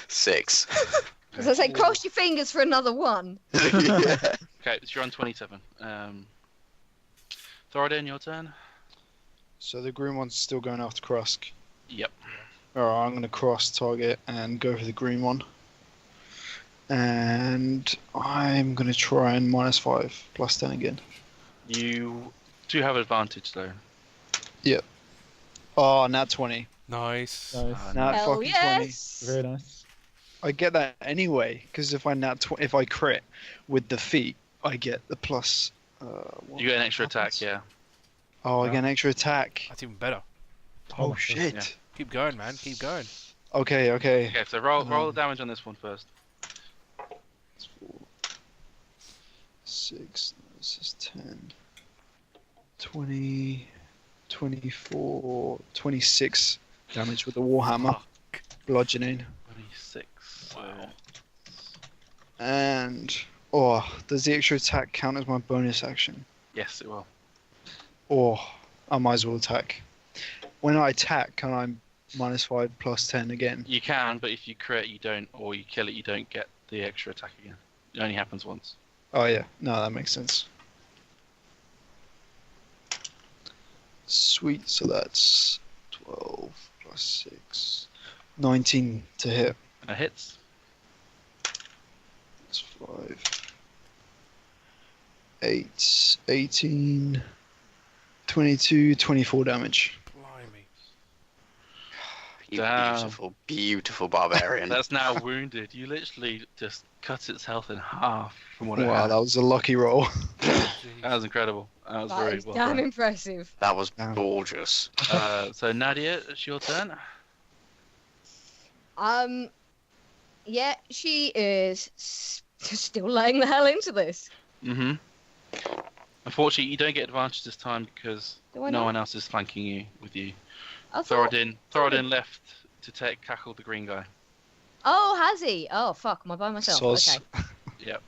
6. As I say, cross your fingers for another one. Yeah. Okay, so you're on 27. Thoradin, your turn. So the green one's still going after Krusk. Yep. Alright, I'm going to cross target and go for the green one. And I'm going to try and -5, +10 again. You do have advantage though. Oh, nat 20. Nice. Nice. Nat Hell fucking yes! Very nice. 20. I get that anyway, because if I crit with the feat, I get the plus. What You get an extra happens? attack, yeah. Oh, I get an extra attack. That's even better. Oh my shit. Yeah. Keep going, man. Keep going. Okay. Okay, so roll the damage on this one first. 6, this is 10, 20, 24, 26 damage with the Warhammer. Fuck. Bludgeoning. 4d6. Wow. And does the extra attack count as my bonus action? Yes, it will. Or I might as well attack. When I attack, can I -5 +10 again? You can, but if you crit, you don't, or you kill it, you don't get the extra attack again. It only happens once. Oh yeah, no, that makes sense. Sweet, so that's 12 + 6, 19 to hit. And it hits. That's 5, 8, 18, 22, 24 damage. Blimey. You Damn. beautiful, beautiful barbarian. That's now wounded. You literally just cut its health in half from what it Wow, had. that was a lucky roll. Jeez. That was incredible. That was That very is well damn done. impressive. That was Damn. gorgeous. So Nadia, it's your turn. Yeah, she is still laying the hell into this. Mm-hmm. Unfortunately, you don't get advantage this time because Do I no not? one else is flanking you with you. I thought... Thoradin left to tackle the green guy. Oh, has he? Oh, fuck, am I by myself? Sauce. Okay. Yep.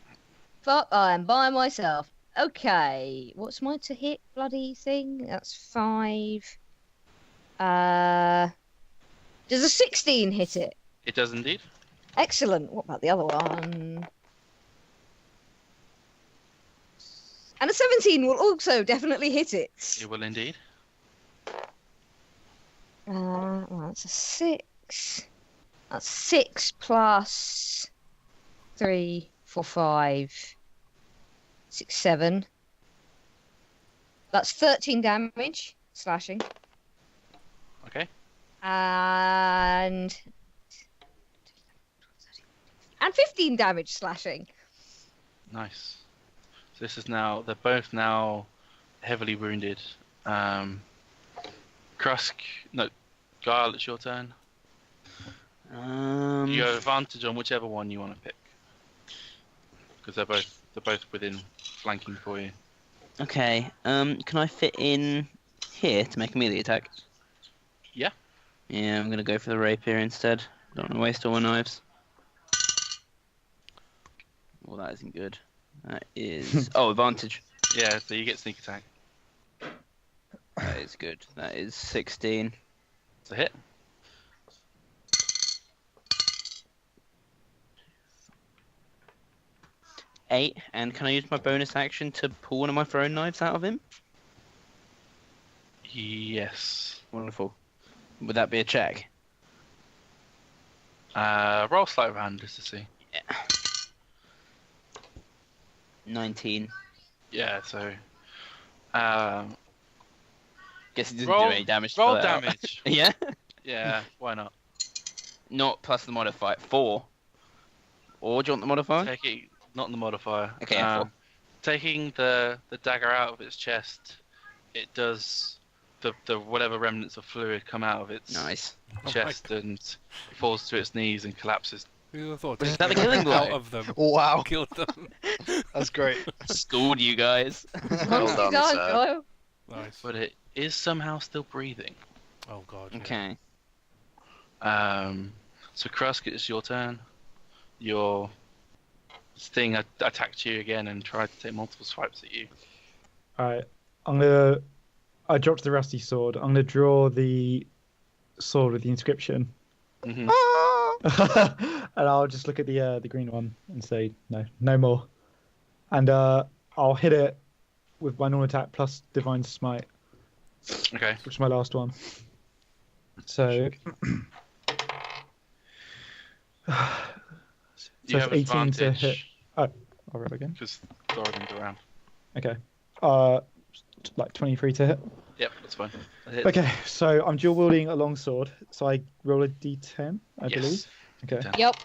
Fuck, I am by myself. Okay, what's my to hit bloody thing? That's 5. Does a 16 hit it? It does indeed. Excellent. What about the other one? And a 17 will also definitely hit it. It will indeed. Well, that's a 6. That's 6 plus 3, 4, 5, 6, 7. That's 13 damage, slashing. Okay. And 15 damage, slashing. Nice. So this is now. They're both now heavily wounded. Krusk. No. Guile, it's your turn. You have advantage on whichever one you want to pick. Because they're both within flanking for you. Okay. Can I fit in here to make a melee attack? Yeah. Yeah, I'm gonna go for the rapier instead. Don't want to waste all my knives. Well, that isn't good. That is advantage. Yeah, so you get sneak attack. That is good. That is 16. It's a hit. Eight. And can I use my bonus action to pull one of my throwing knives out of him? Yes. Wonderful. Would that be a check? Roll sleight of hand just to see. Yeah. 19. Yeah, so Guess it didn't roll do any damage. to roll pull it out. damage. Yeah. Yeah, why not? Not plus the modifier. 4. Or do you want the modifier? Taking not the modifier. Okay, 4. Taking the dagger out of its chest, it does the whatever remnants of fluid come out of its Nice. chest and it falls to its knees and collapses. Who would have thought Was taking that the killing blow? out of them Wow, killed them? that's great. Schooled you guys. Well Nicely done, done, sir. Guile. Nice. But it is somehow still breathing. Oh god. yeah. Okay. So Krusk, it's your turn. Your thing attacked you again and tried to take multiple swipes at you. Alright, I dropped the rusty sword. I'm gonna draw the sword with the inscription. Mm-hmm. And I'll just look at the green one and say no more. And I'll hit it with my normal attack plus divine smite, Okay. which is my last one. So You that's have 18 to advantage hit. I'll roll again. because Thoradin's around. Okay. Like 23 to hit. Yep, that's fine. That hits. Okay, so I'm dual wielding a long sword, so I roll a d10, I Yes. believe. Okay. 10. Yep.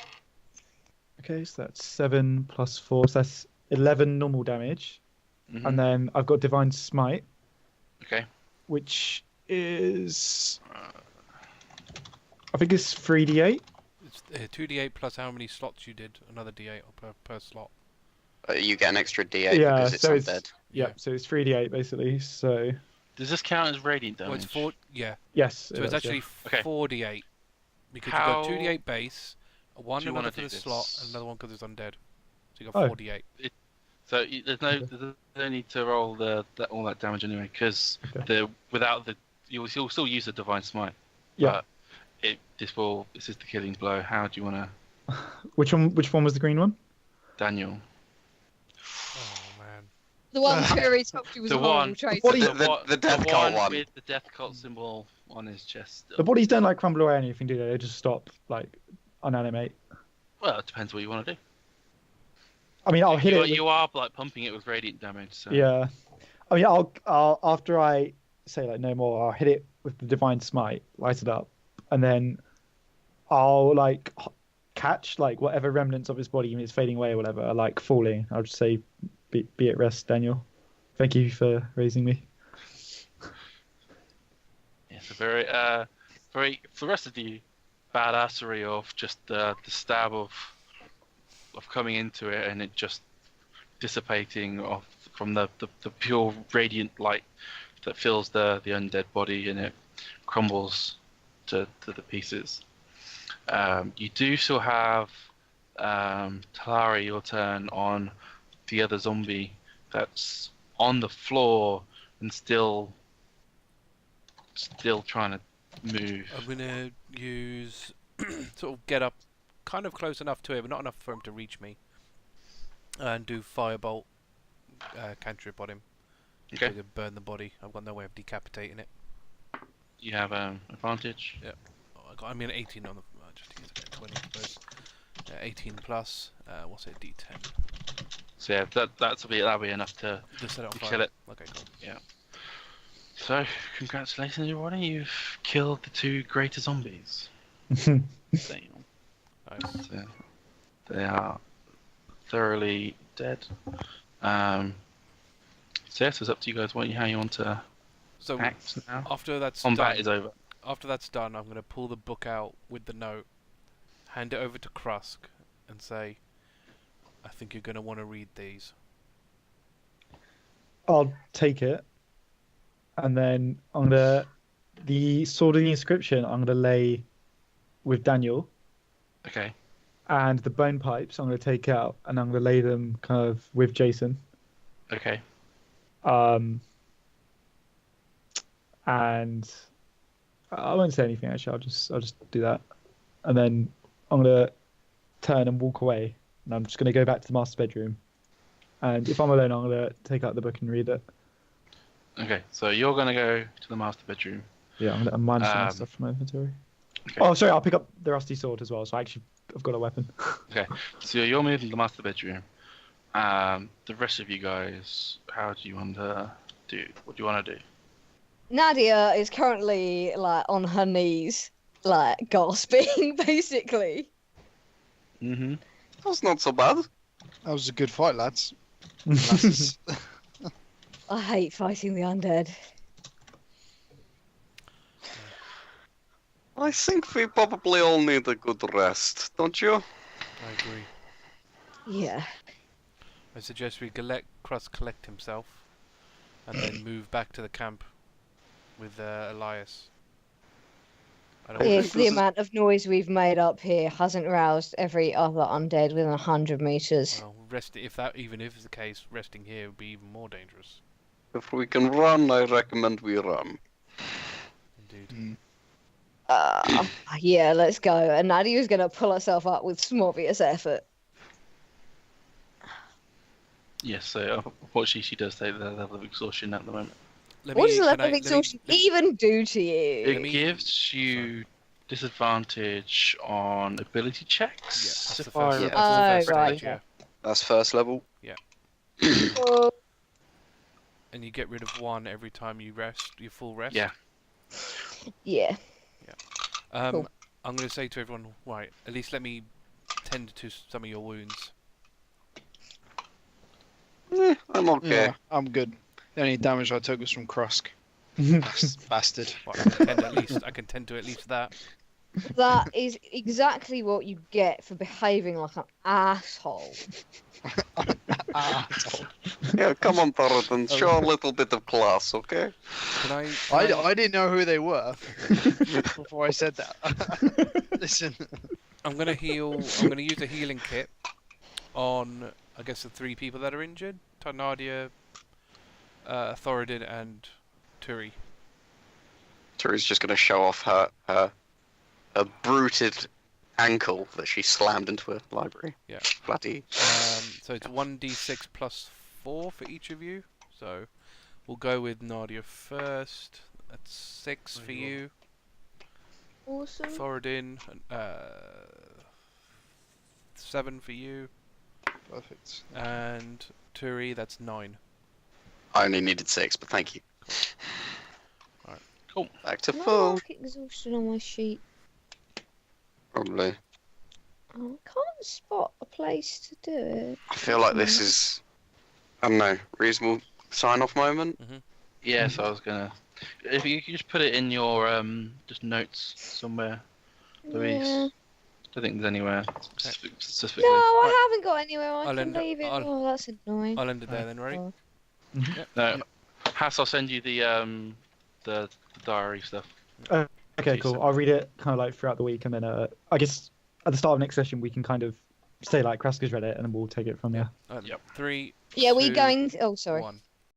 Okay, so that's 7 plus 4, so that's 11 normal damage. Mhm. And then I've got divine smite, Okay. which is I think it's 3d8. It's 2d8 plus how many slots you did. Another d8 per slot. You get an extra D8 Yeah, because it's so undead. Yeah, so it's 3d8 basically. So Does this count as radiant Well, damage? it's 4. Yeah. yes, So it's Okay. actually 4d8 because How- you've got 2d8 base One Do you another wanna for do the slot, this? and another one because it's undead. So you Oh. got 48. So there's no need to roll all that damage anyway, because Okay. you'll still use the divine smite. Yeah. But this is the killing blow. How do you want to, Which one was the green one? Daniel? Oh man. The one where he told you was The a horrible one- traitor. The death cult one. with the death cult symbol on his chest. The bodies don't like crumble away or anything, do they? They just stop, like, unanimate. Well, it depends what you want to do. I mean, I'll hit it. You are like pumping it with radiant damage. So. Yeah. I mean, I'll after I say like no more, I'll hit it with the divine smite, light it up, and then I'll like catch like whatever remnants of his body is fading away or whatever are like falling. I'll just say, be at rest, Daniel. Thank you for raising me. It's a very for the rest of the badassery of just the stab of coming into it and it just dissipating off from the pure radiant light that fills the undead body and it crumbles to the pieces. You do still have Talari, your turn on the other zombie that's on the floor and still trying to move. I'm gonna use sort of get up kind of close enough to him, but not enough for him to reach me, and do firebolt cantrip on him. Okay. So I can burn the body. I've got no way of decapitating it. You have advantage. Oh, I mean 18 on the just to use it, 20 I suppose. 18 plus. What's it? D10. So yeah, that'll be enough to Just set it on fire. kill it. Okay, cool. So congratulations everybody, you've killed the two greater zombies. Damn. Nice. So they are thoroughly dead. So yes, it's up to you guys how you want to So act now. after that's Combat done, is over. after that's done, I'm gonna pull the book out with the note, hand it over to Krusk, and say, "I think you're gonna want to read these." I'll take it, and then the sword of the inscription I'm gonna lay with Daniel, Okay. and the bone pipes I'm gonna take out, and I'm gonna lay them kind of with Jason. Okay. And I won't say anything actually. I'll just do that, and then I'm gonna turn and walk away, and I'm just gonna go back to the master bedroom. And if I'm alone, I'm gonna take out the book and read it. Okay. So you're gonna go to the master bedroom. Yeah, I'm gonna minus some Um, stuff from my inventory. Okay. Oh, sorry, I'll pick up the rusty sword as well. So I've got a weapon. So you're moving to the master bedroom. The rest of you guys, how do you want to do? What do you want to do? Nadia is currently like on her knees, like gasping, basically. Mm-hmm. That's not so bad. That was a good fight, lads. Lasses. I hate fighting the undead. I think we probably all need a good rest, don't you? I agree. Yeah. I suggest we let Krusk collect himself, and then move back to the camp with Elias. I don't Yeah. If the amount of noise we've made up here hasn't roused every other undead within 100 meters. well, even if it's the case, resting here would be even more dangerous. If we can run, I recommend we run. Indeed. Yeah, let's go. And Nadia's going to pull herself up with some obvious effort. Yes. So unfortunately, she does take the level of exhaustion at the moment. What does the level of exhaustion even do to you? It gives you disadvantage on ability checks. Yeah, that's the if I first. remember. That's the first right. stage, yeah. That's first level. Oh, And you get rid of one every time you rest, your full rest. Yeah. yeah. I'm Cool. going to say to everyone, right, at least let me tend to some of your wounds. I'm okay. Yeah, I'm good. The only damage I took was from Krusk. Bastard. Well, I can tend to at least that. That is exactly what you get for behaving like an asshole. Yeah, come on, Thoradin, show a little bit of class, okay? Can I didn't know who they were before I said that. Listen. I'm gonna heal. I'm gonna use a healing kit on, I guess, the 3 people that are injured: Nadia, Thoradin, and Turi. Turi's just going to show off her bruited ankle that she slammed into a library. Yeah. Bloody. So it's 1d6 plus 4 for each of you. So we'll go with Nadia first. That's 6 for you. Awesome. Thoradin, 7 for you. Perfect. And Turi, that's 9. I only needed 6, but thank you. Alright. Cool. Back to Can I full. mark exhaustion on my sheet? Probably. Oh, I can't spot a place to do it. I feel like this is, I don't know, reasonable sign-off moment. Yeah, so I was gonna. If you could just put it in your just notes somewhere, Louise. Yeah. I don't think there's anywhere specifically. No, I haven't got anywhere. I I'll can end it- leave it. I'll- Oh, that's annoying. I'll end it there then, ready? Oh. No, Haiss, I'll send you the diary stuff. Okay, cool. I'll read it kind of like throughout the week, and then I guess at the start of next session we can kind of say like Krusk has read it, and then we'll take it from there. Yep. 3. Yeah, we 2, going. Oh, sorry. 1.